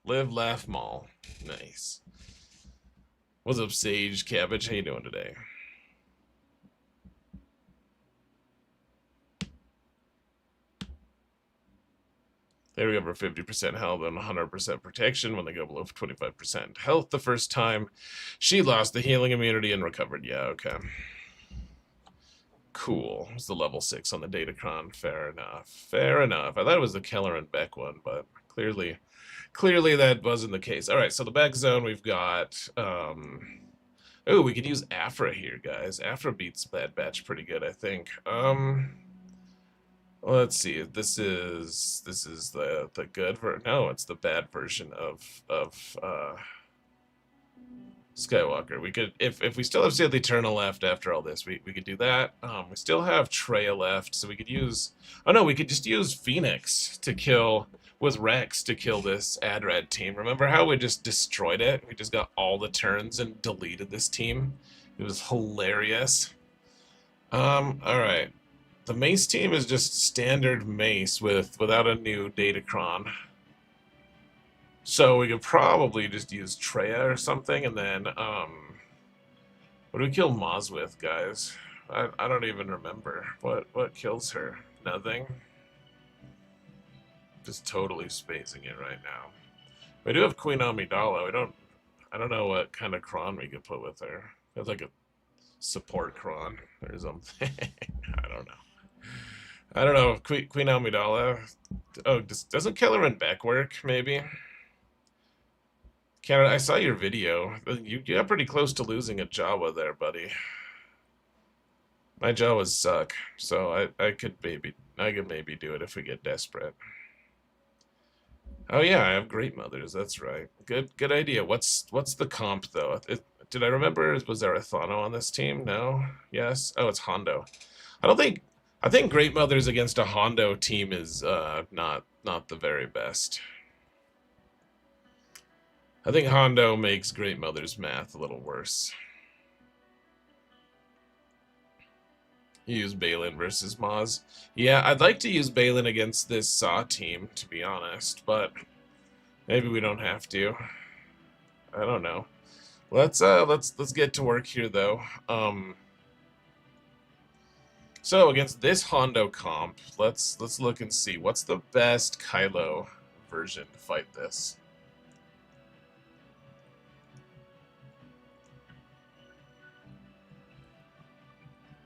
Live, laugh, Maul. Nice. What's up, Sage Cabbage? How you doing today? There we go for 50% health and 100% protection when they go below 25% health the first time. She lost the healing immunity and recovered. Yeah, okay. Cool. It was the level 6 on the Datacron. Fair enough. Fair enough. I thought it was the Keller and Beck one, but clearly that wasn't the case. All right, so the back zone we've got... oh, we could use Afra here, guys. Afra beats Bad Batch pretty good, I think. Let's see. This is the good no, it's the bad version of Skywalker. We could, if we still have Sith Eternal left after all this, we could do that. We still have Traya left, so we could use. Oh no, we could just use Phoenix to kill with Rex to kill this Adrad team. Remember how we just destroyed it? We just got all the turns and deleted this team. It was hilarious. All right. The Mace team is just standard Mace without a new Datacron. So we could probably just use Traya or something, and then, what do we kill Maz with, guys? I don't even remember. What kills her? Nothing? Just totally spacing it right now. We do have Queen Amidala. I don't know what kind of Kron we could put with her. It's like a support Kron or something. I don't know. I don't know. Queen Amidala. Oh, doesn't kill her in back work, maybe? Canada, I saw your video. You got pretty close to losing a Jawa there, buddy. My Jawas suck, so I could maybe do it if we get desperate. Oh yeah, I have Great Mothers. That's right. Good idea. What's the comp though? Did I remember? Was there a Thano on this team? No. Yes. Oh, it's Hondo. I think Great Mothers against a Hondo team is not the very best. I think Hondo makes Great Mother's math a little worse. You use Balin versus Maz. Yeah, I'd like to use Balin against this Saw team, to be honest, but maybe we don't have to. I don't know. Let's get to work here though. So against this Hondo comp, let's look and see what's the best Kylo version to fight this.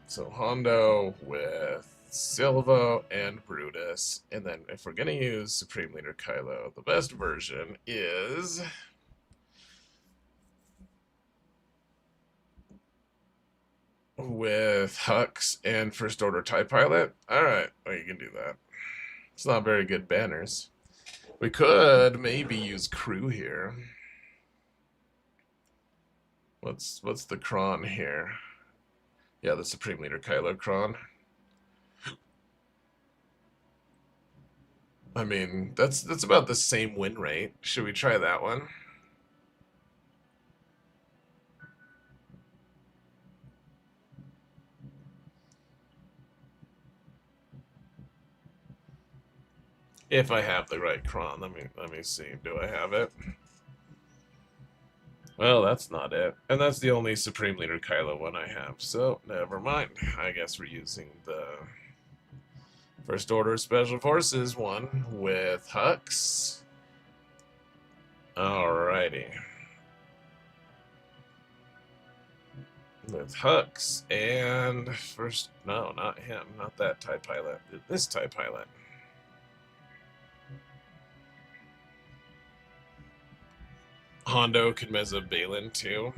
So Hondo with Silvo and Brutus. And then if we're going to use Supreme Leader Kylo, the best version is... with Hux and First Order TIE Pilot. Alright, well, you can do that. It's not very good banners. We could maybe use Crew here. What's the Kron here? Yeah, the Supreme Leader Kylo Kron. I mean, that's about the same win rate. Should we try that one? If I have the right Kron, let me see. Do I have it? Well, that's not it. And that's the only Supreme Leader Kylo one I have, so never mind. I guess we're using the First Order Special Forces one with Hux. Alrighty. With Hux and first... No, not him. Not that TIE Pilot. This TIE Pilot. Hondo can mess up Balin too.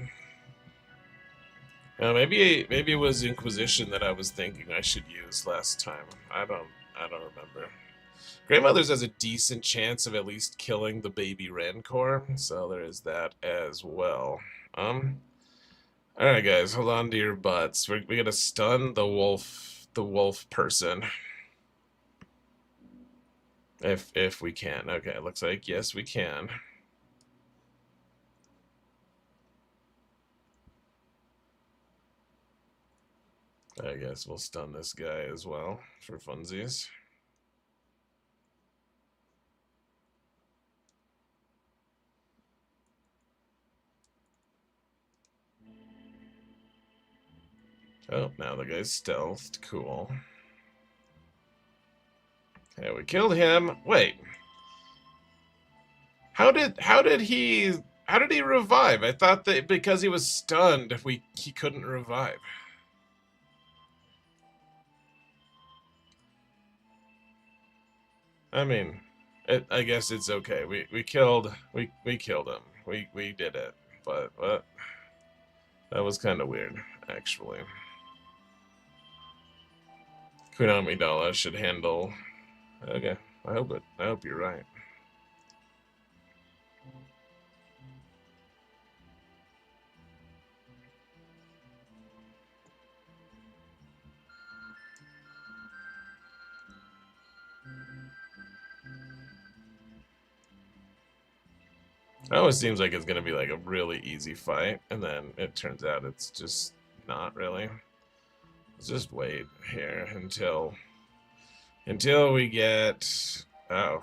Maybe it was Inquisition that I was thinking I should use last time. I don't remember. Great Mothers has a decent chance of at least killing the baby Rancor, so there is that as well. Alright guys, hold on to your butts. We're gonna stun the wolf person. If we can. Okay, looks like yes we can. I guess we'll stun this guy as well, for funsies. Oh, now the guy's stealthed. Cool. Okay, we killed him. Wait. How did he revive? I thought that because he was stunned, he couldn't revive. I mean, I guess it's okay. We killed him. We did it. But that was kind of weird, actually. Queen Amidala should handle. Okay, I hope you're right. It always seems like it's gonna be like a really easy fight, and then it turns out it's just not really. Let's just wait here until we get. Oh,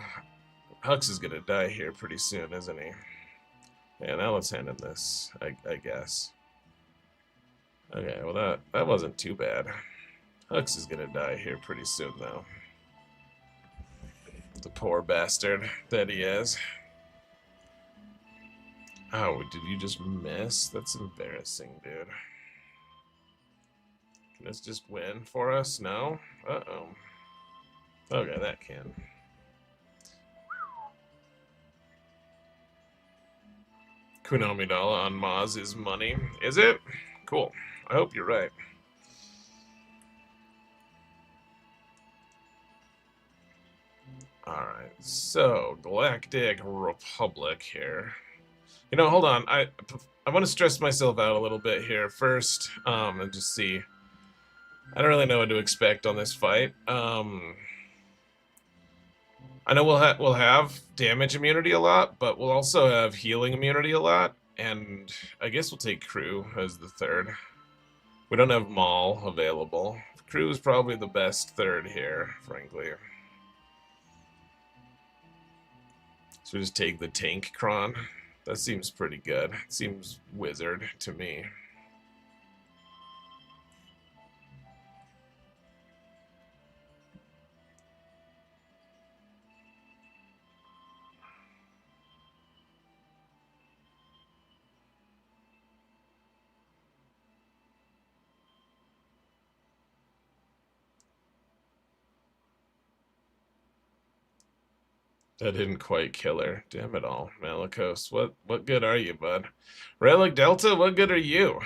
Hux is gonna die here pretty soon, isn't he? Yeah, now let's hand him this, I guess. Okay, well that wasn't too bad. Hux is gonna die here pretty soon, though. The poor bastard that he is. Oh, did you just miss? That's embarrassing, dude. Can this just win for us? No? Uh-oh. Okay, that can. Kunomidala on Maz is money. Is it? Cool. I hope you're right. Alright, so Galactic Republic here. You know, hold on. I want to stress myself out a little bit here first, and just see. I don't really know what to expect on this fight. I know we'll have damage immunity a lot, but we'll also have healing immunity a lot, and I guess we'll take Crew as the third. We don't have Maul available. Crew is probably the best third here, frankly. So we just take the Tank Cron. That seems pretty good. It seems wizard to me. That didn't quite kill her. Damn it all. Malicos, what good are you, bud? Relic Delta, what good are you?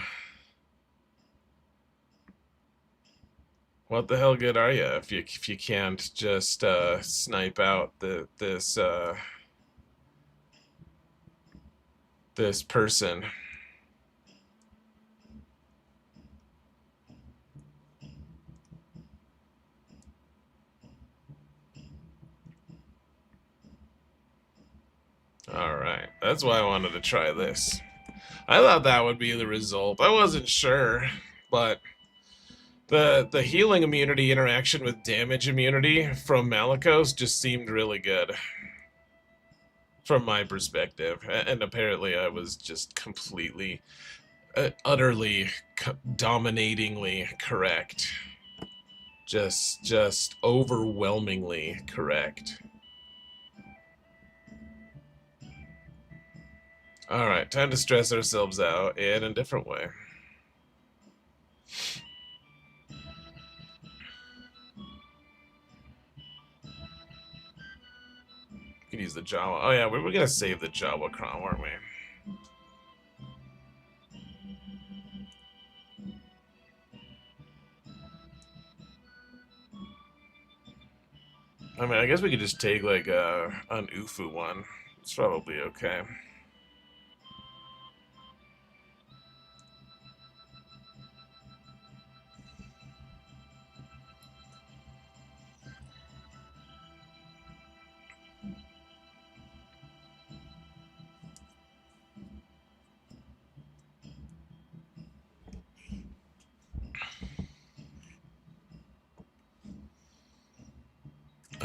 What the hell good are you if you can't just snipe out this person? Alright, that's why I wanted to try this. I thought that would be the result. I wasn't sure, but the healing immunity interaction with damage immunity from Malicos just seemed really good. From my perspective. And apparently I was just completely, utterly, dominatingly correct. Just overwhelmingly correct. Alright, time to stress ourselves out in a different way. We could use the Jawa. Oh yeah, we were gonna save the Jawa Cron, weren't we? I mean, I guess we could just take like an Ufu one. It's probably okay.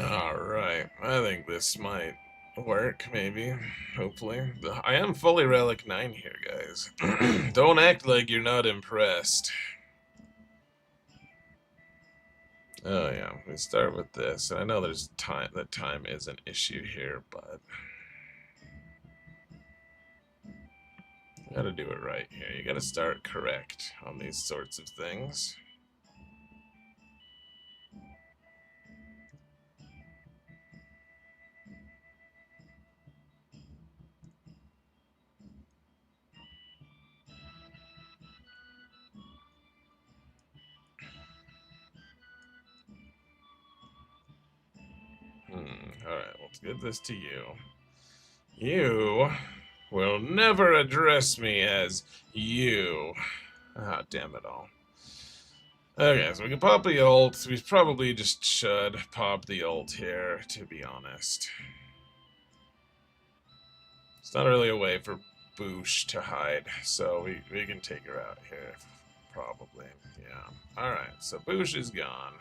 Alright, I think this might work, maybe. Hopefully. I am fully Relic 9 here, guys. Don't act like you're not impressed. Oh yeah, we start with this. I know there's time, that time is an issue here, but you gotta do it right here. You gotta start correct on these sorts of things. Alright, let's give this to you. You will never address me as you. Ah, damn it all. Okay, so we can pop the ult. We probably just should pop the ult here, to be honest. It's not really a way for Boosh to hide, so we can take her out here, probably. Yeah. Alright, so Boosh is gone.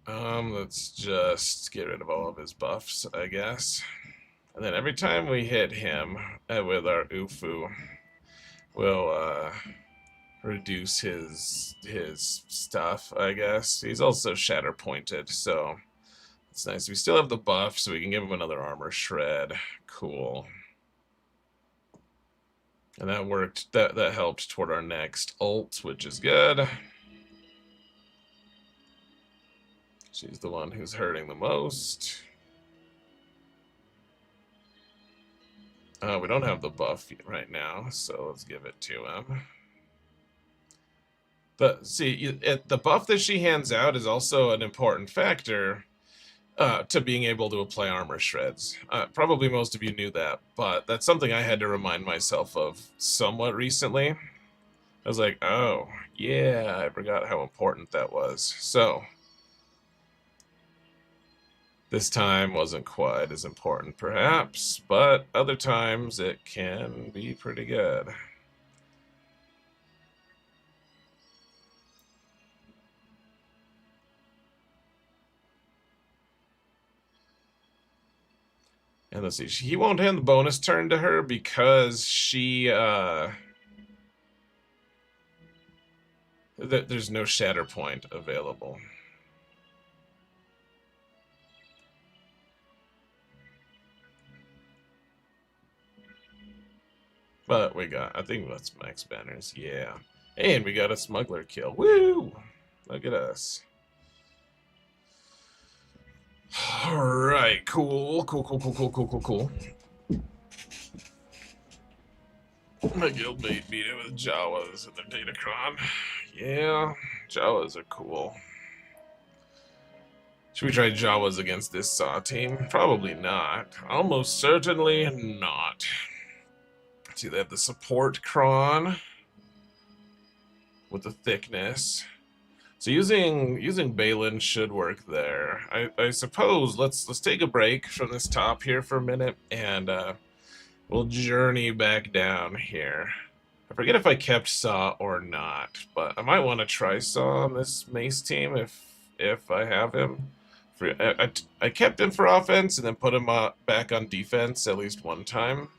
Let's just get rid of all of his buffs, I guess. And then every time we hit him with our Ufu, we'll reduce his stuff, I guess. He's also shatter pointed, so it's nice. We still have the buff, so we can give him another armor shred. Cool. And that worked. That helped toward our next ult, which is good. She's the one who's hurting the most. We don't have the buff right now, so let's give it to him. But see, the buff that she hands out is also an important factor to being able to apply armor shreds. Probably most of you knew that, but that's something I had to remind myself of somewhat recently. I was like, oh, yeah, I forgot how important that was. So, this time wasn't quite as important, perhaps, but other times it can be pretty good. And let's see, he won't hand the bonus turn to her because she, there's no shatter point available. But we got, I think that's max banners, yeah. And we got a smuggler kill, woo! Look at us. Alright, cool. My guildmate beat it with Jawas and their Datacron. Yeah, Jawas are cool. Should we try Jawas against this Saw team? Probably not. Almost certainly not. See, they have the support cron with the thickness. So using Balin should work there. I suppose let's take a break from this top here for a minute, and we'll journey back down here. I forget if I kept Saw or not, but I might want to try Saw on this Mace team if I have him. I kept him for offense and then put him back on defense at least one time.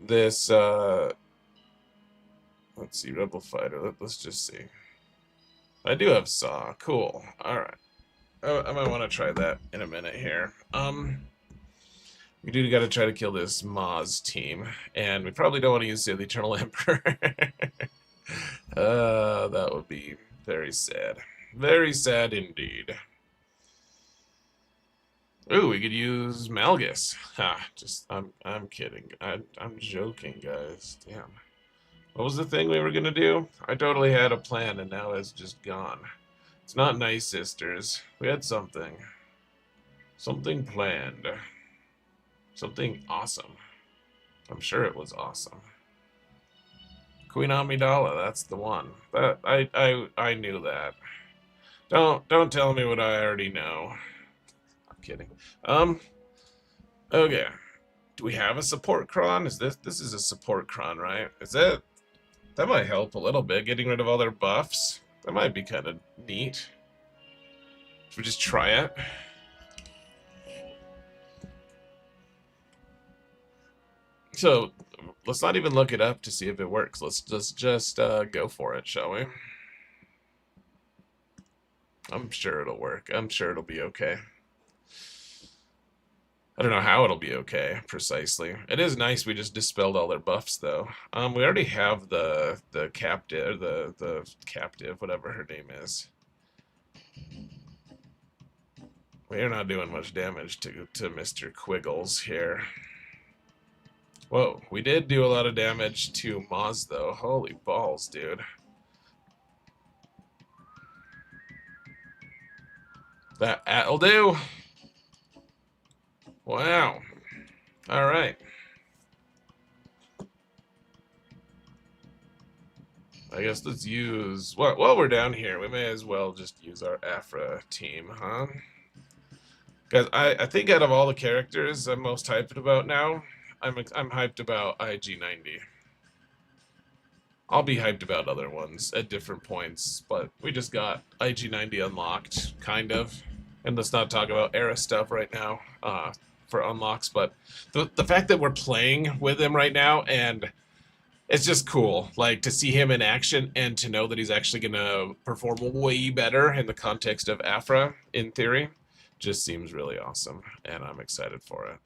This let's see, Rebel Fighter. Let's just see. I do have Saw. Cool. Alright. I might want to try that in a minute here. We do got to try to kill this Maz team, and we probably don't want to use the Eternal Emperor. That would be very sad. Very sad indeed. Ooh, we could use Malgus. Ha, I'm kidding. I'm joking, guys. Damn. What was the thing we were gonna do? I totally had a plan and now it's just gone. It's not nice, sisters. We had something. Something planned. Something awesome. I'm sure it was awesome. Queen Amidala, that's the one. That I knew that. Don't tell me what I already know. I'm kidding. Okay. Do we have a support cron? This is a support cron, right? Is it? That might help a little bit, getting rid of all their buffs. That might be kind of neat. Should we just try it? So, let's not even look it up to see if it works. Let's just go for it, shall we? I'm sure it'll work. I'm sure it'll be okay. I don't know how it'll be okay, precisely. It is nice we just dispelled all their buffs, though. We already have the captive, the captive, whatever her name is. We are not doing much damage to Mr. Quiggles here. Whoa, we did do a lot of damage to Maz, though. Holy balls, dude. That'll do. Wow. All right. I guess let's use... While we're down here, we may as well just use our Afra team, huh? Guys, I think out of all the characters I'm most hyped about now, I'm hyped about IG-90. I'll be hyped about other ones at different points, but we just got IG-90 unlocked, kind of. And let's not talk about era stuff right now for unlocks, but the fact that we're playing with him right now, and it's just cool, like, to see him in action and to know that he's actually going to perform way better in the context of Afra, in theory, just seems really awesome, and I'm excited for it.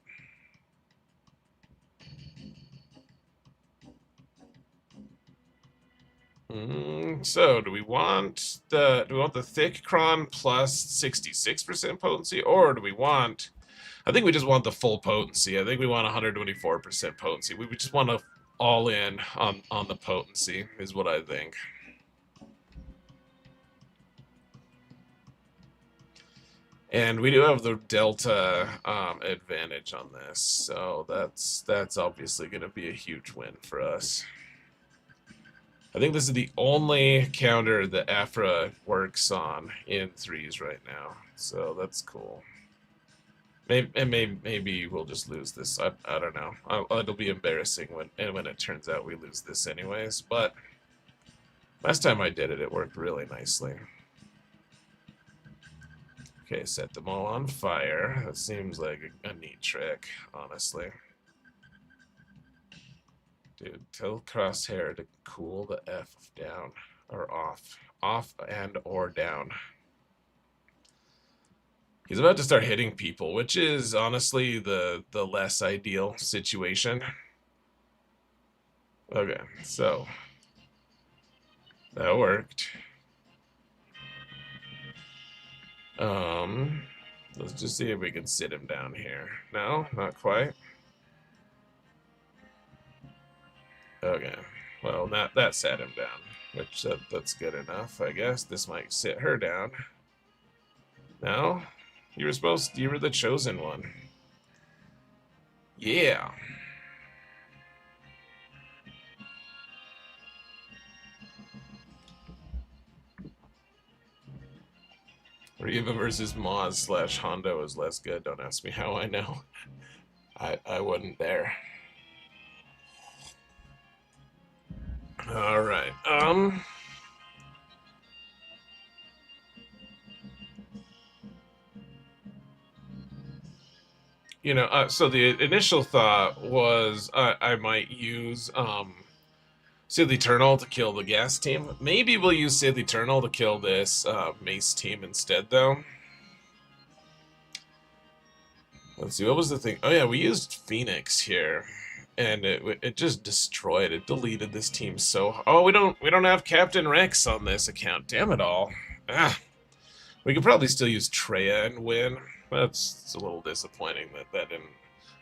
So do we want the thick cron plus 66% potency, or do we want? I think we just want the full potency. I think we want 124% potency. We just want to all in on the potency is what I think. And we do have the delta advantage on this, so that's obviously going to be a huge win for us. I think this is the only counter that Afra works on in threes right now, so that's cool. Maybe we'll just lose this. I don't know. It'll be embarrassing when it turns out we lose this anyways. But last time I did it, it worked really nicely. Okay, set them all on fire. That seems like a neat trick, honestly. Dude, tell Crosshair to cool the F down. Or off. Off and or down. He's about to start hitting people, which is honestly the less ideal situation. Okay, so that worked. Let's just see if we can sit him down here. No, not quite. Okay, well, that sat him down, which that's good enough, I guess. This might sit her down. No, you were the chosen one. Yeah. Riva versus Moz slash Hondo is less good. Don't ask me how I know. I wasn't there. All right. You know, so the initial thought was I might use Sid the Eternal to kill the gas team. Maybe we'll use Sid the Eternal to kill this Mace team instead, though. Let's see, what was the thing? Oh yeah, we used Phoenix here, and it just destroyed. It deleted this team so. Oh, we don't have Captain Rex on this account. Damn it all. Ah, we could probably still use Treya and win. It's a little disappointing that didn't.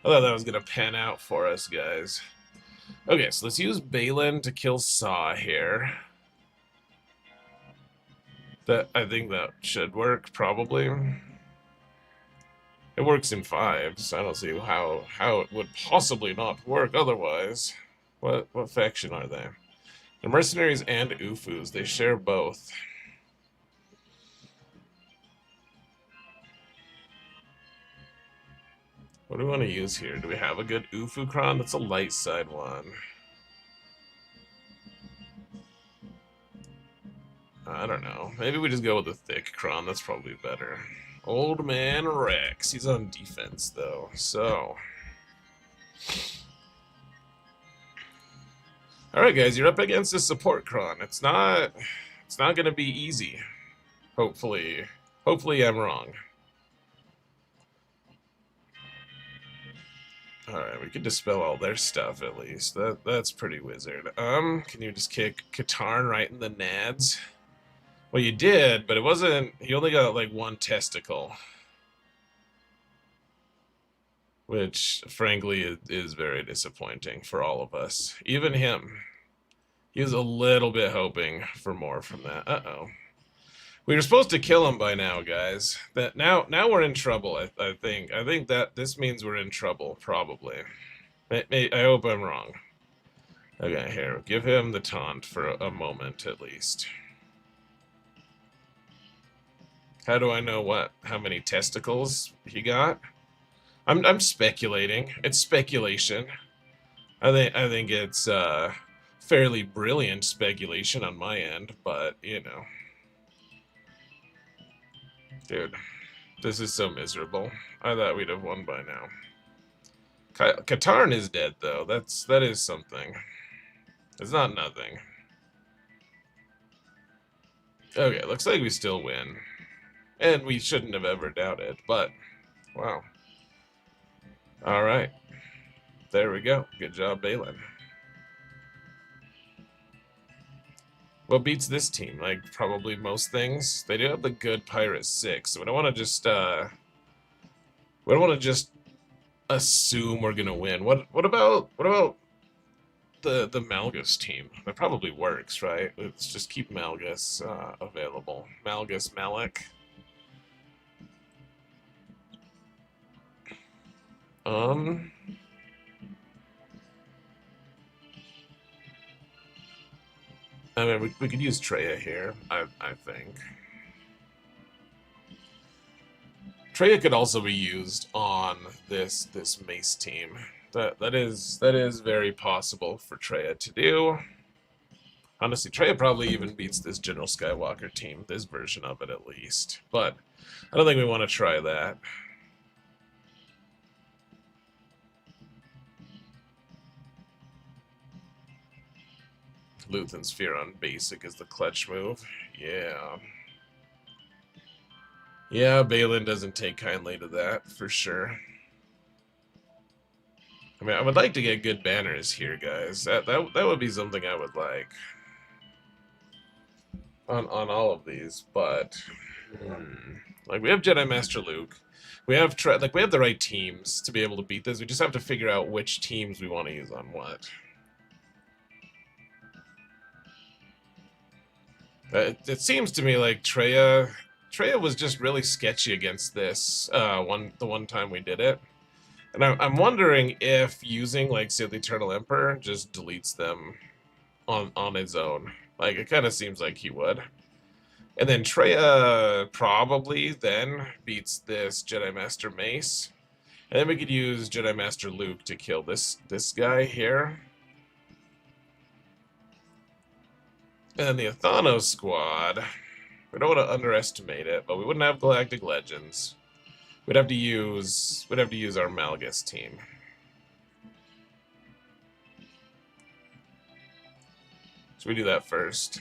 I thought that was gonna pan out for us, guys. Okay, so let's use Balin to kill Saw here. I think that should work, probably. It works in fives. I don't see how it would possibly not work otherwise. What faction are they? The mercenaries and Ufus. They share both. What do we want to use here? Do we have a good Ufu Kron? That's a light side one. I don't know. Maybe we just go with a thick Kron. That's probably better. Old Man Rex. He's on defense, though. So. Alright, guys. You're up against a support Kron. It's not going to be easy. Hopefully. Hopefully I'm wrong. Alright, we can dispel all their stuff, at least. That's pretty wizard. Can you just kick Katarn right in the nads? Well, you did, but it wasn't... He only got, like, one testicle. Which, frankly, is very disappointing for all of us. Even him. He was a little bit hoping for more from that. Uh-oh. We were supposed to kill him by now, guys. Now we're in trouble, I think. I think that this means we're in trouble, probably. I hope I'm wrong. Okay, here. Give him the taunt for a moment, at least. How do I know how many testicles he got? I'm speculating. It's speculation. I think it's fairly brilliant speculation on my end, but you know, dude, this is so miserable. I thought we'd have won by now. Katarn is dead though. That is something. It's not nothing. Okay, looks like we still win, and we shouldn't have ever doubted. But wow. All right, there we go. Good job, Balin. What beats this team? Like, probably most things. They do have the good Pyrus 6, so we don't want to just, assume we're gonna win. What about the Malgus team? That probably works, right? Let's just keep Malgus, available. Malgus, Malik. I mean, we could use Treya here, I think. Treya could also be used on this Mace team. That is very possible for Treya to do. Honestly, Treya probably even beats this General Skywalker team, this version of it at least. But I don't think we want to try that. Luthen Sphere on basic is the clutch move. Yeah. Yeah, Balin doesn't take kindly to that, for sure. I mean, I would like to get good banners here, guys. That would be something I would like. On all of these, but... Like, we have Jedi Master Luke. We have, we have the right teams to be able to beat this. We just have to figure out which teams we want to use on what. It seems to me like Treya was just really sketchy against this the one time we did it, and I'm wondering if using like say the Eternal Emperor just deletes them on its own. Like it kind of seems like he would, and then Treya probably then beats this Jedi Master Mace, and then we could use Jedi Master Luke to kill this guy here. And the Athano squad, we don't want to underestimate it, but we wouldn't have Galactic Legends. We'd have to use our Malgus team. Should we do that first?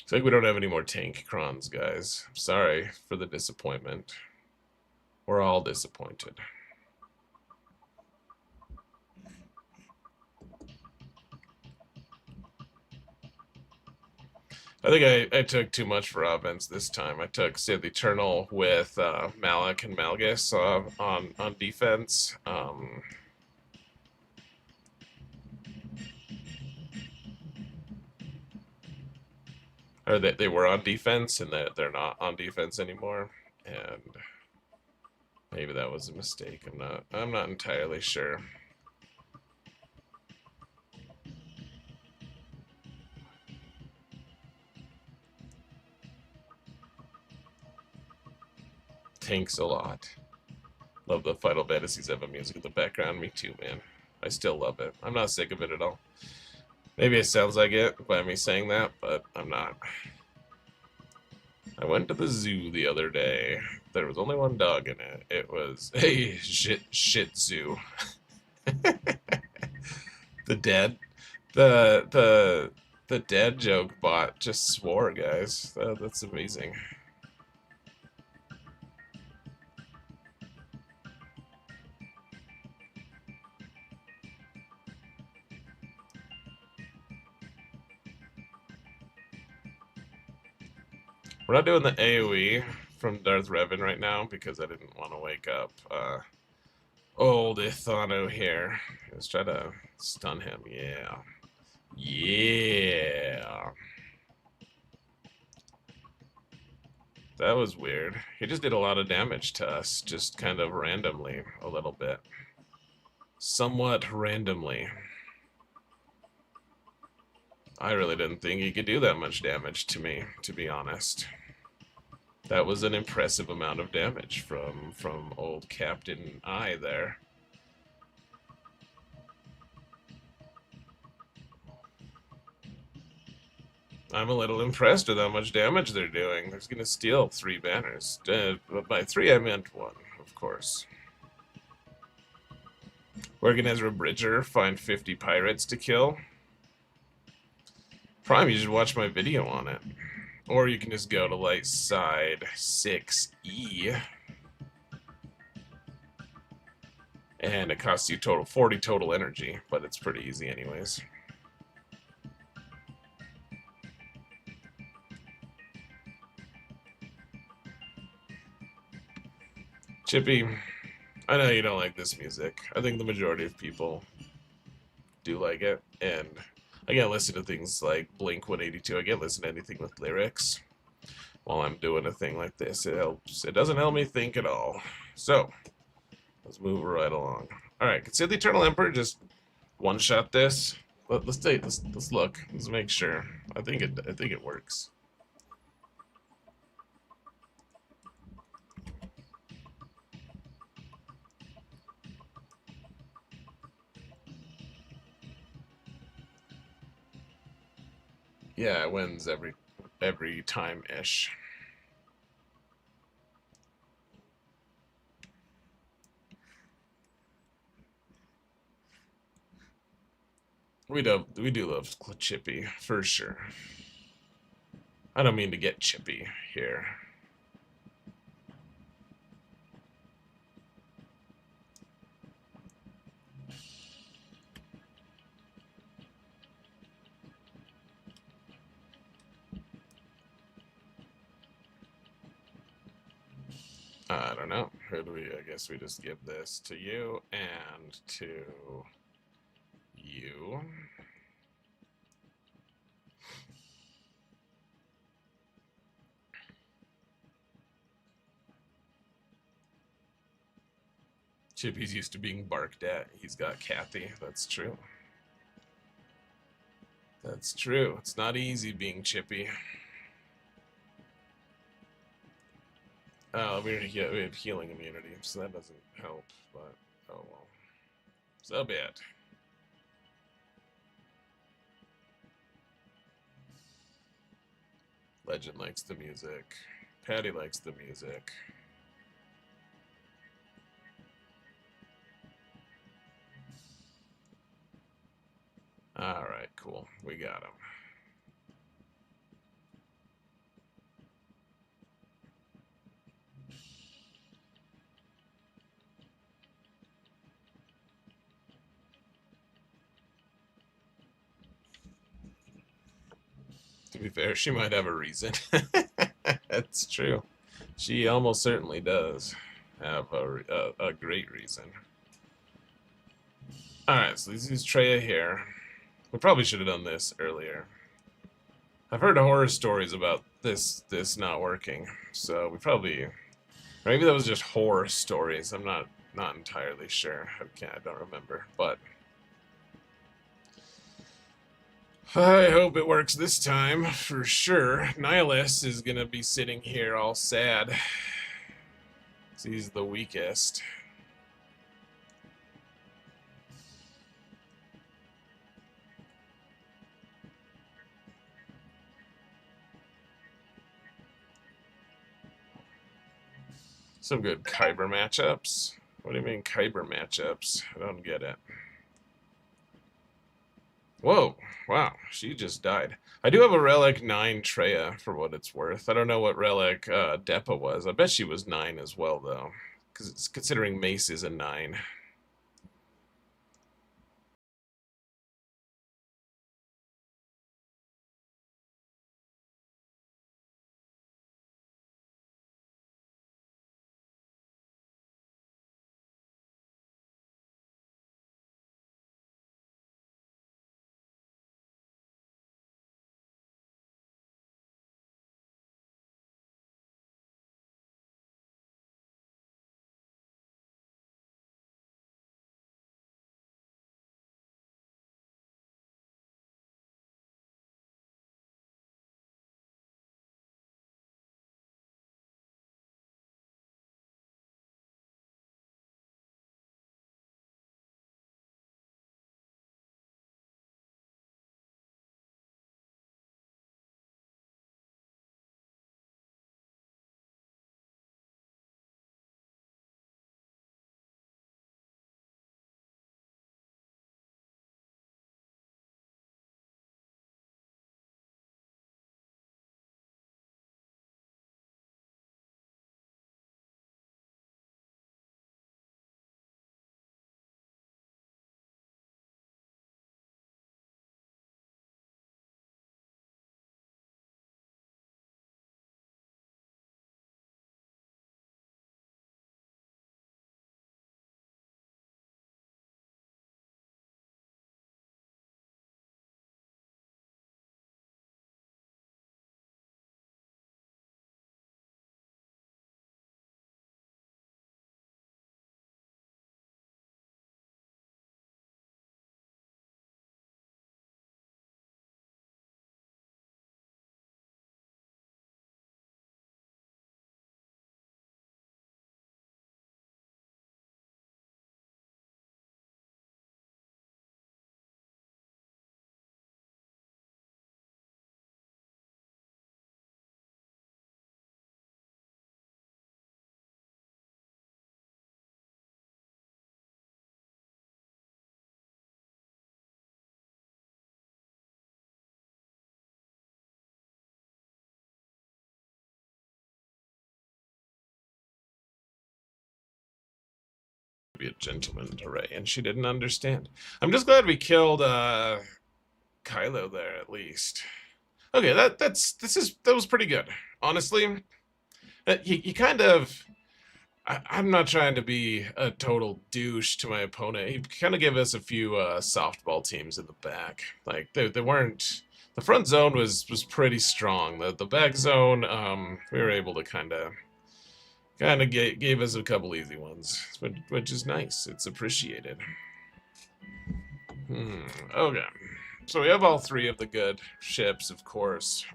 Looks like we don't have any more tank crons, guys. Sorry for the disappointment. We're all disappointed. I think I took too much for offense this time. I took Sid the Eternal with Malik and Malgus on defense. Or they were on defense, and they're not on defense anymore. And maybe that was a mistake. I'm not entirely sure. Thanks a lot. Love the Final Fantasy VII music in the background. Me too, man. I still love it. I'm not sick of it at all. Maybe it sounds like it by me saying that, but I'm not. I went to the zoo the other day. There was only one dog in it. It was a shit zoo. The dead joke bot just swore, guys. That's amazing. We're not doing the AoE from Darth Revan right now because I didn't want to wake up old Ithano here. Let's try to stun him. Yeah. Yeah. That was weird. He just did a lot of damage to us, just kind of randomly, a little bit. Somewhat randomly. I really didn't think he could do that much damage to me, to be honest. That was an impressive amount of damage from old Captain I there. I'm a little impressed with how much damage they're doing. They're gonna steal 3 banners. But by 3 I meant 1, of course. Working as a bridger, find 50 pirates to kill. Prime, you should watch my video on it. Or you can just go to light side 6E. And it costs you 40 total energy, but it's pretty easy anyways. Chippy, I know you don't like this music. I think the majority of people do like it, and I get listen to things like Blink 182. I get listen to anything with lyrics while I'm doing a thing like this. It helps. It doesn't help me think at all. So let's move right along. All right, consider the Eternal Emperor just one shot this. Let's look. Let's make sure. I think it works. Yeah, it wins every time ish. We do love Chippy for sure. I don't mean to get chippy here. I don't know. Who do we? I guess we just give this to you and to you. Chippy's used to being barked at. He's got Kathy. That's true. That's true. It's not easy being Chippy. We have healing immunity, so that doesn't help, but oh well. So be it. Legend likes the music. Patty likes the music. Alright, cool. We got him. To be fair, she might have a reason. That's true. She almost certainly does have a great reason. Alright, so this is Treya here. We probably should have done this earlier. I've heard horror stories about this not working, so we probably... Maybe that was just horror stories. I'm not entirely sure. I don't remember, but... I hope it works this time, for sure. Nihilus is gonna be sitting here all sad. 'Cause he's the weakest. Some good Kyber matchups. What do you mean Kyber matchups? I don't get it. Whoa, wow, she just died. I do have a Relic 9 Treya, for what it's worth. I don't know what Relic Depa was. I bet she was 9 as well, though. Because it's considering Mace is a 9. be a gentleman to Rey, and she didn't understand. I'm just glad we killed Kylo there at least. Okay, that was pretty good. Honestly, you kind of. I'm not trying to be a total douche to my opponent. He kind of gave us a few softball teams in the back. Like they weren't. The front zone was pretty strong. The back zone, we were able to kind of gave us a couple easy ones, which is nice. It's appreciated. Okay, so we have all three of the good ships, of course.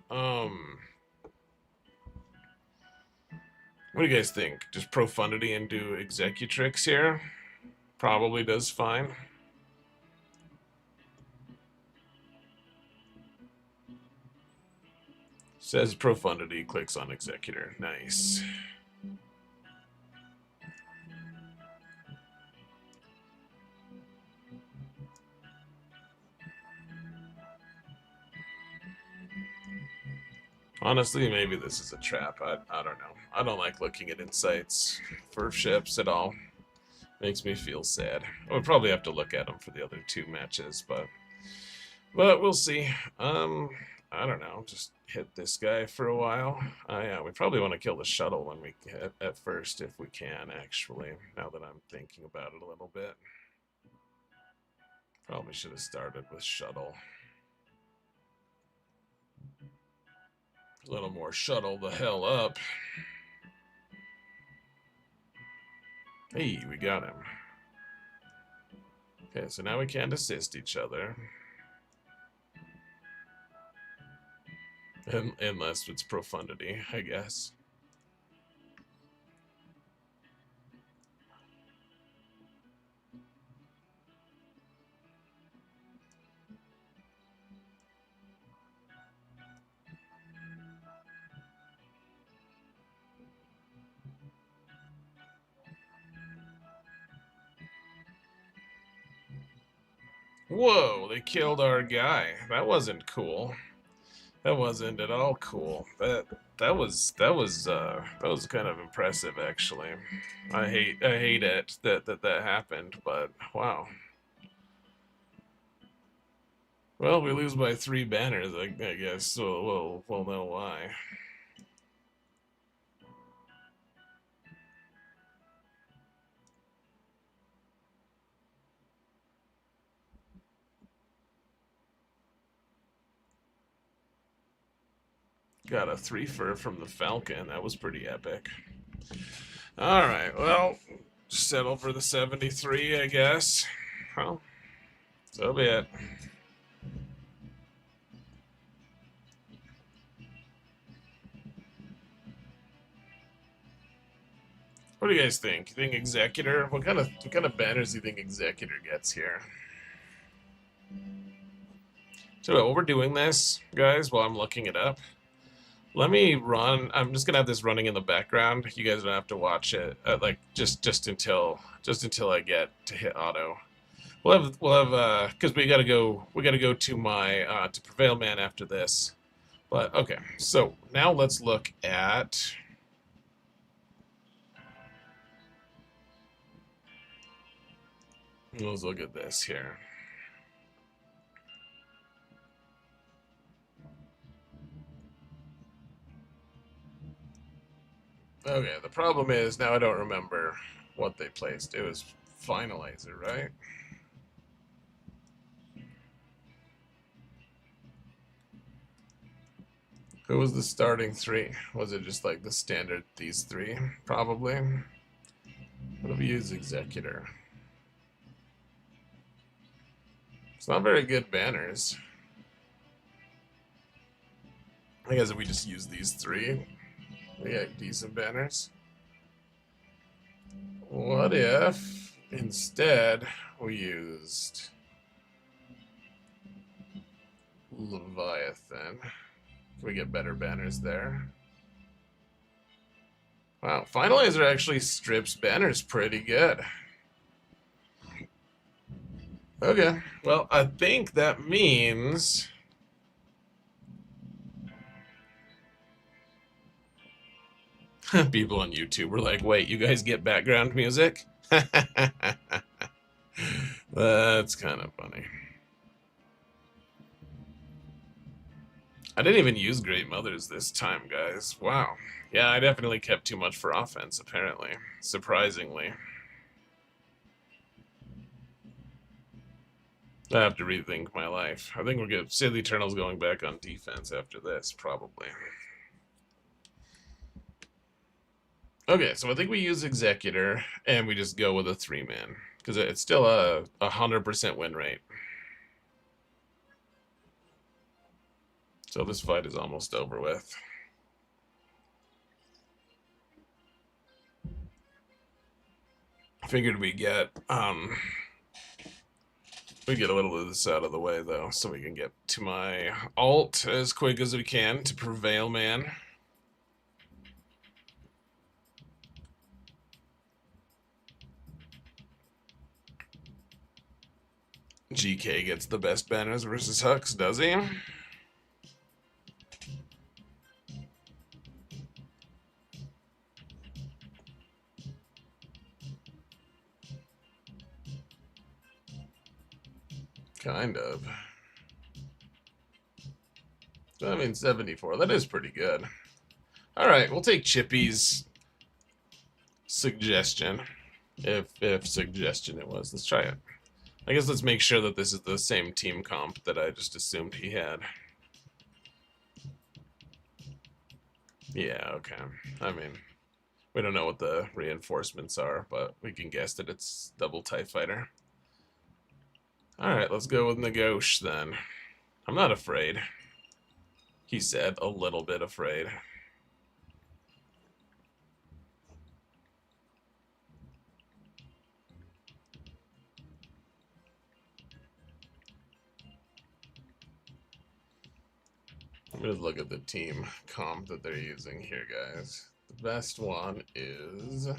What do you guys think? Just Profundity and do Executrix here? Probably does fine. Says Profundity, clicks on Executor. Nice. Honestly, maybe this is a trap. I don't know. I don't like looking at insights for ships at all. Makes me feel sad. I would probably have to look at them for the other two matches, but we'll see. I don't know. Just hit this guy for a while. Yeah, we probably want to kill the shuttle when we at first, if we can. Actually, now that I'm thinking about it a little bit, probably should have started with shuttle. A little more shuttle the hell up. Hey, we got him. Okay, so now we can't assist each other. Unless it's Profundity, I guess. Whoa, they killed our guy. That wasn't cool. That wasn't at all cool. That was kind of impressive, actually. I hate it that happened, but wow. Well, we lose by 3 banners, I guess, so we'll know why. Got a 3-fer from the Falcon. That was pretty epic. Alright, well, settle for the 73, I guess. Well, so be it. What do you guys think? You think Executor? What kind of banners do you think Executor gets here? So while we're doing this, guys, while I'm looking it up, let me run. I'm just gonna have this running in the background. You guys don't have to watch it, like just until I get to hit auto. We'll have because we gotta go to my to Prevail Man after this. But okay, so now let's look at. Let's look at this here. Okay, the problem is now I don't remember what they placed. It was Finalizer, right? Who was the starting 3? Was it just like the standard these 3? Probably. What have we used Executor? It's not very good banners. I guess if we just use these 3, we get decent banners. What if instead we used Leviathan? Can we get better banners there? Wow, Finalizer actually strips banners pretty good. Okay, well, I think that means people on YouTube were like, wait, you guys get background music? That's kind of funny. I didn't even use Great Mothers this time, guys. Wow. Yeah, I definitely kept too much for offense, apparently. Surprisingly. I have to rethink my life. I think we're good. Say the Eternal's going back on defense after this, probably. Okay, so I think we use Executor, and we just go with a 3-man. Because it's still a 100% win rate. So this fight is almost over with. Figured we get a little of this out of the way, though, so we can get to my alt as quick as we can to Prevail Man. GK gets the best banners versus Hux, does he? Kind of. I mean, 74. That is pretty good. Alright, we'll take Chippy's suggestion. If suggestion it was. Let's try it. I guess let's make sure that this is the same team comp that I just assumed he had. Yeah, okay. I mean, we don't know what the reinforcements are, but we can guess that it's double TIE Fighter. Alright, let's go with Nagosh then. I'm not afraid. He said, a little bit afraid. I'm going to look at the team comp that they're using here, guys. The best one is...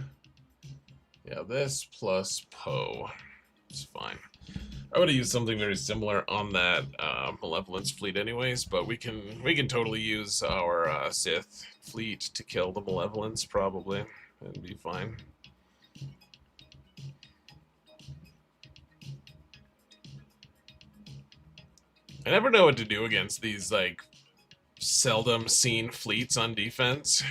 yeah, this plus Poe. It's fine. I would have used something very similar on that Malevolence fleet anyways, but we can totally use our Sith fleet to kill the Malevolence, probably, and be fine. I never know what to do against these, like, seldom seen fleets on defense.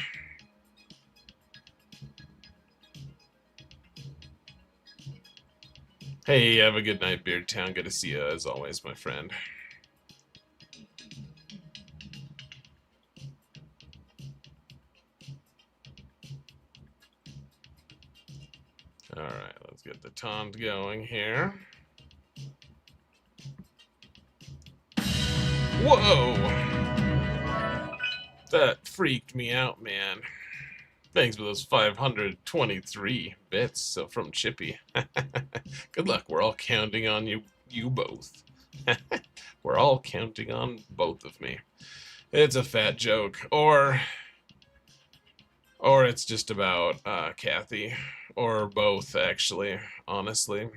Hey, have a good night, Beard Town. Good to see you, as always, my friend. Alright, let's get the taunt going here. Whoa! That freaked me out, man. Thanks for those 523 bits so from Chippy. Good luck. We're all counting on you both. We're all counting on both of me. It's a fat joke. Or it's just about Kathy. Or both, actually, honestly.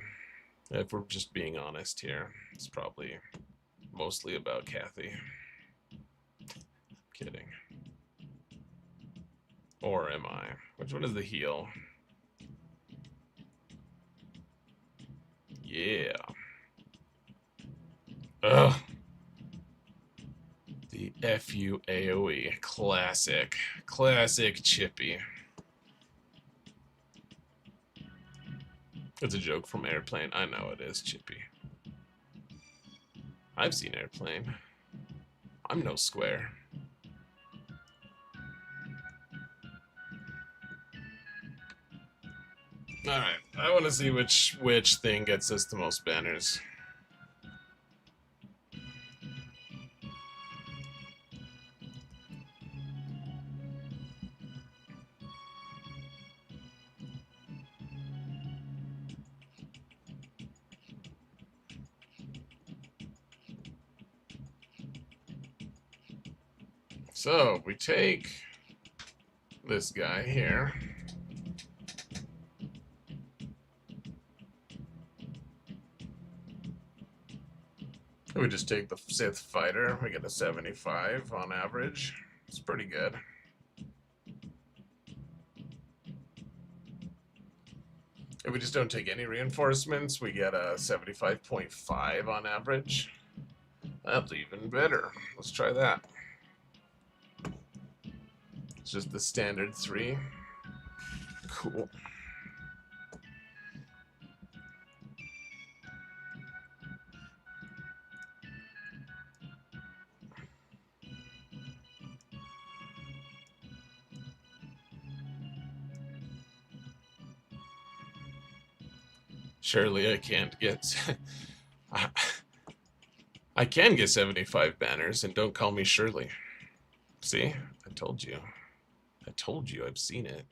If we're just being honest here, it's probably mostly about Kathy. Kidding. Or am I? Which one is the heal? Yeah. Ugh. The FU AoE. Classic. Classic Chippy. It's a joke from Airplane. I know it is, Chippy. I've seen Airplane. I'm no square. Alright, I want to see which thing gets us the most banners. So, we take this guy here. We just take the Sith Fighter. We get a 75 on average. It's pretty good. If we just don't take any reinforcements, we get a 75.5 on average. That's even better. Let's try that. It's just the standard 3. Cool. Surely I can't get... I can get 75 banners, and don't call me Shirley. See? I told you. I told you, I've seen it.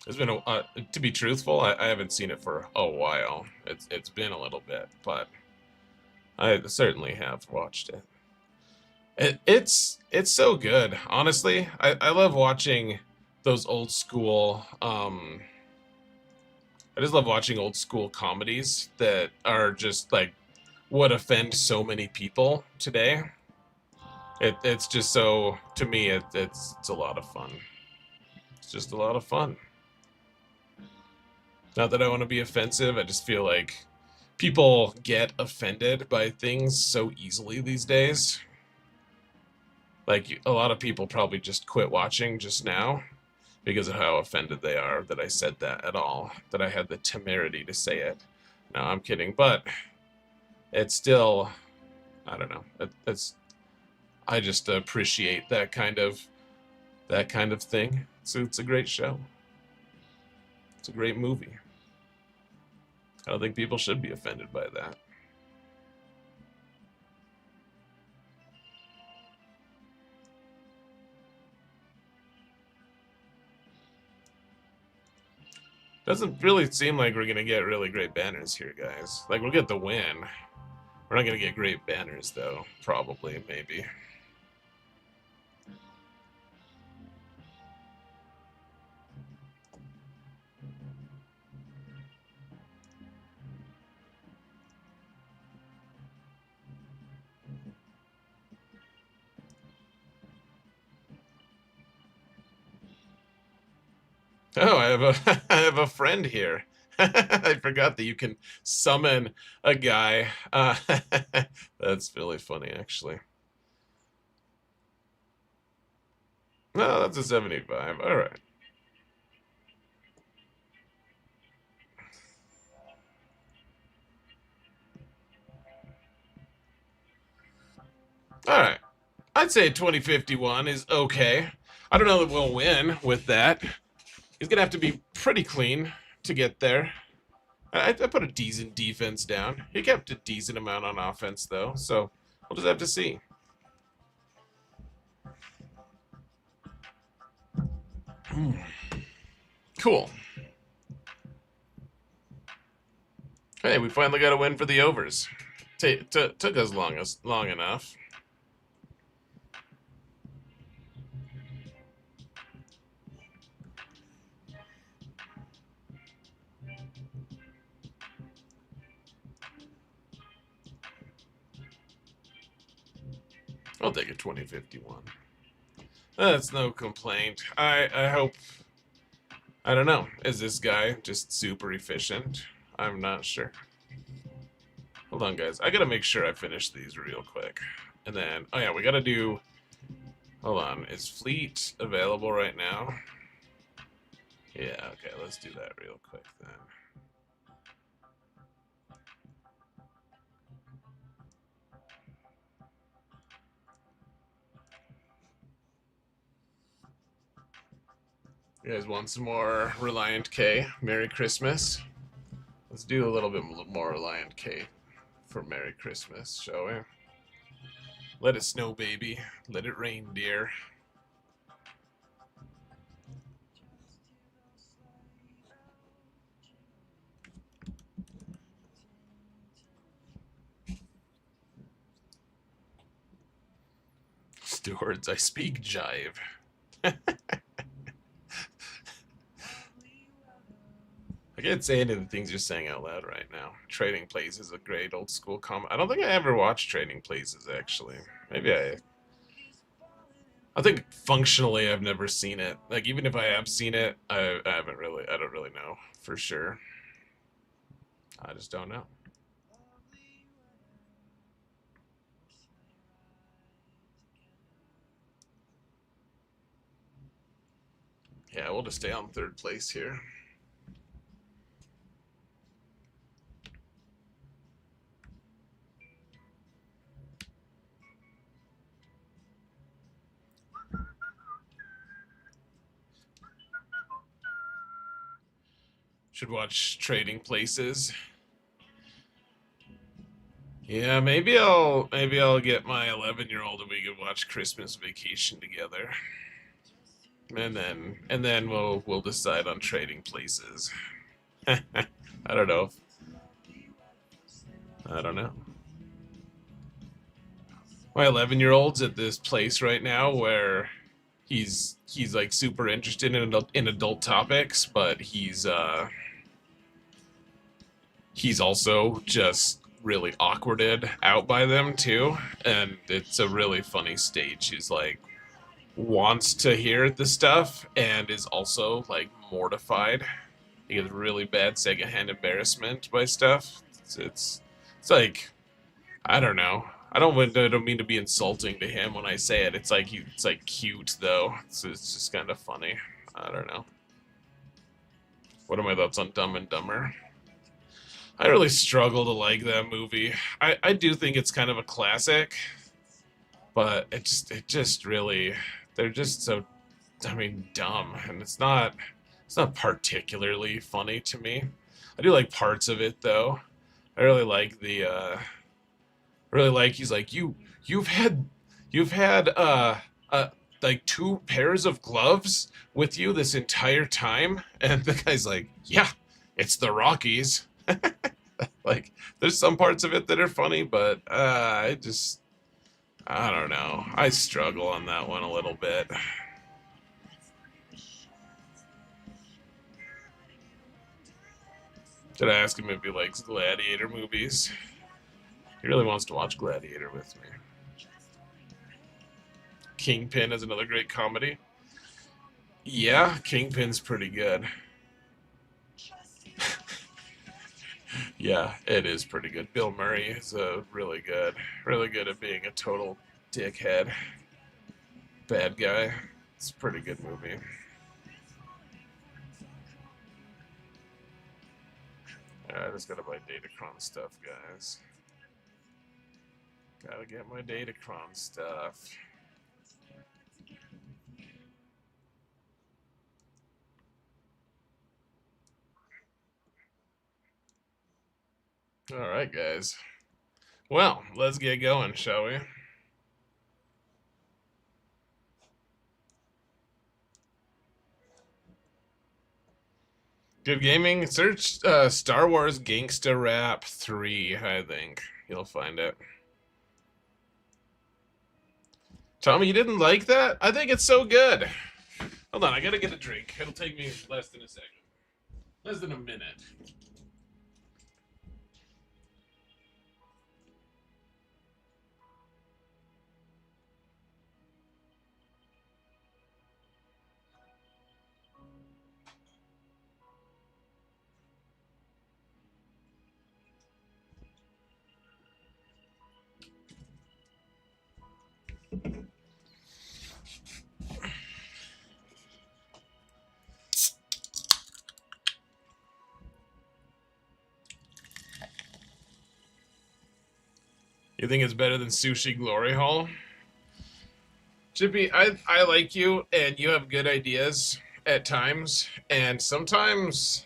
It's been to be truthful, I haven't seen it for a while. It's been a little bit, but I certainly have watched it. It's so good. Honestly, I love watching those old school. I just love watching old school comedies that are just like would offend so many people today. It's just so, to me, it's a lot of fun. It's just a lot of fun. Not that I want to be offensive, I just feel like people get offended by things so easily these days. Like, a lot of people probably just quit watching just now because of how offended they are that I said that at all, that I had the temerity to say it. No, I'm kidding, but it's still, I don't know. I just appreciate that kind of thing. So it's a great show. It's a great movie. I don't think people should be offended by that. Doesn't really seem like we're gonna get really great banners here, guys. Like, we'll get the win. We're not gonna get great banners, though. Probably, maybe. Oh, I have a I have a friend here. I forgot that you can summon a guy. That's really funny, actually. No, that's a 75. All right. All right. I'd say 2051 is okay. I don't know that we'll win with that. He's gonna have to be pretty clean to get there. I put a decent defense down. He kept a decent amount on offense, though, so we'll just have to see. Cool. Hey, we finally got a win for the overs. Took us long enough. I'll take a 2051. That's no complaint. I hope. I don't know. Is this guy just super efficient? I'm not sure. Hold on, guys. I gotta make sure I finish these real quick. And then, oh yeah, we gotta do. Hold on. Is fleet available right now? Yeah, okay, let's do that real quick then. You guys want some more Reliant K? Merry Christmas. Let's do a little bit more Reliant K for Merry Christmas, shall we? Let it snow, baby. Let it rain, dear. Stewards, I speak jive. I can't say any of the things you're saying out loud right now. Trading Places is a great old school comic. I don't think I ever watched Trading Places actually. Maybe I think functionally I've never seen it. Like even if I have seen it, I haven't really. I don't really know for sure. I just don't know. Yeah, we'll just stay on third place here. Should watch Trading Places. Yeah, maybe I'll get my 11-year-old and we can watch Christmas Vacation together. And then we'll decide on Trading Places. I don't know. I don't know. My 11-year-old's at this place right now where he's like super interested in adult topics, but he's also just really awkwarded out by them too, and it's a really funny stage. He's like wants to hear the stuff and is also like mortified. He gets really bad secondhand embarrassment by stuff. It's like I don't know. I don't mean to be insulting to him when I say it. It's like cute though. It's just kind of funny. I don't know. What are my thoughts on Dumb and Dumber? I really struggle to like that movie. I do think it's kind of a classic, but it just really they're just so I mean dumb, and it's not particularly funny to me. I do like parts of it though. I really like the really like he's like you've had like two pairs of gloves with you this entire time, and the guy's like yeah, it's the Rockies. Like there's some parts of it that are funny, but I don't know. I struggle on that one a little bit. Did I ask him if he likes Gladiator movies? He really wants to watch Gladiator with me. Kingpin is another great comedy. Yeah, Kingpin's pretty good. Yeah, it is pretty good. Bill Murray is really good at being a total dickhead, bad guy. It's a pretty good movie. I just gotta buy Datacron stuff, guys. Gotta get my Datacron stuff. All right, guys. Well, let's get going, shall we? Good gaming. Search Star Wars Gangsta Rap 3, I think. You'll find it. Tommy, you didn't like that? I think it's so good. Hold on, I gotta get a drink. It'll take me less than a second. Less than a minute. You think it's better than Sushi Glory Hall? Chippy, I like you, and you have good ideas at times, and sometimes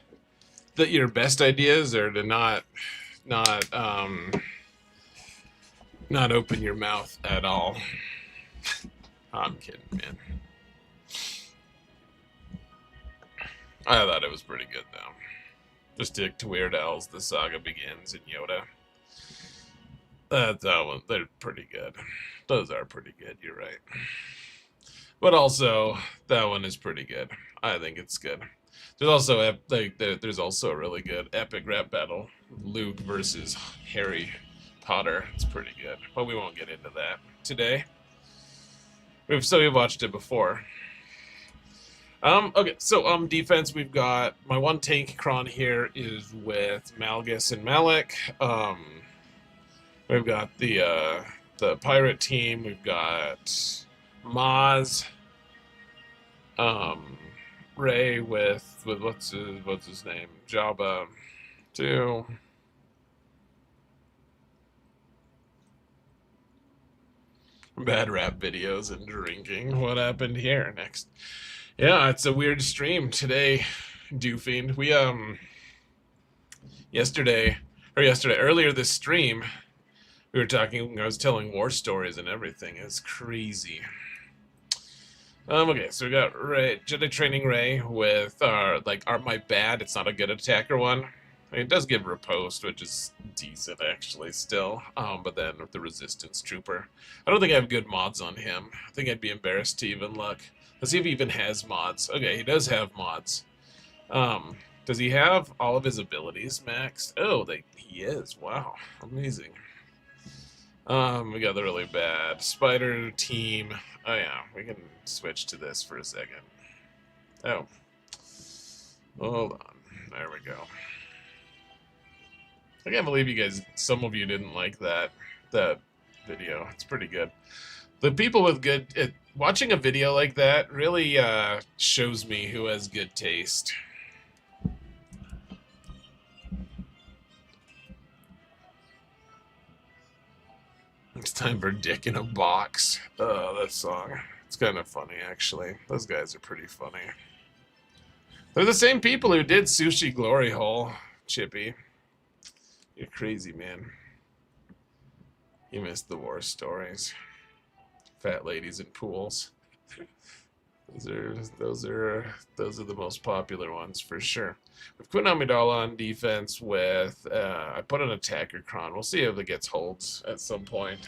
that your best ideas are to not not open your mouth at all. I'm kidding, man. I thought it was pretty good though. Just stick to Weird Al's The Saga Begins and Yoda. That one, they're pretty good. Those are pretty good. You're right. But also, that one is pretty good. I think it's good. There's also there's also a really good epic rap battle, Luke versus Harry Potter. It's pretty good, but we won't get into that today. We've watched it before. Okay, so defense, we've got my one tank cron here is with Malgus and Malik. We've got the pirate team. We've got Maz, Ray with what's his name, Jabba, too. Bad rap videos and drinking. What happened here next? Yeah, it's a weird stream today, Doofing. We earlier this stream, we were talking. I was telling war stories and everything. It's crazy. Okay, so we got Ray, Jedi training Ray with my bad. It's not a good attacker one. I mean, it does give riposte, which is decent actually still. But then with the resistance trooper, I don't think I have good mods on him. I think I'd be embarrassed to even look. Let's see if he even has mods. Okay, he does have mods. Does he have all of his abilities maxed? Oh, he is. Wow, amazing. We got the really bad spider team. Oh yeah, we can switch to this for a second. Oh, hold on. There we go. I can't believe some of you didn't like that video. It's pretty good. The people with watching a video like that really shows me who has good taste. It's time for Dick in a Box. Oh, that song. It's kind of funny, actually. Those guys are pretty funny. They're the same people who did Sushi Glory Hole, Chippy. You're crazy, man. You missed the war stories. Fat ladies in pools. Those are the most popular ones for sure. We've put Amidala on defense with I put an attacker cron. We'll see if it gets holds at some point.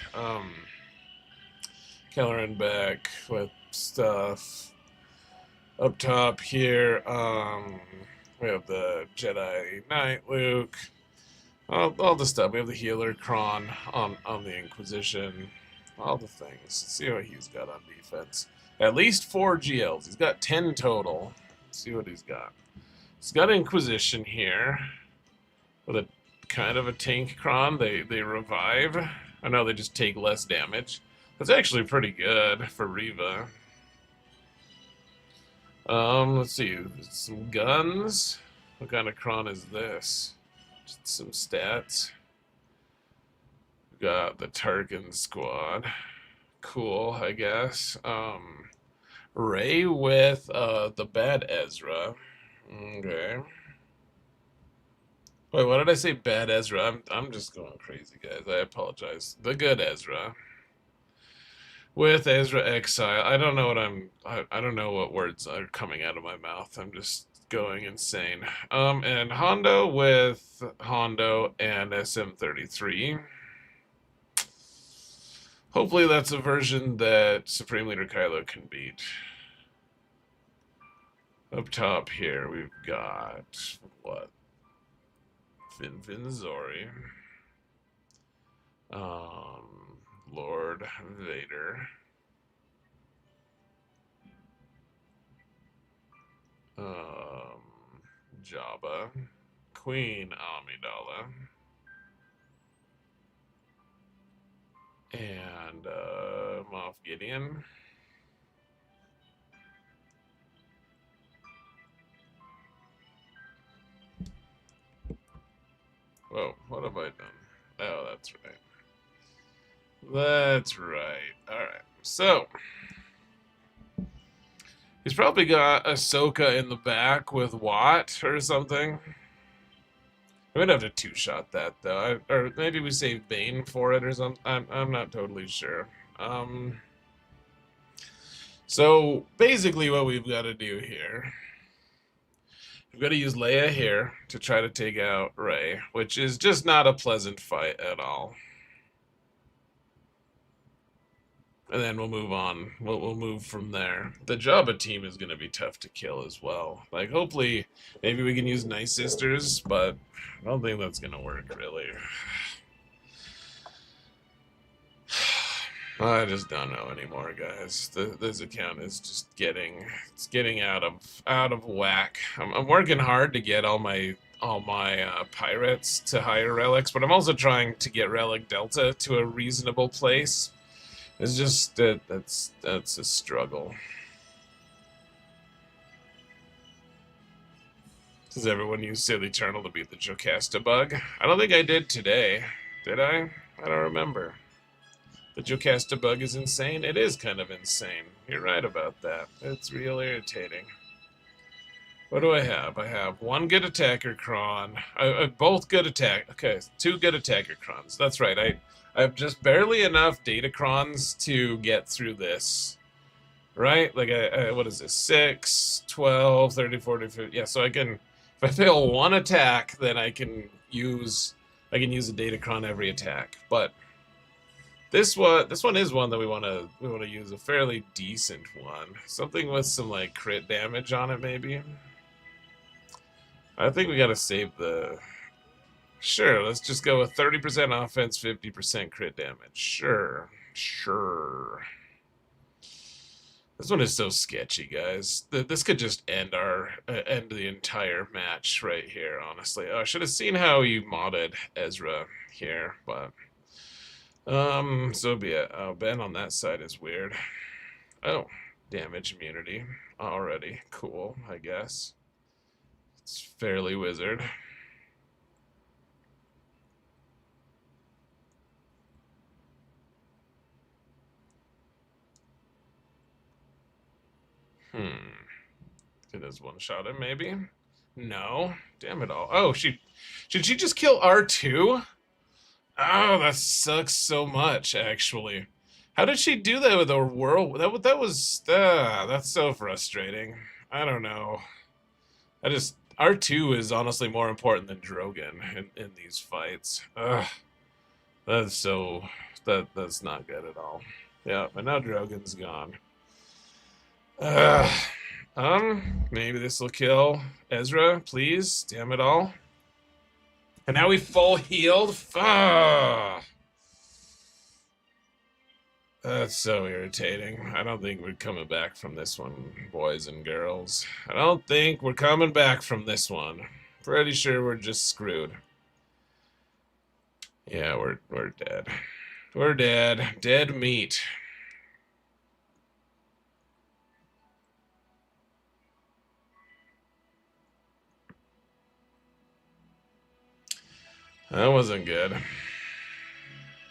Kelleran back with stuff. Up top here, we have the Jedi Knight Luke. All the stuff. We have the healer cron on the Inquisition. All the things. Let's see what he's got on defense. At least 4 GLs. He's got 10 total. Let's see what he's got. He's got Inquisition here. With a kind of a tank cron. They revive. I know they just take less damage. That's actually pretty good for Reva. Let's see. Some guns. What kind of cron is this? Just some stats. We got the Tarkin squad. Cool, I guess. Ray with the bad Ezra. Okay. Wait, what did I say? Bad Ezra? I'm just going crazy, guys. I apologize. The good Ezra. With Ezra Exile. I don't know I don't know what words are coming out of my mouth. I'm just going insane. And Hondo with Hondo and SM33. Hopefully that's a version that Supreme Leader Kylo can beat. Up top here, we've got, what? Zori. Lord Vader. Jabba. Queen Amidala. And Moff Gideon. Whoa, what have I done? Oh, that's right. That's right. Alright, so he's probably got Ahsoka in the back with Watt or something. We're gonna have to two-shot that though, or maybe we save Bane for it or something. I'm not totally sure. So basically, what we've got to do here, we've got to use Leia here to try to take out Rey, which is just not a pleasant fight at all. And then we'll move on. We'll move from there. The Jabba team is going to be tough to kill as well. Like, hopefully, maybe we can use Night Sisters, but I don't think that's going to work, really. I just don't know anymore, guys. This account is just getting out of whack. I'm working hard to get all my pirates to higher relics, but I'm also trying to get relic delta to a reasonable place. It's just that's a struggle. Does everyone use Silly Eternal to beat the Jocasta bug? I don't think I did today. Did I? I don't remember. The Jocasta bug is insane. It is kind of insane. You're right about that. It's real irritating. What do I have? I have one good attacker cron. Both good attack. Okay, two good attacker crons. That's right. I have just barely enough Datacrons to get through this. Right? Like, what is this? 6, 12, 30, 40, 50. Yeah, so I can, if I fail one attack, then I can use a Datacron every attack. But this one is one that we want to use, a fairly decent one. Something with some like crit damage on it, maybe. I think we gotta save the. Sure, let's just go with 30% offense, 50% crit damage. Sure. This one is so sketchy, guys. This could just end end the entire match right here, honestly. Oh, I should have seen how you modded Ezra here, but so be it. Oh, Ben on that side is weird. Oh, damage immunity already. Cool, I guess. It's fairly wizard. Could this one-shot him, maybe? No. Damn it all. Oh, should she just kill R2? Oh, that sucks so much, actually. How did she do that with her world? That was that's so frustrating. I don't know. R2 is honestly more important than Drogon in these fights. Ugh. That's not good at all. Yeah, but now Drogon's gone. Maybe this will kill Ezra, please. Damn it all. And now we full healed. That's so irritating. I don't think we're coming back from this one, boys and girls. I don't think we're coming back from this one. Pretty sure we're just screwed. Yeah, we're dead. We're dead. Dead meat. That wasn't good.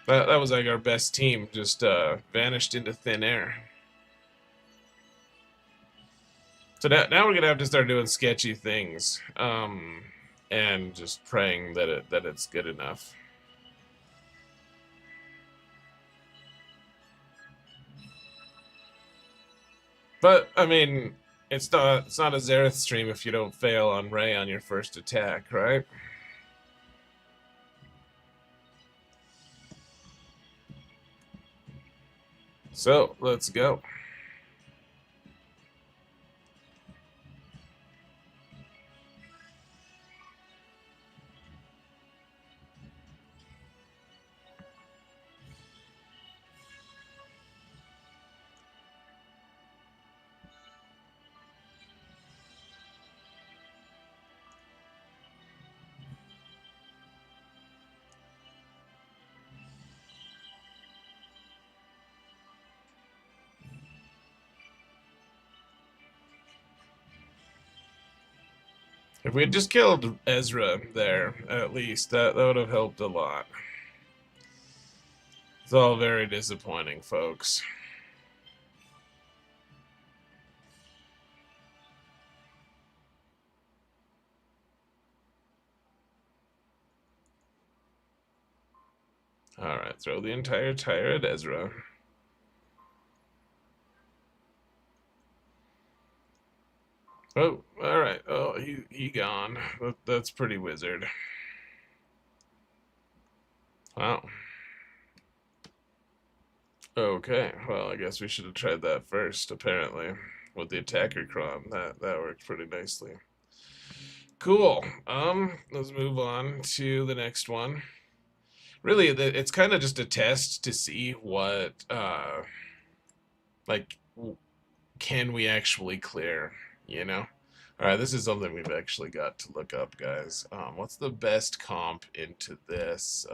That was like our best team, just vanished into thin air. So now we're gonna have to start doing sketchy things, and just praying that it's good enough. But I mean, it's not a Zareth stream if you don't fail on Rey on your first attack, right? So let's go. If we had just killed Ezra there, at least, that would have helped a lot. It's all very disappointing, folks. Alright, throw the entire tire at Ezra. Oh, alright. Oh, he gone. That's pretty wizard. Wow. Okay, well, I guess we should have tried that first, apparently, with the attacker cron. That worked pretty nicely. Cool. Let's move on to the next one. Really, it's kind of just a test to see what, like, can we actually clear, you know? All right, this is something we've actually got to look up, guys. What's the best comp into this?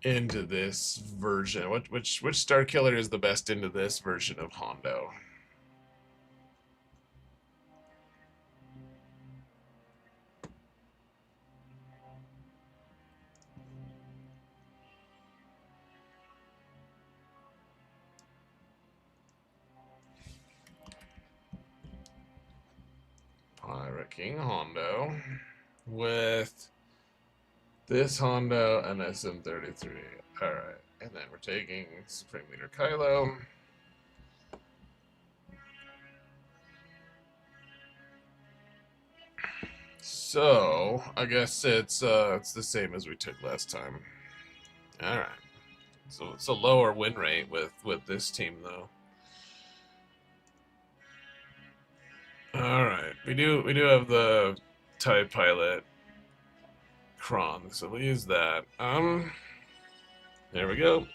Into this version. Which Star Killer is the best into this version of Hondo? Pirate King Hondo with this Hondo and SM33. Alright. And then we're taking Supreme Leader Kylo. So I guess it's the same as we took last time. Alright. So it's a lower win rate with this team though. Alright. We do have the TIE Pilot Kron, so we'll use that. There we go.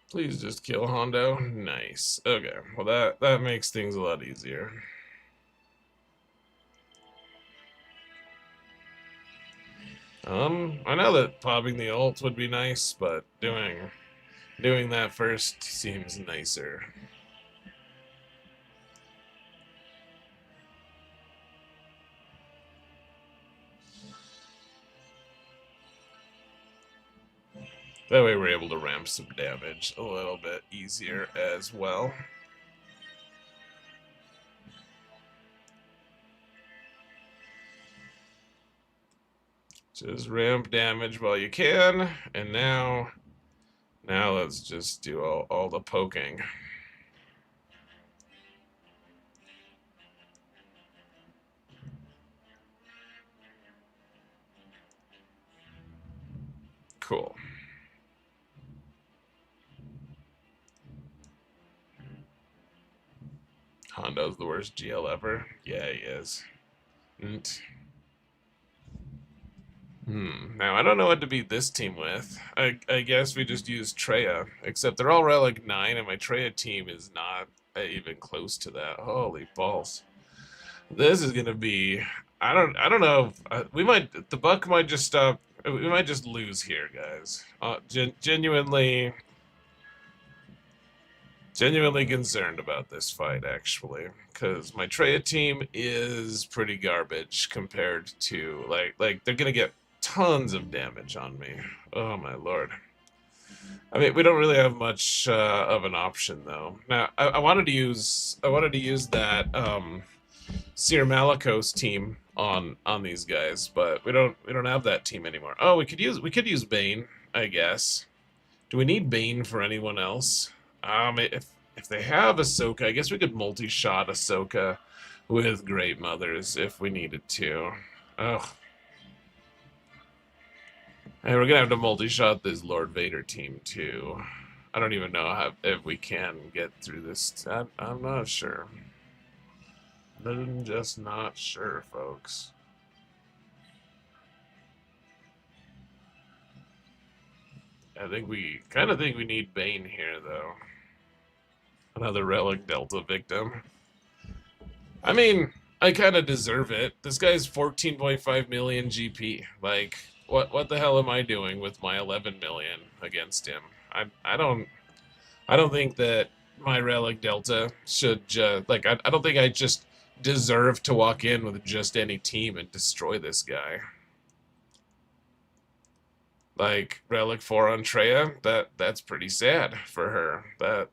Please just kill Hondo. Nice. Okay. Well, that makes things a lot easier. I know that popping the ult would be nice, but doing that first seems nicer. That way we're able to ramp some damage a little bit easier as well. Just ramp damage while you can, and now let's just do all the poking. Cool. Hondo's the worst GL ever. Yeah, he is. Now I don't know what to beat this team with. I guess we just use Treya, except they're all Relic 9, and my Treya team is not even close to that. Holy balls! This is gonna be. I don't know. We might. The buck might just stop. We might just lose here, guys. Genuinely concerned about this fight, actually, because my Treya team is pretty garbage compared to like they're gonna get tons of damage on me. Oh my lord. I mean, we don't really have much of an option though. Now, I wanted to use that Seer Malicos team on these guys, but we don't have that team anymore. Oh, we could use Bane, I guess. Do we need Bane for anyone else? If they have Ahsoka, I guess we could multi-shot Ahsoka with Great Mothers if we needed to. Oh. And we're gonna have to multi-shot this Lord Vader team too. I don't even know if we can get through this. I'm not sure. I'm just not sure, folks. I think we need Bane here, though. Another Relic Delta victim. I mean, I kind of deserve it. This guy's 14.5 million GP. Like, what the hell am I doing with my 11 million against him? I don't think that my Relic Delta should just like I don't think I just deserve to walk in with just any team and destroy this guy. Like Relic 4 on Treya, that's pretty sad for her.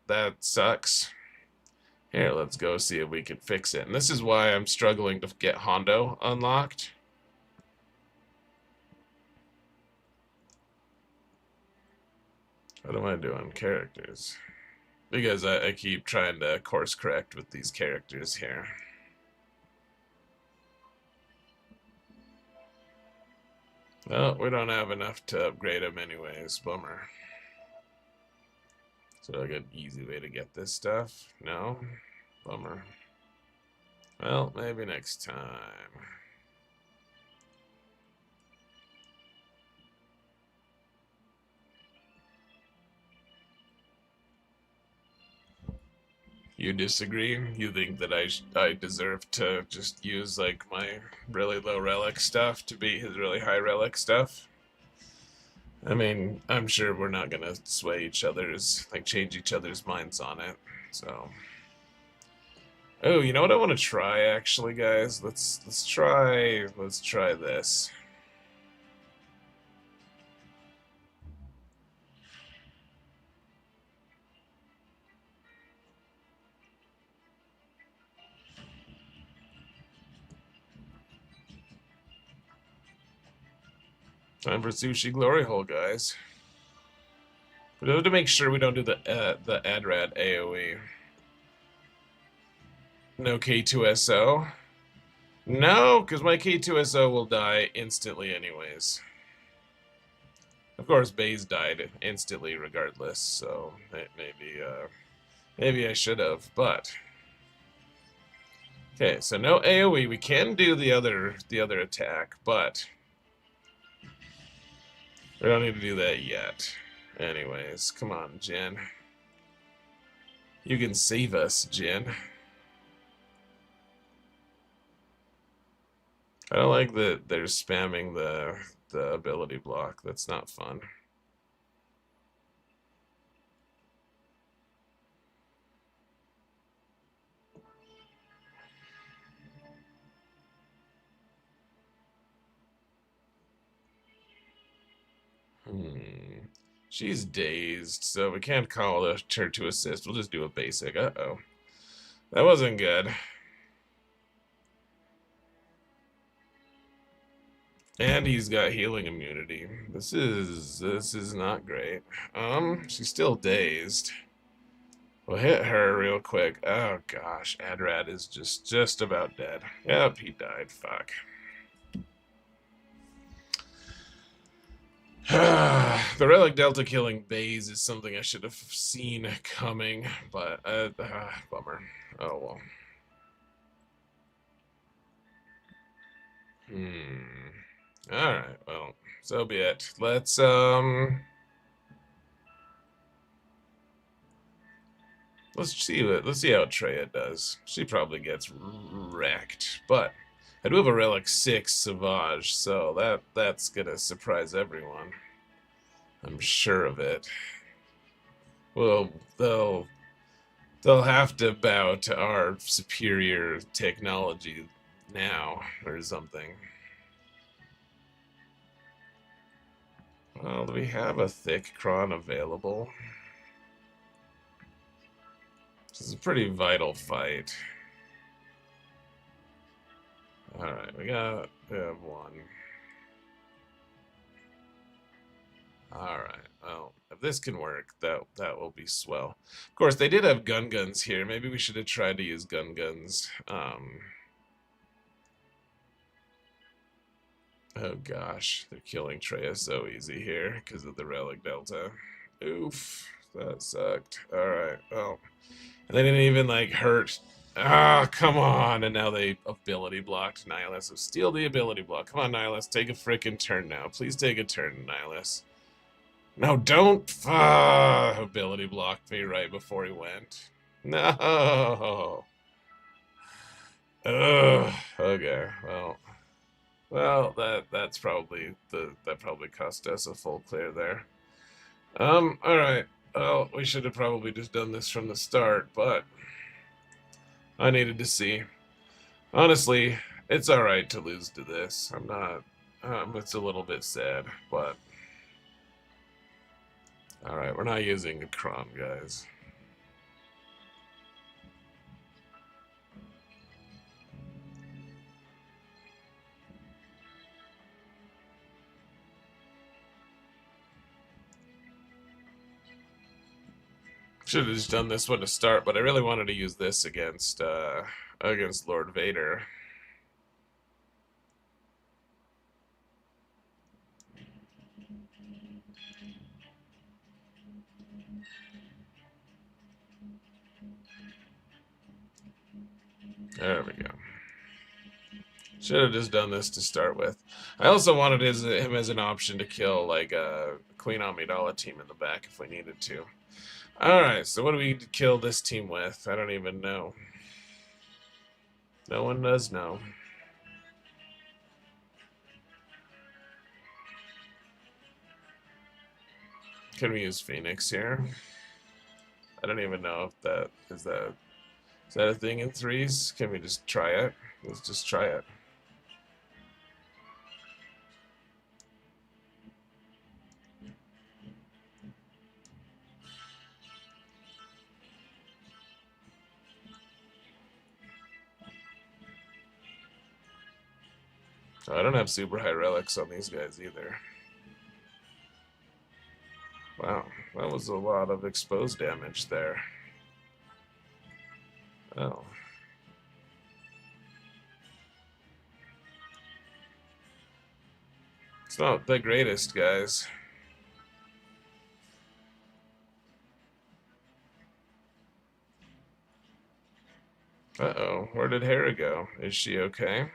That sucks. Here, let's go see if we can fix it. And this is why I'm struggling to get Hondo unlocked. What am I doing? Characters. Because I keep trying to course correct with these characters here. Well, we don't have enough to upgrade them anyways. Bummer. So like an easy way to get this stuff? No? Bummer. Well, maybe next time. You disagree? You think that I deserve to just use like my really low relic stuff to beat his really high relic stuff? I mean, I'm sure we're not gonna sway each other's, like change each other's minds on it. So, oh, you know what I want to try actually, guys? Let's try this. Time for sushi glory hole, guys. But we have to make sure we don't do the Adrad AoE. No K2SO. No, because my K2SO will die instantly anyways. Of course, Baze died instantly regardless, so maybe I should have, but okay. So no AOE. We can do the other attack, but we don't need to do that yet. Anyways, come on, Jin. You can save us, Jin. I don't like that they're spamming the ability block. That's not fun. She's dazed, so we can't call her to assist. We'll just do a basic. Uh-oh. That wasn't good. And he's got healing immunity. This is not great. She's still dazed. We'll hit her real quick. Oh gosh, Adrad is just about dead. Yep, he died. Fuck. The Relic Delta killing Baze is something I should have seen coming, but bummer. Oh well. Alright, well, so be it. Let's see how Treya does. She probably gets wrecked, but I do have a Relic 6 Savage, so that's gonna surprise everyone. I'm sure of it. Well, they'll have to bow to our superior technology now, or something. Well, do we have a thick Kron available? This is a pretty vital fight. Alright, we have one. Alright, well, if this can work, that will be swell. Of course, they did have guns here. Maybe we should have tried to use guns. Oh gosh, they're killing Treya so easy here because of the Relic Delta. Oof, that sucked. Alright, well. And they didn't even, like, hurt. Ah, come on. And now they ability blocked Nihilus. So steal the ability block. Come on, Nihilus, take a frickin' turn now. Please take a turn, Nihilus. No, don't ability blocked me right before he went. No. Ugh. Okay, well, that probably cost us a full clear there. All right. Well, we should have probably just done this from the start, but I needed to see. Honestly, it's all right to lose to this. I'm not. It's a little bit sad, but Alright, we're not using a cron, guys. Should have just done this one to start, but I really wanted to use this against Lord Vader. There we go. Should have just done this to start with. I also wanted him as an option to kill like a Queen Amidala team in the back if we needed to. Alright, so what do we kill this team with? I don't even know. No one does know. Can we use Phoenix here? I don't even know if that is that a thing in threes? Can we just try it? Let's just try it. I don't have super high relics on these guys either. Wow, that was a lot of exposed damage there. Oh. It's not the greatest, guys. Uh-oh, where did Hera go? Is she okay?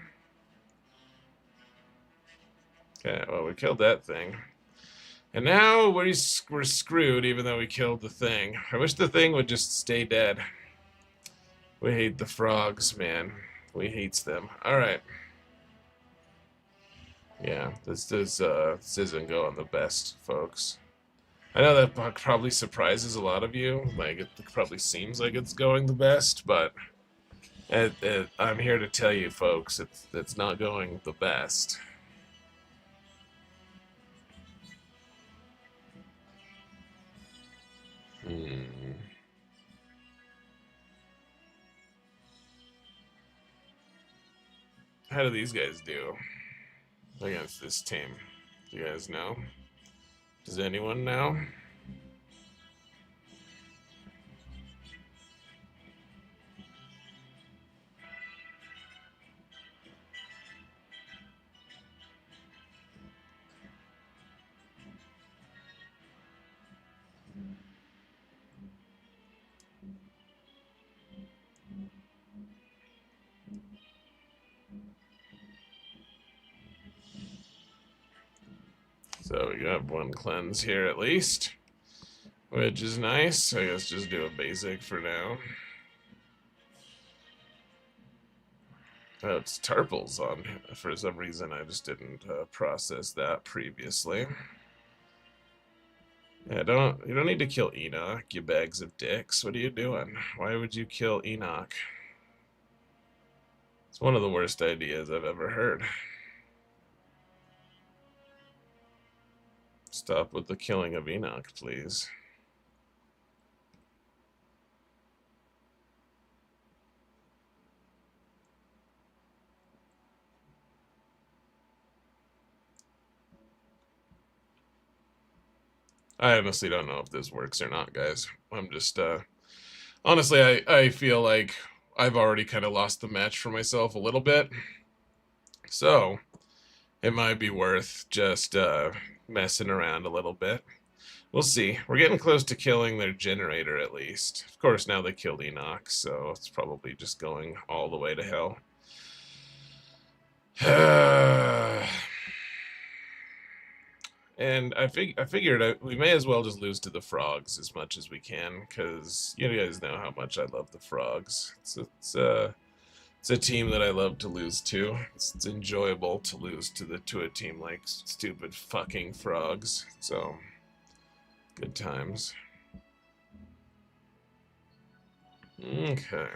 Okay, well, we killed that thing. And now we're screwed, even though we killed the thing. I wish the thing would just stay dead. We hate the frogs, man. We hates them. Alright. Yeah, this isn't going the best, folks. I know that probably surprises a lot of you. Like, it probably seems like it's going the best, but I'm here to tell you, folks, it's not going the best. How do these guys do against this team? Do you guys know? Does anyone know? So we got one cleanse here at least, which is nice. I guess just do a basic for now. Oh, it's Tarples on. For some reason, I just didn't process that previously. Yeah, you don't need to kill Enoch, you bags of dicks. What are you doing? Why would you kill Enoch? It's one of the worst ideas I've ever heard. Stop with the killing of Enoch, please. I honestly don't know if this works or not, guys. I'm just, honestly, I feel like I've already kind of lost the match for myself a little bit. So, it might be worth just messing around a little bit. We'll see. We're getting close to killing their generator, at least. Of course, now they killed Enoch, so it's probably just going all the way to hell. And I figured we may as well just lose to the frogs as much as we can, because you guys know how much I love the frogs. It's a team that I love to lose to. It's enjoyable to lose to a team like stupid fucking frogs. So, good times. Okay.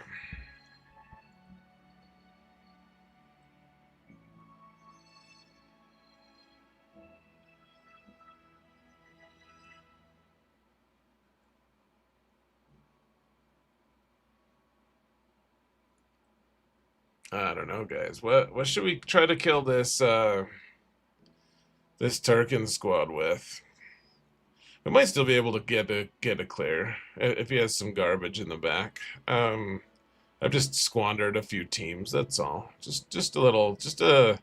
I don't know, guys. What should we try to kill this this Turkin squad with? We might still be able to get a clear if he has some garbage in the back. I've just squandered a few teams. That's all. Just a little, just a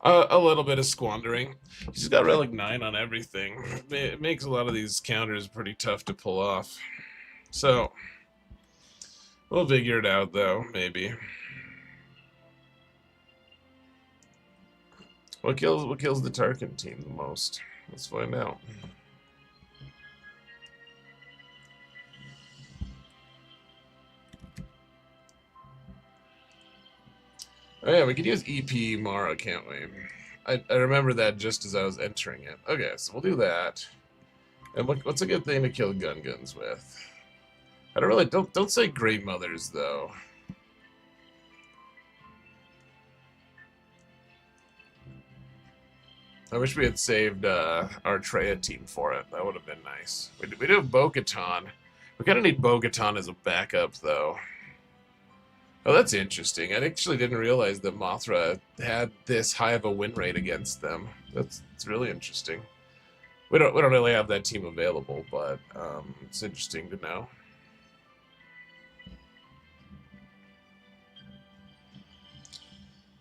little bit of squandering. He's got relic 9 on everything. It makes a lot of these counters pretty tough to pull off. So we'll figure it out, though. Maybe. What kills the Tarkin team the most? Let's find out. Oh yeah, we could use EP Mara, can't we? I remember that just as I was entering it. Okay, so we'll do that. And what's a good thing to kill guns with? I don't really don't say Great Mothers though. I wish we had saved our Treya team for it. That would have been nice. We do have Bo-Katan. We kind of need Bo-Katan as a backup though. Oh, that's interesting. I actually didn't realize that Mothra had this high of a win rate against them. It's really interesting. We don't really have that team available, but it's interesting to know.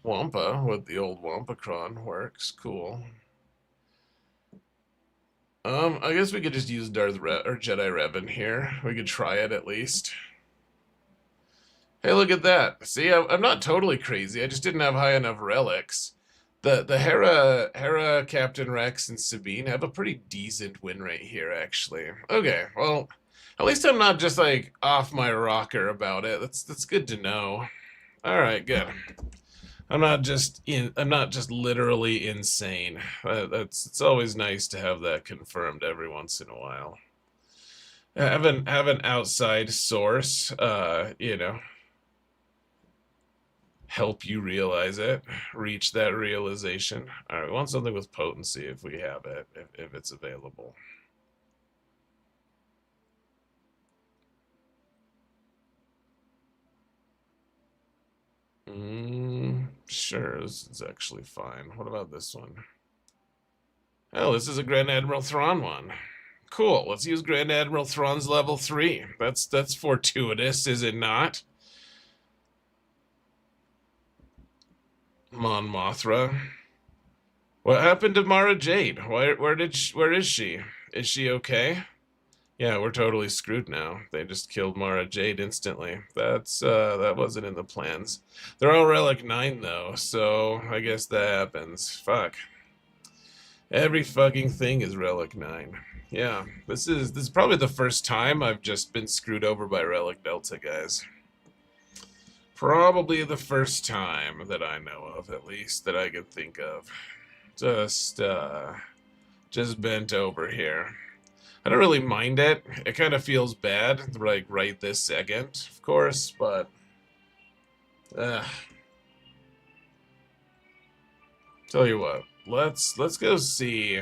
Wampa with the old Wampacron works. Cool. I guess we could just use Jedi Revan here. We could try it at least. Hey, look at that. See, I'm not totally crazy. I just didn't have high enough relics. The Hera, Captain Rex, and Sabine have a pretty decent win rate here, actually. Okay, well, at least I'm not just like off my rocker about it. That's good to know. All right, good. I'm not just literally insane. It's always nice to have that confirmed every once in a while. Have an outside source, you know, help you realize it, reach that realization. All right, we want something with potency if we have it, if it's available. Sure, this is actually fine. What about this one? Oh, this is a Grand Admiral Thrawn one. Cool, let's use Grand Admiral Thrawn's level 3. That's fortuitous, is it not? Mon Mothra. What happened to Mara Jade? Where is she? Is she okay? Yeah, we're totally screwed now. They just killed Mara Jade instantly. That wasn't in the plans. They're all Relic 9 though, so I guess that happens. Fuck. Every fucking thing is Relic 9. Yeah, this is probably the first time I've just been screwed over by Relic Delta, guys. Probably the first time that I know of, at least, that I could think of. Just bent over here. I don't really mind it. It kind of feels bad, like, right this second, of course, but... Tell you what, let's go see...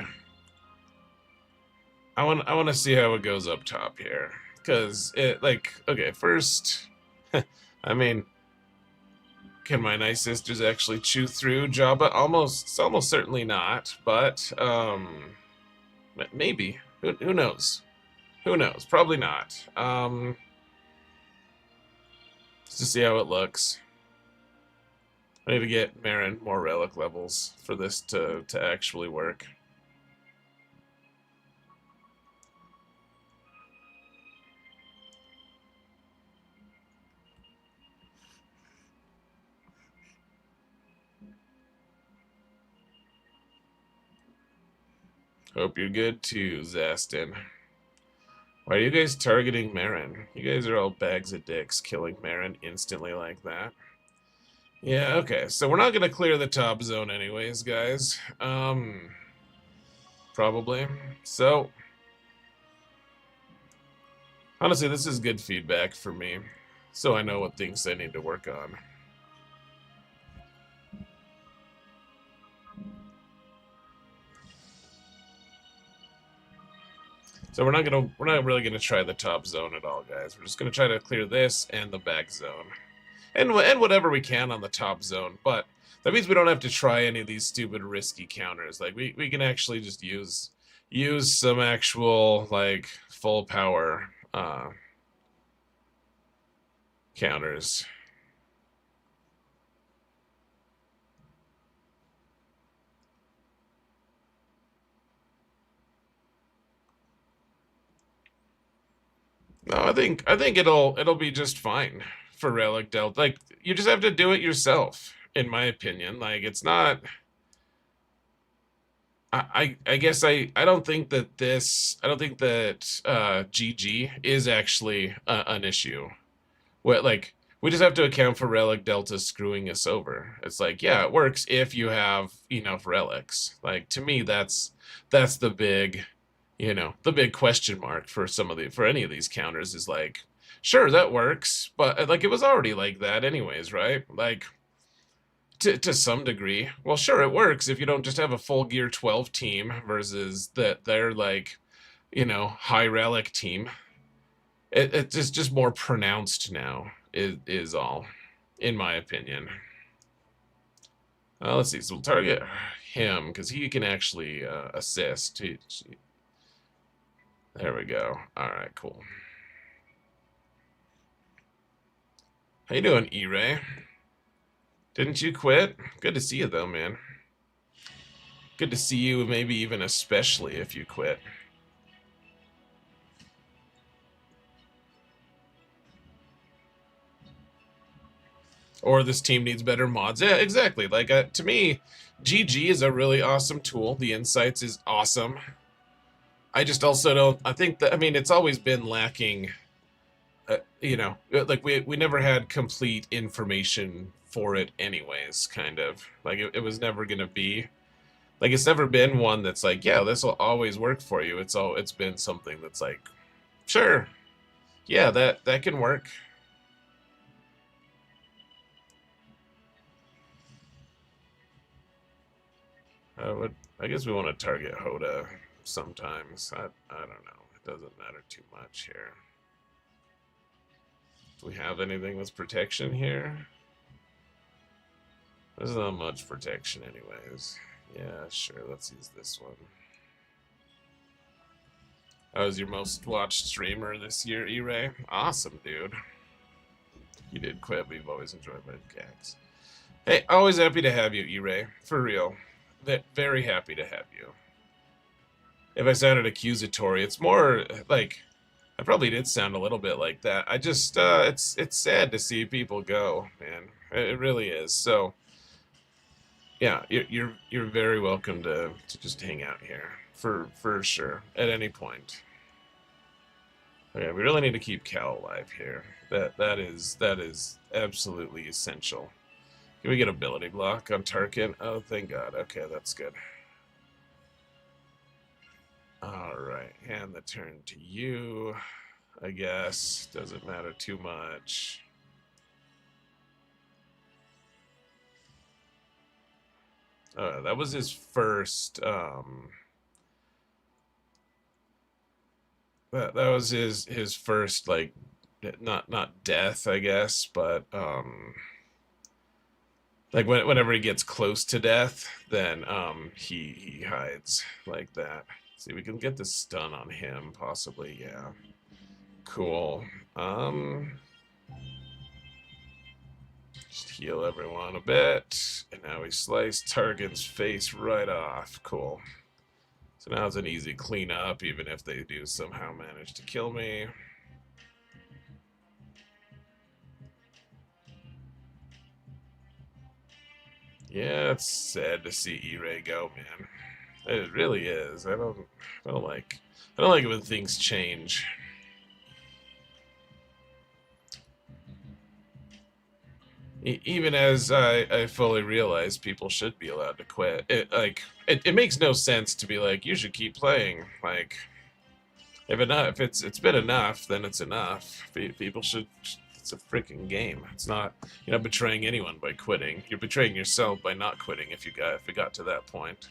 I want to see how it goes up top here. Because, okay, first... I mean... Can my nice sisters actually chew through Jabba? Almost certainly not, but, maybe. Who knows? Who knows? Probably not. Just to see how it looks. I need to get Marin more relic levels for this to actually work. Hope you're good too, Zastin. Why are you guys targeting Marin? You guys are all bags of dicks killing Marin instantly like that. Yeah, okay. So we're not going to clear the top zone anyways, guys. Probably. So, honestly, this is good feedback for me. So I know what things I need to work on. So we're not really gonna try the top zone at all, guys. We're just gonna try to clear this and the back zone. and whatever we can on the top zone. But that means we don't have to try any of these stupid risky counters. Like we can actually just use some actual like full power counters. No, I think it'll be just fine for Relic Delta. Like you just have to do it yourself, in my opinion. Like it's not. I guess I don't think that GG is actually an issue. What like we just have to account for Relic Delta screwing us over. It's like, yeah, it works if you have enough relics. Like to me, that's the big, the big question mark for for any of these counters is like, sure, that works, but like it was already like that anyways, right? Like to some degree. Well, sure, it works if you don't just have a full gear 12 team versus that they're like, high relic team. It's just more pronounced now, is all, in my opinion. Let's see. So we'll target him because he can actually assist. There we go. All right, cool. How you doing, E-Ray? Didn't you quit? Good to see you, though, man. Good to see you, maybe even especially if you quit. Or this team needs better mods. Yeah, exactly. Like, to me, GG is a really awesome tool. The Insights is awesome. I just also don't. I think that, I mean, it's always been lacking. Like we never had complete information for it, anyways. Kind of like it was never gonna be like it's never been one that's like, yeah, this will always work for you. It's been something that's like, sure, yeah, that can work. I guess we want to target Hoda sometimes. I don't know. It doesn't matter too much here. Do we have anything with protection here? There's not much protection anyways. Yeah, sure, let's use this one. I was your most watched streamer this year, E-Ray. Awesome, dude. You did quit, but you've always enjoyed my gags. Hey, always happy to have you, E-Ray. For real. Very happy to have you. If I sounded accusatory, it's more like I probably did sound a little bit like that. I just it's sad to see people go, man. It really is. So yeah, you're very welcome to just hang out here for sure at any point. Okay, we really need to keep Cal alive here. That is absolutely essential. Can we get ability block on Tarkin? Oh, thank God. Okay, that's good. Alright, hand the turn to you, I guess. Doesn't matter too much. That was his first, that was his first, like, not death, I guess, but, like whenever he gets close to death, then he hides like that. See, we can get the stun on him, possibly, yeah. Cool. Just heal everyone a bit. And now we slice Targan's face right off. Cool. So now it's an easy cleanup, even if they do somehow manage to kill me. Yeah, it's sad to see E-Ray go, man. It really is. I don't like it when things change. Even as I fully realize people should be allowed to quit. It makes no sense to be like, you should keep playing. Like, if it's been enough, then it's enough. People should. It's a freaking game. It's not, you're not betraying anyone by quitting. You're betraying yourself by not quitting if it got to that point.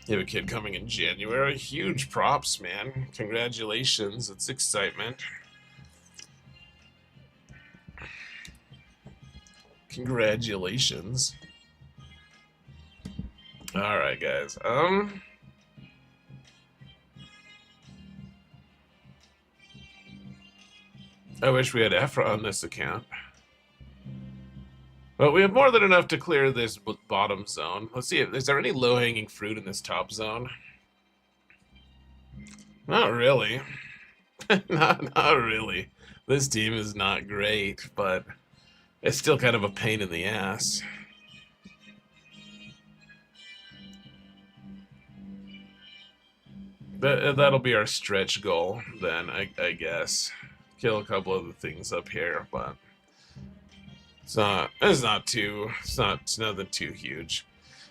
You have a kid coming in January. Huge props, man. Congratulations. It's excitement. Congratulations. Alright, guys. I wish we had Ephra on this account. But we have more than enough to clear this bottom zone. Let's see, is there any low-hanging fruit in this top zone? Not really. not really. This team is not great, but it's still kind of a pain in the ass. That'll be our stretch goal, then, I guess. Kill a couple of the things up here, but it's nothing too huge.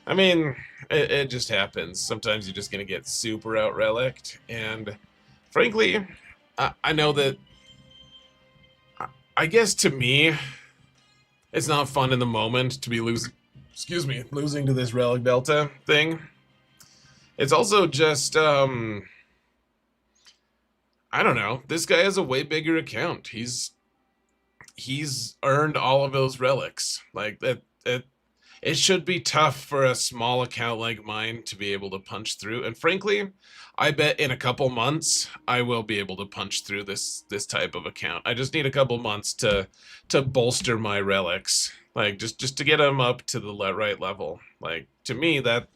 I mean, it just happens. Sometimes you're just gonna get super out relicked, and frankly, I know that. I guess to me, it's not fun in the moment to be losing. Excuse me, losing to this relic delta thing. It's also just I don't know. This guy has a way bigger account. He's earned all of those relics. Like that. It should be tough for a small account like mine to be able to punch through. And frankly, I bet in a couple months I will be able to punch through this type of account. I just need a couple months to bolster my relics, like just to get them up to the right level. Like to me, that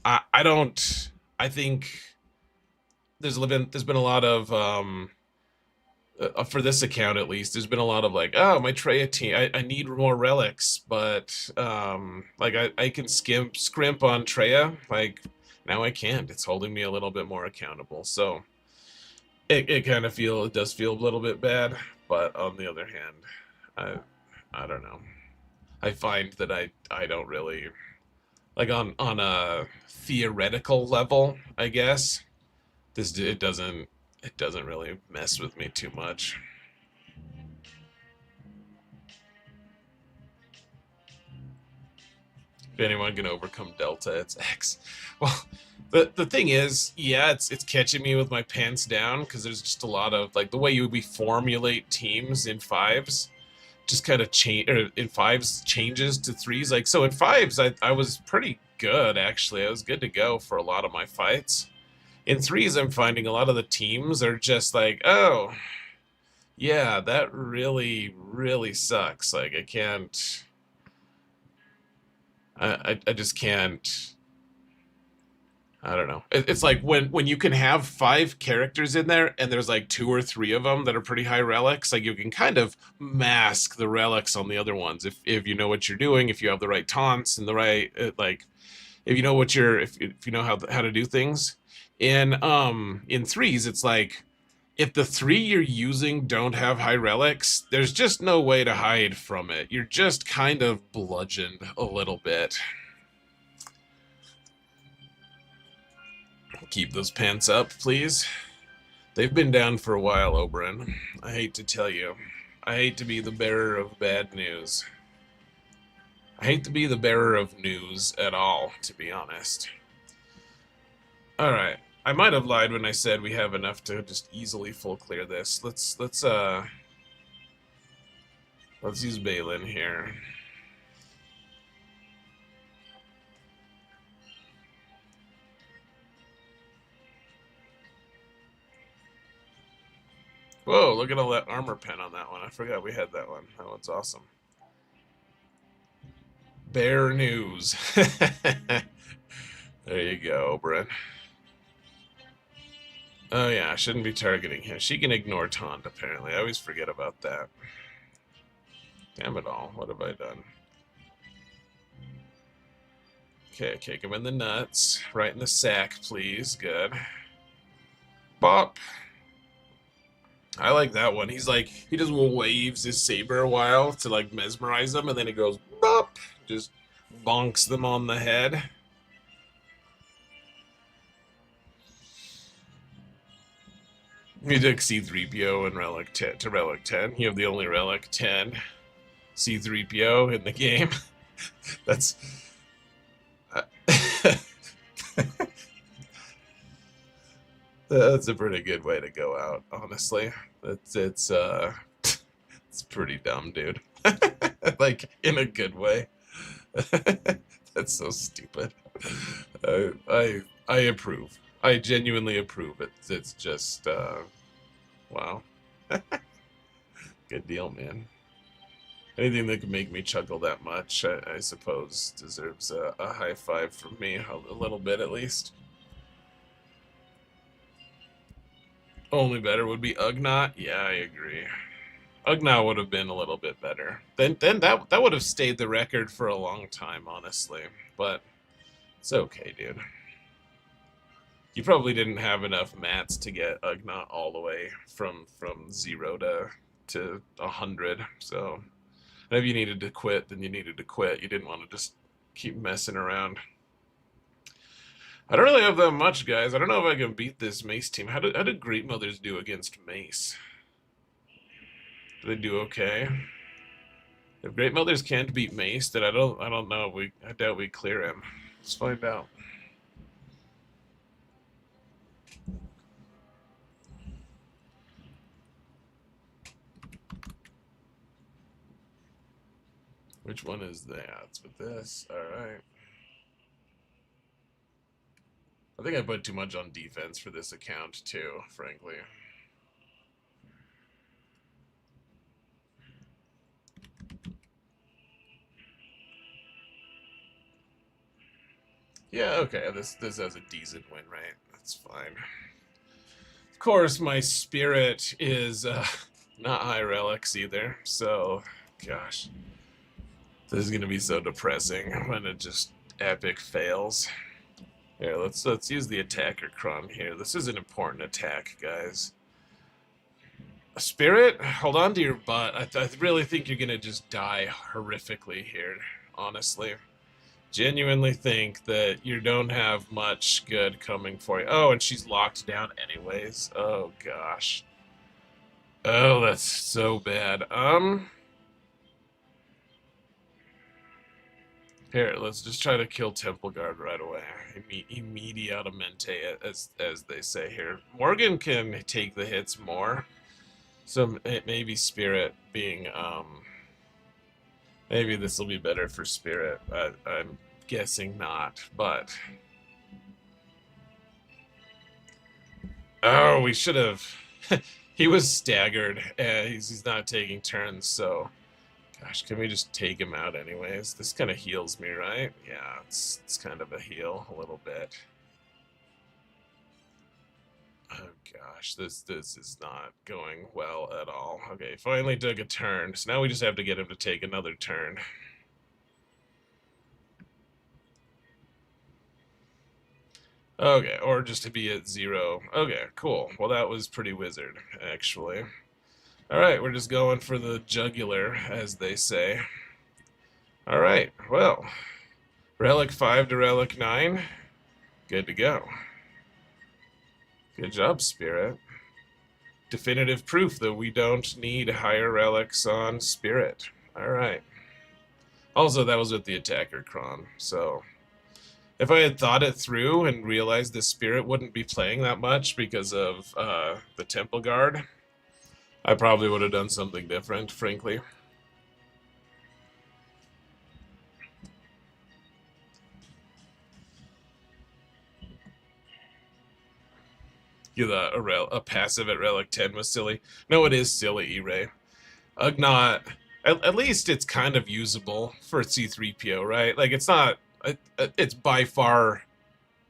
I think there's been a lot of for this account at least, there's been a lot of like, oh, my Treya team, I need more relics, but like I can scrimp on Treya, like now I can't. It's holding me a little bit more accountable, so it kind of it does feel a little bit bad, but on the other hand, I don't know. I find that I don't really like on a theoretical level, I guess. It doesn't really mess with me too much. If anyone can overcome Delta, it's X. Well, the thing is, yeah, it's catching me with my pants down because there's just a lot of like the way we formulate teams in fives just kind of change, or in fives changes to threes. Like so in fives, I was pretty good actually. I was good to go for a lot of my fights. In threes, I'm finding a lot of the teams are just like, oh, yeah, that really, really sucks. Like, I can't, I just can't, I don't know. It's like when you can have 5 characters in there and there's like 2 or 3 of them that are pretty high relics, like you can kind of mask the relics on the other ones if you know what you're doing, if you have the right taunts and the right, like, if you know what if you know how to do things. In threes, it's like if the 3 you're using don't have high relics, there's just no way to hide from it. You're just kind of bludgeoned a little bit. Keep those pants up, please. They've been down for a while, Oberyn. I hate to tell you. I hate to be the bearer of bad news. I hate to be the bearer of news at all, to be honest. Alright. I might have lied when I said we have enough to just easily full clear this. Let's use Balin here. Whoa, look at all that armor pen on that one. I forgot we had that one. That one's awesome. Bear news. There you go, Oberyn. Oh yeah, I shouldn't be targeting him. She can ignore taunt, apparently. I always forget about that. Damn it all, what have I done? Okay, kick him in the nuts. Right in the sack, please. Good. Bop. I like that one. He's like, he just waves his saber a while to like mesmerize them, and then he goes bop, just bonks them on the head. You took C3PO and Relic 10 to Relic 10. You have the only Relic 10 C3PO in the game. That's that's a pretty good way to go out, honestly. It's pretty dumb, dude. Like, in a good way. That's so stupid. I approve. I genuinely approve. It's just wow. Good deal, man. Anything that can make me chuckle that much, I suppose, deserves a high five from me, a little bit at least. Only better would be Ugnaught. Yeah, I agree. Ugnaught would have been a little bit better. Then that would have stayed the record for a long time, honestly. But it's okay, dude. You probably didn't have enough mats to get Ugnaught all the way from 0 to 100. So if you needed to quit, then you needed to quit. You didn't want to just keep messing around. I don't really have that much, guys. I don't know if I can beat this Mace team. How did Great Mothers do against Mace? Do they do okay? If Great Mothers can't beat Mace, then I don't know. I doubt we clear him. Let's find out. Which one is that? It's with this. Alright. I think I put too much on defense for this account too, frankly. Yeah, okay, this has a decent win rate. That's fine. Of course, my spirit is not high relics either, so gosh. This is gonna be so depressing when it just epic fails. Here, let's use the attacker cron here. This is an important attack, guys. Spirit, hold on to your butt. I really think you're gonna just die horrifically here, honestly. Genuinely think that you don't have much good coming for you. Oh, and she's locked down anyways. Oh gosh. Oh, that's so bad. Here, let's just try to kill Temple Guard right away. Immediatamente, as they say here. Morgan can take the hits more. So maybe Spirit being, maybe this will be better for Spirit. I'm guessing not, but... Oh, we should have... He was staggered. He's not taking turns, so... Gosh, can we just take him out anyways? This kind of heals me, right? Yeah, it's kind of a heal, a little bit. Oh gosh, this is not going well at all. Okay, finally took a turn, so now we just have to get him to take another turn. Okay, or just to be at 0. Okay, cool. Well, that was pretty wizard, actually. Alright, we're just going for the jugular, as they say. Alright, well. Relic 5 to Relic 9. Good to go. Good job, Spirit. Definitive proof that we don't need higher relics on Spirit. Alright. Also, that was with the attacker cron, so... If I had thought it through and realized the Spirit wouldn't be playing that much because of the Temple Guard, I probably would have done something different, frankly. You thought a passive at Relic 10 was silly. No, it is silly, E-Ray. Ugnaught, at least it's kind of usable for C3PO, right? Like, it's not... It's by far...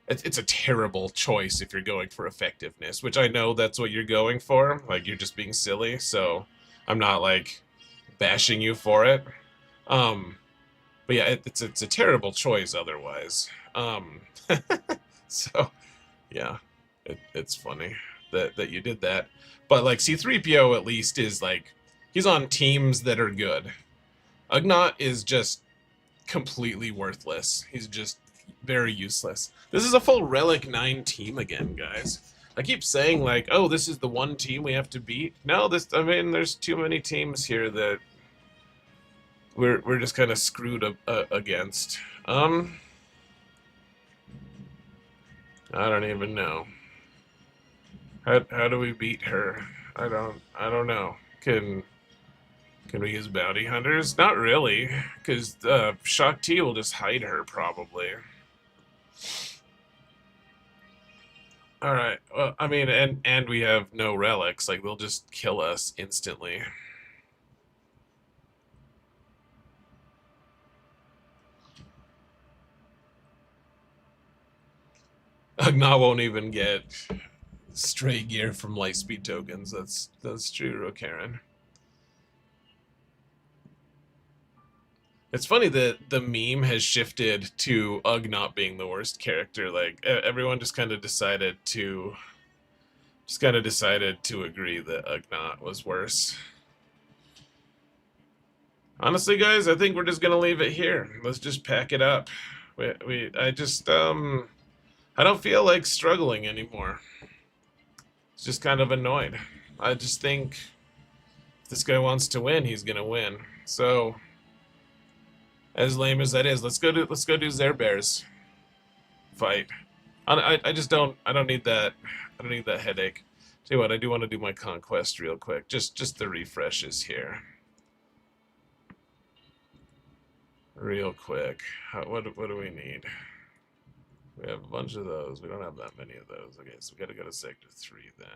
It's a terrible choice if you're going for effectiveness, which I know that's what you're going for. Like, you're just being silly, so I'm not, like, bashing you for it. But yeah, it's a terrible choice otherwise. So, yeah, it's funny that you did that. But, like, C3PO at least is, like, he's on teams that are good. Ugnaught is just completely worthless. He's just very useless. This is a full Relic 9 team again, guys. I keep saying, like, oh, this is the one team we have to beat. No, I mean, there's too many teams here that we're just kind of screwed against. I don't even know. How do we beat her? I don't know. Can we use bounty hunters? Not really, because Shakti will just hide her probably. All right. Well, I mean, and we have no relics. Like they'll just kill us instantly. Agna won't even get stray gear from Lightspeed tokens. That's true, Karen. It's funny that the meme has shifted to Ugg not being the worst character. Like everyone just kind of decided to agree that Ugnaught was worse. Honestly, guys, I think we're just gonna leave it here. Let's just pack it up. I just I don't feel like struggling anymore. It's just kind of annoyed. I just think if this guy wants to win, he's gonna win. So, as lame as that is, let's go do Zerbear's fight. I just I don't need that headache. Tell you what, I do want to do my conquest real quick. Just the refreshes here. Real quick. What do we need? We have a bunch of those. We don't have that many of those. Okay, so we gotta go to Sector 3 then.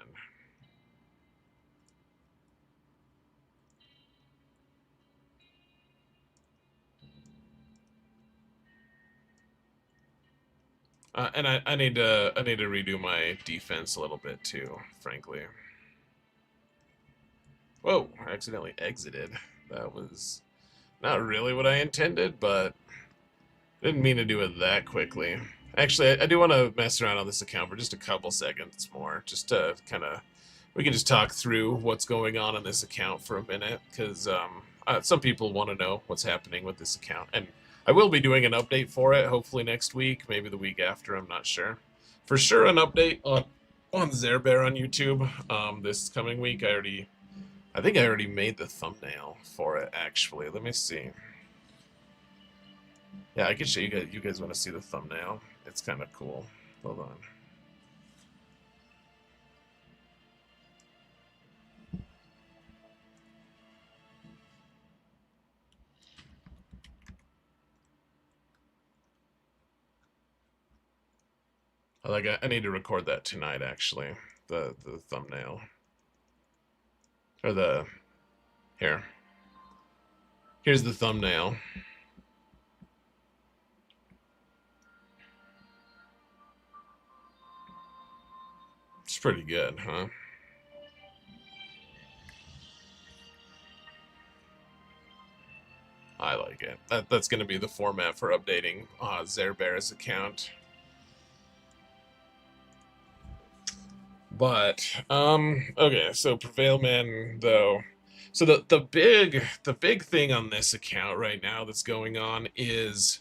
And I need to redo my defense a little bit too, frankly. Whoa, I accidentally exited. That was not really what I intended, but didn't mean to do it that quickly. Actually, I do want to mess around on this account for just a couple seconds more, just to kind of, we can just talk through what's going on in this account for a minute, because some people want to know what's happening with this account, and I will be doing an update for it, hopefully next week, maybe the week after, I'm not sure. For sure, an update on Zerbear on YouTube this coming week. I think I already made the thumbnail for it, actually. Let me see. Yeah, I can show you guys. You guys want to see the thumbnail? It's kind of cool. Hold on. I need to record that tonight, actually. The thumbnail. Or here. Here's the thumbnail. It's pretty good, huh? I like it. That's going to be the format for updating Zerbear's account. But okay, so Prevail Man though. So the big thing on this account right now that's going on is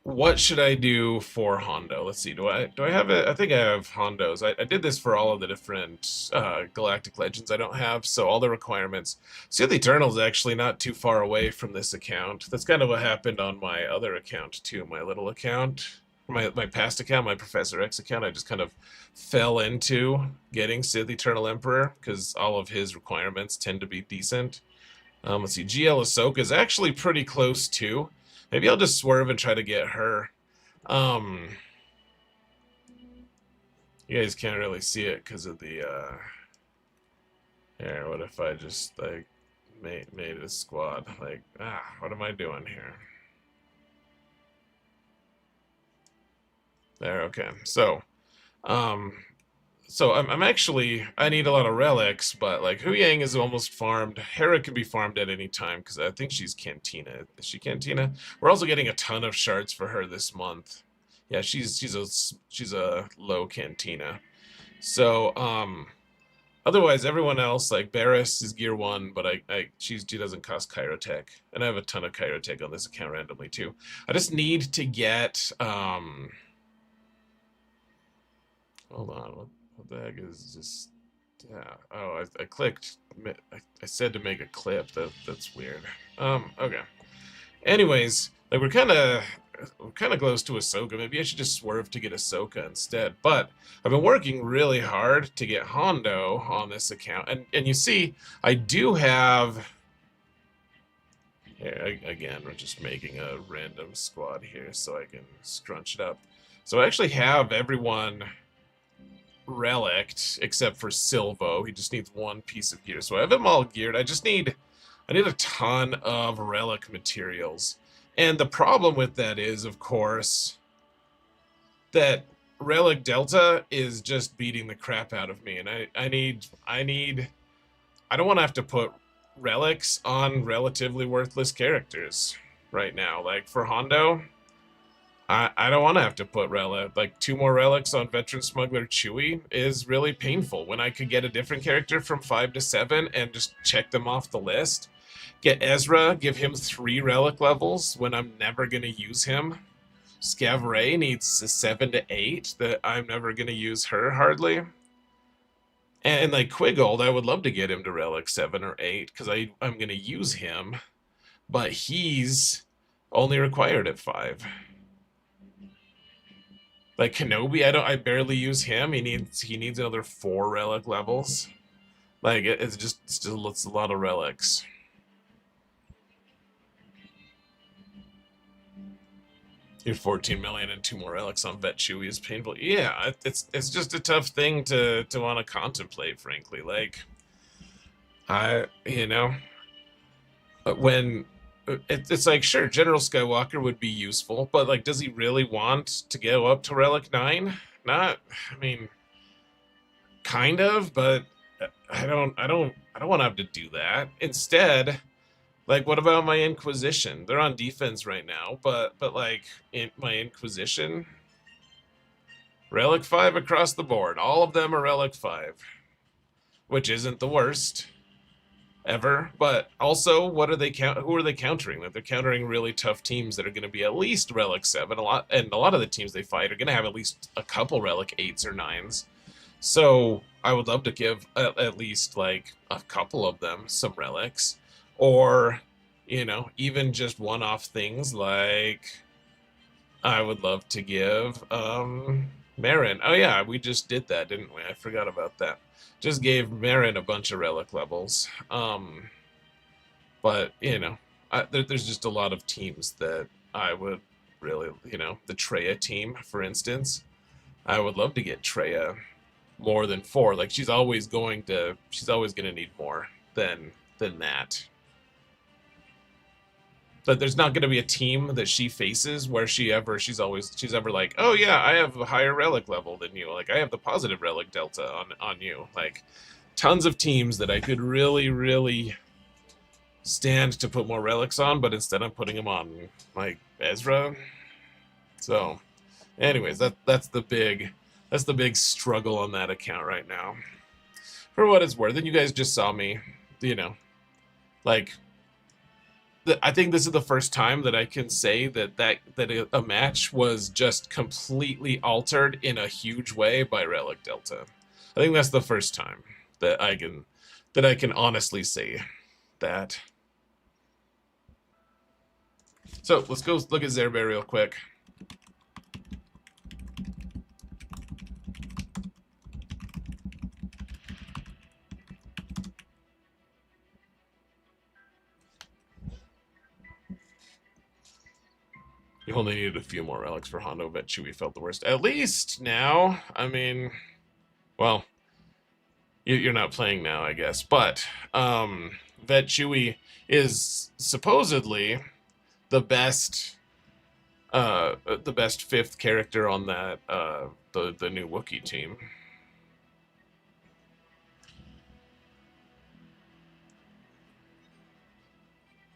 what should I do for Hondo? Let's see. Do I have it? I think I have Hondos. I did this for all of the different Galactic Legends I don't have, so all the requirements. See, the Eternal's actually not too far away from this account. That's kind of what happened on my other account too, my little account. My past account, my Professor X account, I just kind of fell into getting Sith Eternal Emperor because all of his requirements tend to be decent. Let's see, GL Ahsoka is actually pretty close too. Maybe I'll just swerve and try to get her. You guys can't really see it because of the here, what if I just like made a squad? Like, what am I doing here? There, okay. So I'm actually, I need a lot of relics, but like Hu Yang is almost farmed. Hera can be farmed at any time because I think she's Cantina. Is she Cantina? We're also getting a ton of shards for her this month. Yeah, she's a low Cantina. So otherwise everyone else like Barris is gear 1, but she doesn't cost Kyrotech, and I have a ton of Kyrotech on this account randomly too. I just need to get hold on, what the heck is just... Yeah. Oh, I clicked. I said to make a clip. That's weird. Okay. Anyways, like we're kind of close to Ahsoka. Maybe I should just swerve to get Ahsoka instead. But I've been working really hard to get Hondo on this account, and you see, I do have Here, again, we're just making a random squad here so I can scrunch it up. So I actually have everyone relicked except for Silvo. He just needs one piece of gear. So I have him all geared. I need a ton of relic materials. And the problem with that is, of course, that relic delta is just beating the crap out of me. And I don't want to have to put relics on relatively worthless characters right now. Like for Hondo, I don't want to have to put like 2 more relics on Veteran Smuggler Chewie is really painful when I could get a different character from 5 to 7 and just check them off the list. Get Ezra, give him 3 relic levels when I'm never going to use him. Scavray needs a 7 to 8 that I'm never going to use her hardly. And like Quigold, I would love to get him to relic 7 or 8 because I'm going to use him, but he's only required at 5. Like Kenobi, I barely use him. He needs another 4 relic levels. Like it's a lot of relics. You're 14 million and 2 more relics on Vet Chewie is painful. Yeah, it's just a tough thing to want to contemplate, frankly. Like, when it's like, sure, General Skywalker would be useful, but like, does he really want to go up to relic 9? Not, I mean, kind of, but I don't want to have to do that. Instead, like, what about my Inquisition? They're on defense right now, but like, my Inquisition, relic 5 across the board. All of them are relic 5, which isn't the worst ever, but also who are they countering? Like, they're countering really tough teams that are going to be at least relic 7. A lot of the teams they fight are going to have at least a couple relic 8s or 9s. So I would love to give at least like a couple of them some relics, or even just one-off things. Like, I would love to give Marin. Oh yeah, we just did that, didn't we? I forgot about that. Just gave Marin a bunch of relic levels. But there's just a lot of teams that I would really, the Treya team, for instance. I would love to get Treya more than 4. Like, she's always going to need more than that. But there's not going to be a team that she faces where she's ever like, oh yeah, I have a higher relic level than you. Like, I have the positive relic delta on you. Like, tons of teams that I could really, really stand to put more relics on, but instead I'm putting them on like Ezra. So, anyways, that's the big struggle on that account right now. For what it's worth, and you guys just saw me, like, I think this is the first time that I can say that a match was just completely altered in a huge way by relic delta. I think that's the first time that I can honestly say that. So let's go look at Zerber real quick. You only needed a few more relics for Hondo. Vet Chewie felt the worst. At least now, I mean, well, you're not playing now, I guess. But Vet Chewie is supposedly the best 5th character on that the new Wookiee team.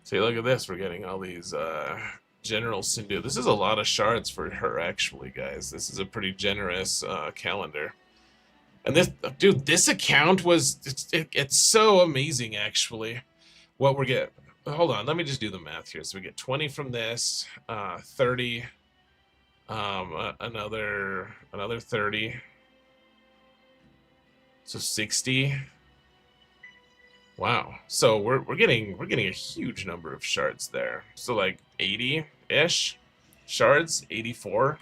See, look at this. We're getting all these General Sindhu. This is a lot of shards for her, actually, guys. This is a pretty generous calendar. And this account it's so amazing, actually. What we're getting. Hold on, let me just do the math here. So we get 20 from this, 30, another 30. So 60. Wow. So we're getting a huge number of shards there. So like 80-ish shards, 84.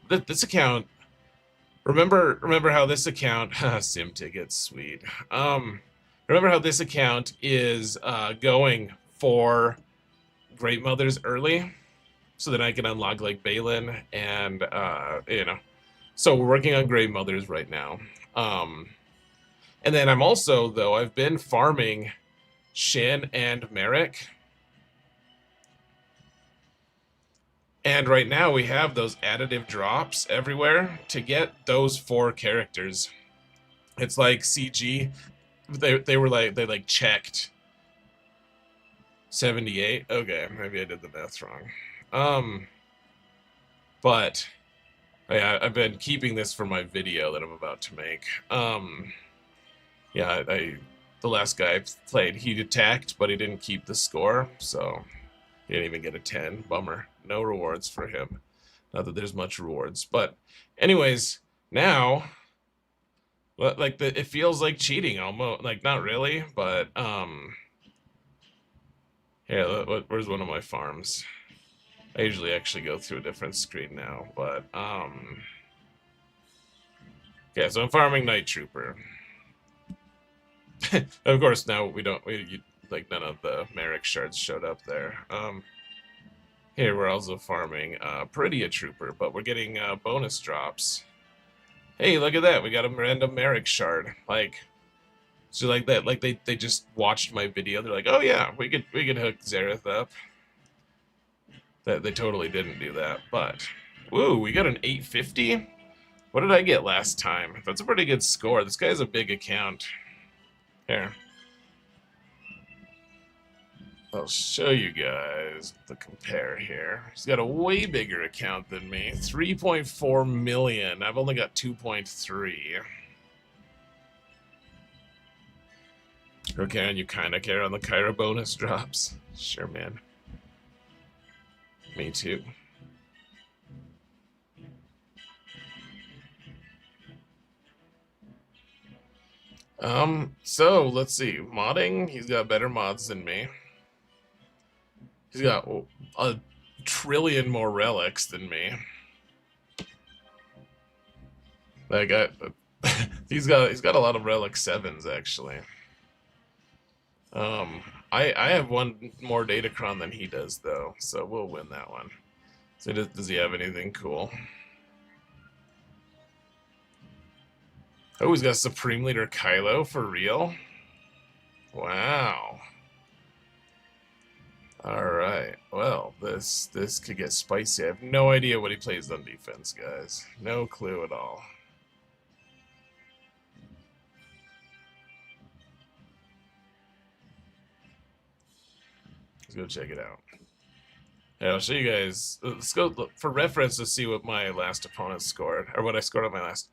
This account, remember how this account sim tickets, sweet. remember how this account is going for Great Mothers early, so that I can unlock like Balin and you know. So we're working on Great Mothers right now. And then I'm also, though, I've been farming Shin and Merrick. And right now we have those additive drops everywhere to get those 4 characters. It's like CG. They were like, they like checked 78. Okay, maybe I did the math wrong. But yeah, I've been keeping this for my video that I'm about to make. Yeah, the last guy I played, he attacked, but he didn't keep the score, so he didn't even get a 10. Bummer. No rewards for him. Not that there's much rewards, but anyways, now, like it feels like cheating almost. Like not really, but yeah. Where's one of my farms? I usually actually go through a different screen now, but okay. So I'm farming Night Trooper. Of course, now we don't. Like none of the Merrick shards showed up there. Here we're also farming Peridia Trooper, but we're getting bonus drops. Hey, look at that! We got a random Merrick shard. Like, so like that. Like they just watched my video. They're like, oh yeah, we could hook Zareth up. That they totally didn't do that, but woo, we got an 850. What did I get last time? That's a pretty good score. This guy's a big account. Here. I'll show you guys the compare here. He's got a way bigger account than me. 3.4 million. I've only got 2.3. Okay, and you kind of care on the Kyra bonus drops. Sure, man. Me too. So let's see. Modding, he's got better mods than me. He's got a trillion more relics than me. That guy, he's got a lot of relic 7s actually. I have one more Datacron than he does though, so we'll win that one. So does he have anything cool? Oh, he's got Supreme Leader Kylo for real? Wow. Alright, well, this could get spicy. I have no idea what he plays on defense, guys. No clue at all. Let's go check it out. Yeah, I'll show you guys. Let's go look, for reference, to see what my last opponent scored, or what I scored on my last.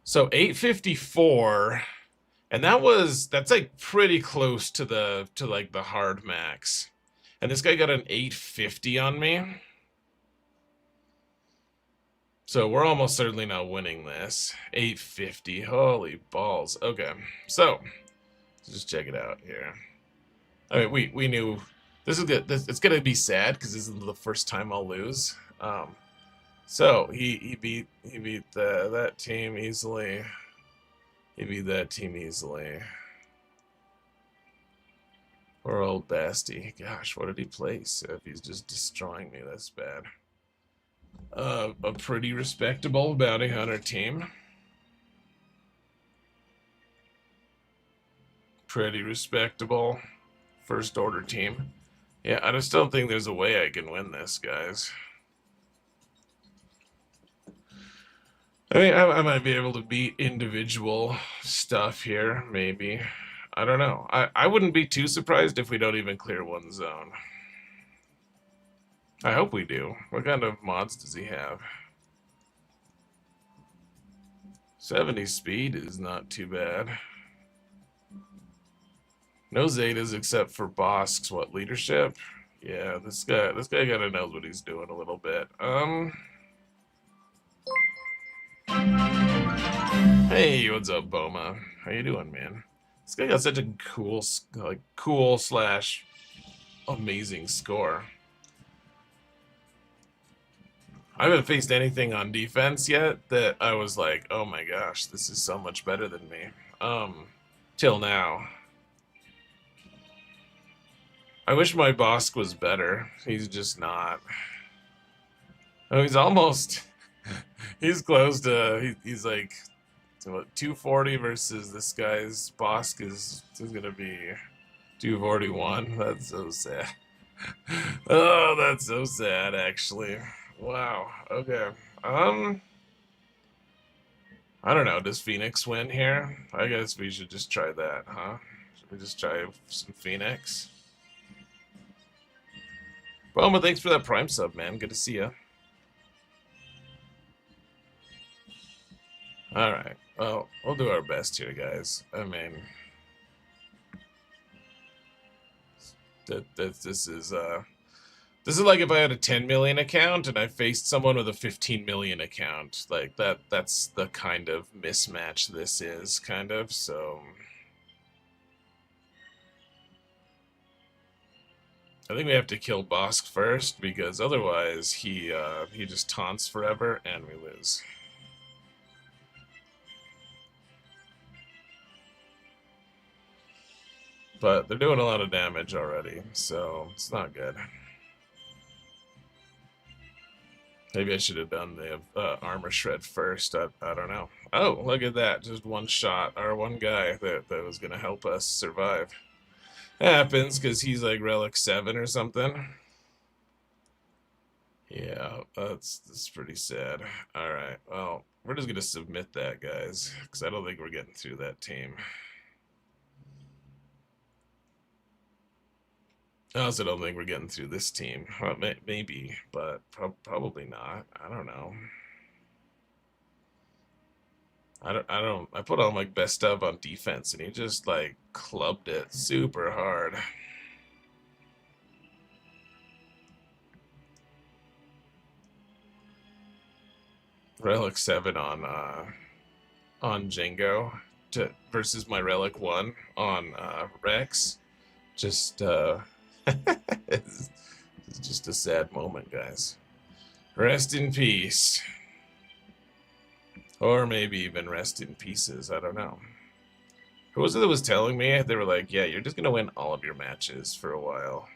So 854, and that's like pretty close to like the hard max. And this guy got an 850 on me. So we're almost certainly not winning this. 850. Holy balls. Okay. So let's just check it out here. I mean, we knew this is good. It's gonna be sad because this is the first time I'll lose. So he beat that team easily. He beat that team easily. Poor old Basti. Gosh, what did he place if he's just destroying me this bad? A pretty respectable bounty hunter team. Pretty respectable first order team. Yeah, I just don't think there's a way I can win this, guys. I mean, I might be able to beat individual stuff here, maybe. I don't know. I wouldn't be too surprised if we don't even clear one zone. I hope we do. What kind of mods does he have? 70 speed is not too bad. No Zetas except for Bosk's what, leadership? Yeah, this guy kinda knows what he's doing a little bit. Hey, what's up, Boma? How you doing, man? This guy got such a cool slash amazing score. I haven't faced anything on defense yet that I was like, oh my gosh, this is so much better than me. Till now. I wish my Bosk was better. He's just not. Oh, he's almost. He's close to. He's like, what, 240 versus this guy's Bosk is gonna be 241. That's so sad. Oh, that's so sad, actually. Wow. Okay. I don't know. Does Phoenix win here? I guess we should just try that, huh? Should we just try some Phoenix? Well, thanks for that Prime sub, man. Good to see you. Alright. Well, we'll do our best here, guys. I mean, this is like if I had a 10 million account and I faced someone with a 15 million account. Like that's the kind of mismatch this is, kind of. So I think we have to kill Bosk first, because otherwise he just taunts forever and we lose. But they're doing a lot of damage already, so it's not good. Maybe I should have done the armor shred first. I don't know. Oh, look at that. Just one shot, or one guy that was going to help us survive. It happens, because he's like Relic 7 or something. Yeah, that's pretty sad. Alright, well, we're just going to submit that, guys, because I don't think we're getting through that team. I also don't think we're getting through this team. Well, maybe, but probably not. I don't know. I put on like best of on defense, and he just like clubbed it super hard. Relic 7 on Django versus my Relic 1 on Rex. Just it's just a sad moment, guys. Rest in peace. Or maybe even rest in pieces, I don't know. Who was it that was telling me? They were like, yeah, you're just gonna win all of your matches for a while.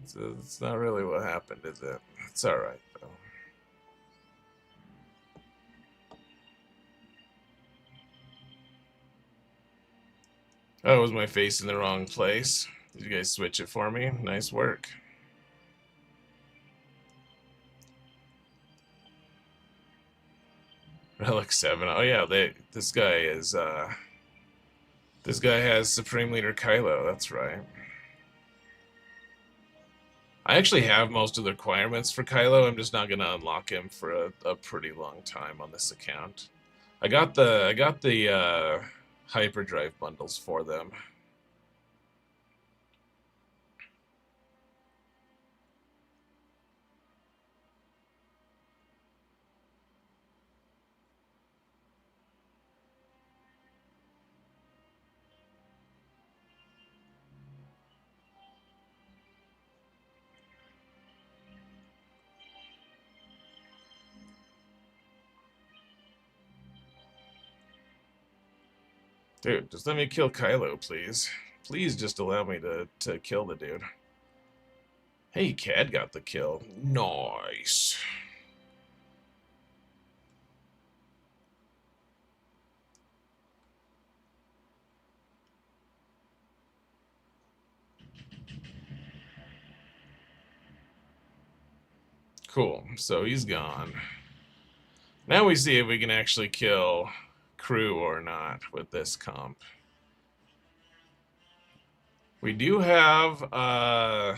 It's not really what happened, is it? It's alright, though. Oh, was my face in the wrong place? Did you guys switch it for me? Nice work. Relic 7. Oh yeah, this guy has Supreme Leader Kylo, that's right. I actually have most of the requirements for Kylo. I'm just not gonna unlock him for a pretty long time on this account. I got the hyperdrive bundles for them. Dude, just let me kill Kylo, please. Please just allow me to kill the dude. Hey, Cad got the kill. Nice. Cool, so he's gone. Now we see if we can actually kill Crew or not with this comp. We do have, well,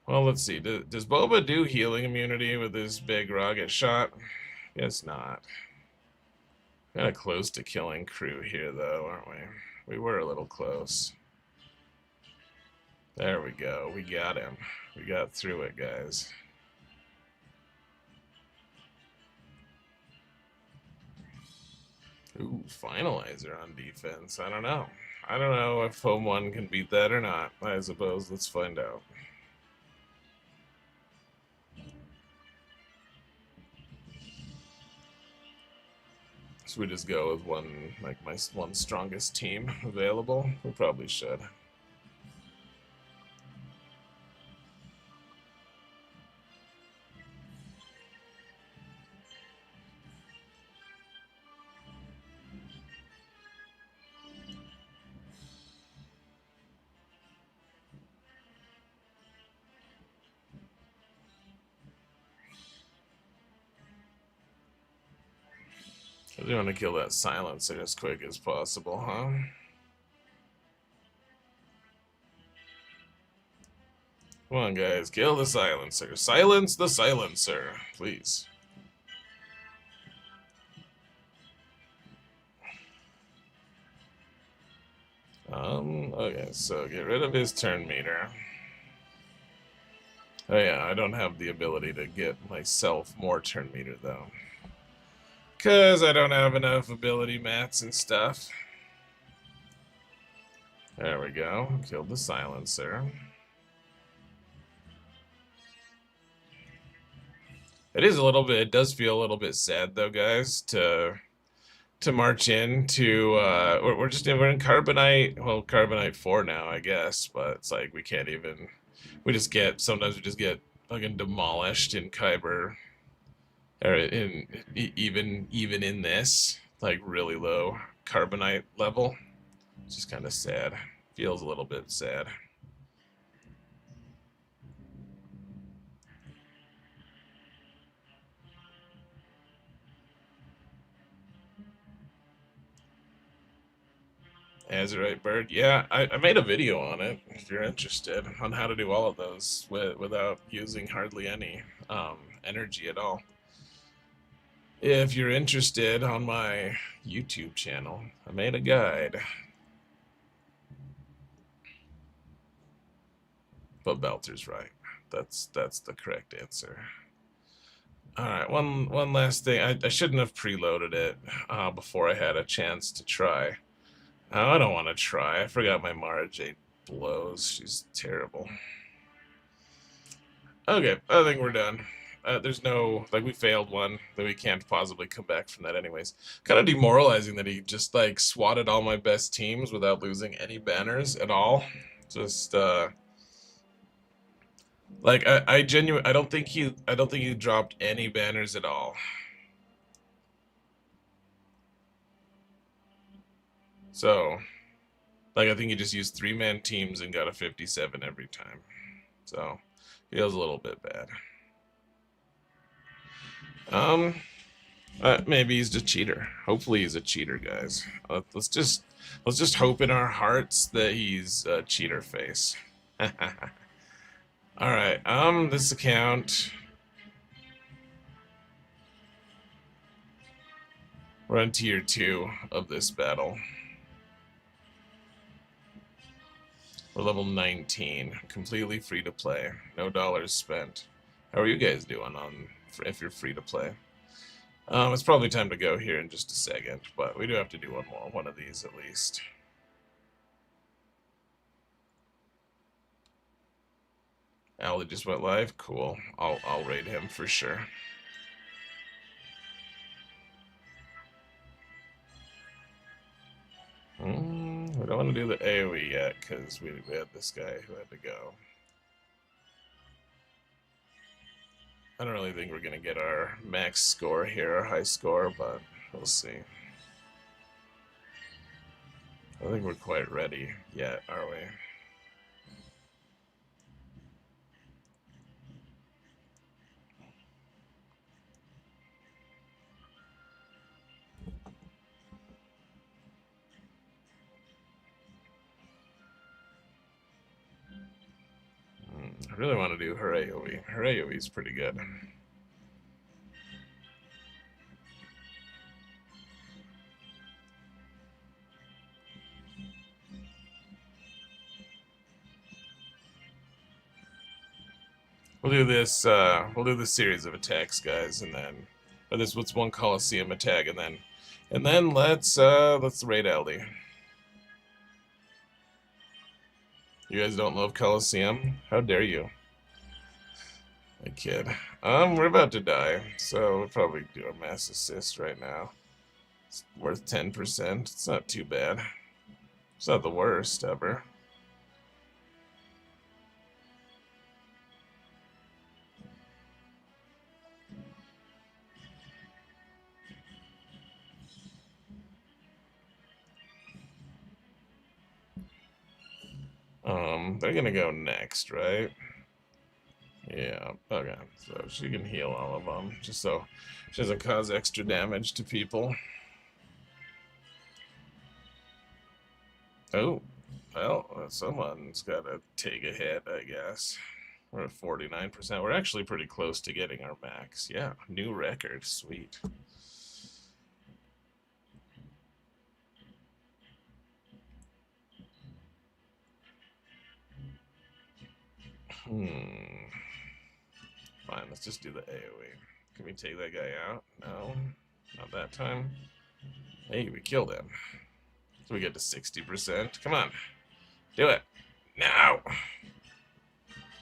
let's see. Does Boba do healing immunity with his big rocket shot? Guess not. Kind of close to killing Crew here, though, aren't we? We were a little close. There we go. We got him. We got through it, guys. Ooh, Finalizer on defense. I don't know. I don't know if Home 1 can beat that or not. I suppose. Let's find out. Should we just go with one, like my one strongest team available? We probably should. I do want to kill that silencer as quick as possible, huh? Come on, guys, kill the silencer. Silence the silencer, please. Okay, so get rid of his turn meter. Oh yeah, I don't have the ability to get myself more turn meter, though. Because I don't have enough ability mats and stuff. There we go. Killed the silencer. It is a little bit, it does feel a little bit sad, though, guys, to march into, we're in Carbonite, well, Carbonite 4 now, I guess, but it's like we can't even, sometimes we just get fucking demolished in Kyber, or even in this, like, really low Carbonite level. It's just kind of sad. Feels a little bit sad. Azurite Bird. Yeah, I made a video on it, if you're interested, on how to do all of those without using hardly any energy at all. If you're interested, on my YouTube channel, I made a guide. But Belter's right. That's the correct answer. Alright, one last thing. I shouldn't have preloaded it before I had a chance to try. I don't want to try. I forgot my Mara Jade blows. She's terrible. Okay, I think we're done. There's no, like, we failed one, that we can't possibly come back from that anyways. Kind of demoralizing that he just, like, swatted all my best teams without losing any banners at all. Just, like, I don't think he dropped any banners at all. So, like, I think he just used 3-man teams and got a 57 every time. So, feels a little bit bad. Maybe he's a cheater. Hopefully he's a cheater, guys. Let's just hope in our hearts that he's a cheater face. Alright, this account. We're on tier 2 of this battle. We're level 19, completely free to play, no dollars spent. How are you guys doing if you're free to play? It's probably time to go here in just a second, but we do have to do one of these at least. Ali just went live. Cool. I'll raid him for sure. We don't want to do the AoE yet because we had this guy who had to go. I don't really think we're gonna get our max score here, our high score, but we'll see. I don't think we're quite ready yet, are we? I really want to do her AoE. Her AoE is pretty good. We'll do this. We'll do this series of attacks, guys, and then, or this what's one Coliseum attack, and then let's raid Ellie. You guys don't love Coliseum? How dare you? I kid. We're about to die, so we'll probably do a mass assist right now. It's worth 10%. It's not too bad. It's not the worst ever. They're gonna go next, right? Yeah, okay. So she can heal all of them, just so she doesn't cause extra damage to people. Oh, well, someone's gotta take a hit, I guess. We're at 49%. We're actually pretty close to getting our max. Yeah, new record. Sweet. Fine, let's just do the AoE. Can we take that guy out? No, not that time. Hey, we killed him. So we get to 60%. Come on, do it. Now.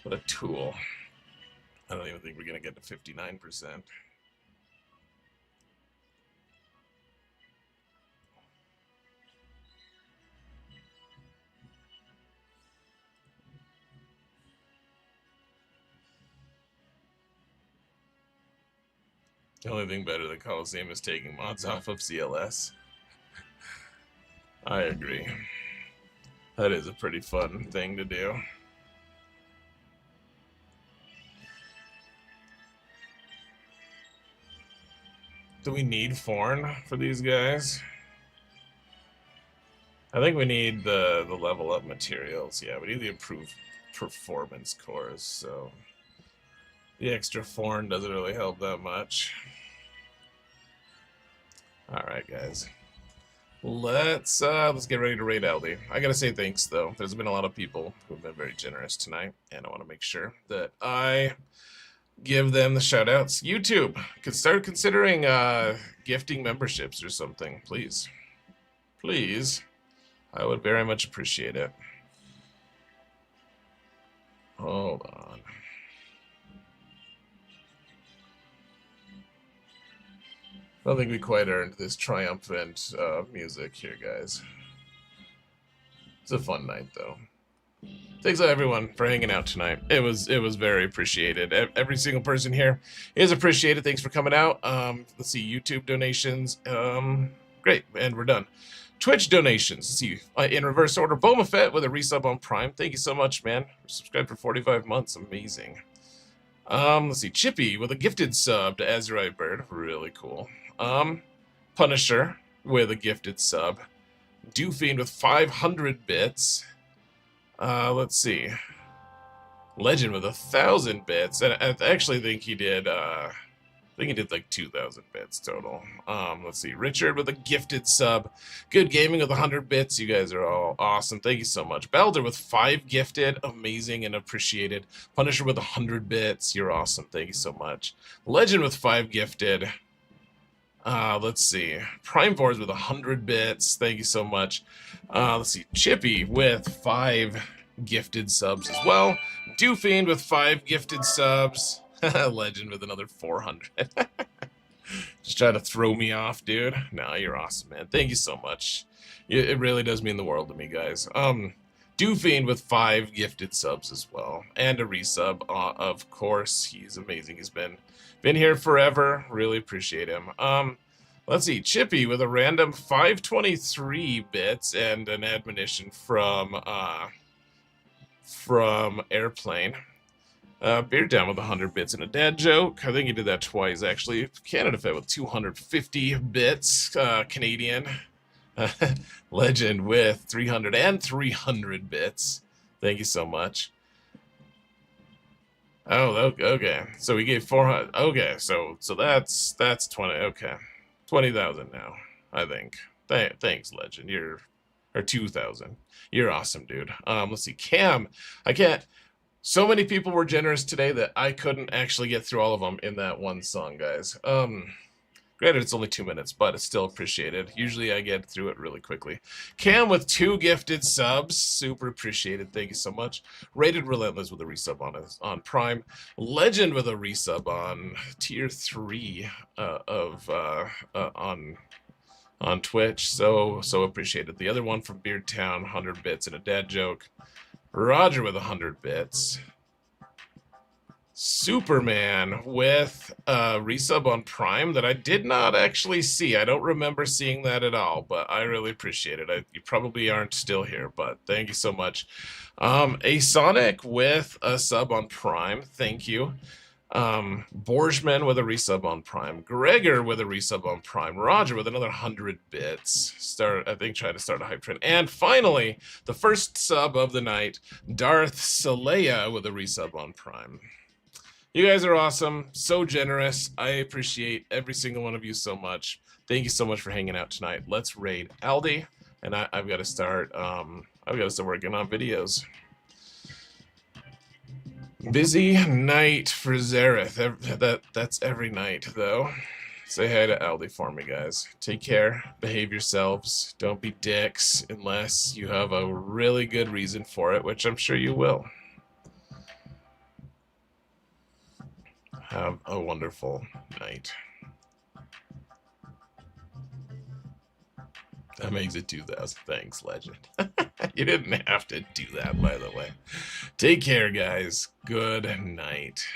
What a tool. I don't even think we're gonna get to 59%. The only thing better than Coliseum is taking mods off of CLS. I agree. That is a pretty fun thing to do. Do we need Forn for these guys? I think we need the level up materials. Yeah, we need the improved performance cores, so the extra Forn doesn't really help that much. Alright, guys. Let's get ready to raid LD. I gotta say thanks, though. There's been a lot of people who have been very generous tonight, and I want to make sure that I give them the shout-outs. YouTube, could start considering gifting memberships or something, please. Please. I would very much appreciate it. Hold on. I don't think we quite earned this triumphant music here, guys. It's a fun night, though. Thanks everyone for hanging out tonight. It was very appreciated. Every single person here is appreciated. Thanks for coming out. Let's see, YouTube donations. Great, and we're done. Twitch donations. Let's see, in reverse order. Boba Fett with a resub on Prime. Thank you so much, man. Subscribed for 45 months. Amazing. Let's see, Chippy with a gifted sub to Azurite Bird. Really cool. Punisher with a gifted sub. Doofiend with 500 bits. Let's see. Legend with 1,000 bits, and I actually think he did. I think he did like 2,000 bits total. Let's see. Richard with a gifted sub. Good Gaming with 100 bits. You guys are all awesome. Thank you so much. Balder with 5 gifted. Amazing and appreciated. Punisher with 100 bits. You're awesome. Thank you so much. Legend with 5 gifted. Let's see. Prime Force with 100 bits. Thank you so much. Let's see. Chippy with 5 gifted subs as well. Doofiend with 5 gifted subs. Legend with another 400. Just trying to throw me off, dude. No, you're awesome, man. Thank you so much. It really does mean the world to me, guys. Doofiend with 5 gifted subs as well. And a resub, of course. He's amazing. He's been here forever. Really appreciate him. Let's see. Chippy with a random 523 bits and an admonition from Airplane. Beard Down with 100 bits and a dad joke. I think he did that twice, actually. Canada Fed with 250 bits. Canadian. Legend with 300 and 300 bits. Thank you so much. Oh, okay. So we gave 400. Okay, so that's 20. Okay, 20,000 now, I think. Thanks, Legend. Or 2,000. You're awesome, dude. Let's see. Cam, I can't. So many people were generous today that I couldn't actually get through all of them in that one song, guys. Granted, it's only 2 minutes, but it's still appreciated. Usually I get through it really quickly. Cam with 2 gifted subs. Super appreciated. Thank you so much. Rated Relentless with a resub on Prime. Legend with a resub on Tier 3 on on Twitch. So appreciated. The other one from Beardtown, 100 bits and a dad joke. Roger with 100 bits. Superman with a resub on Prime that I did not actually see. I don't remember seeing that at all, but I really appreciate it. You probably aren't still here, but thank you so much. A Sonic with a sub on Prime. Thank you. Borgman with a resub on Prime. Gregor with a resub on Prime. Roger with another 100 bits. I think trying to start a hype train. And finally, the first sub of the night, Darth Saleya with a resub on Prime. You guys are awesome, so generous. I appreciate every single one of you so much. Thank you so much for hanging out tonight. Let's raid Aldi, and I've got to start. I've got to start working on videos. Busy night for Zareth. That's every night though. Say hi to Aldi for me, guys. Take care. Behave yourselves. Don't be dicks unless you have a really good reason for it, which I'm sure you will. Have a wonderful night. That makes it 2,000. Thanks, legend. You didn't have to do that, by the way. Take care, guys. Good night.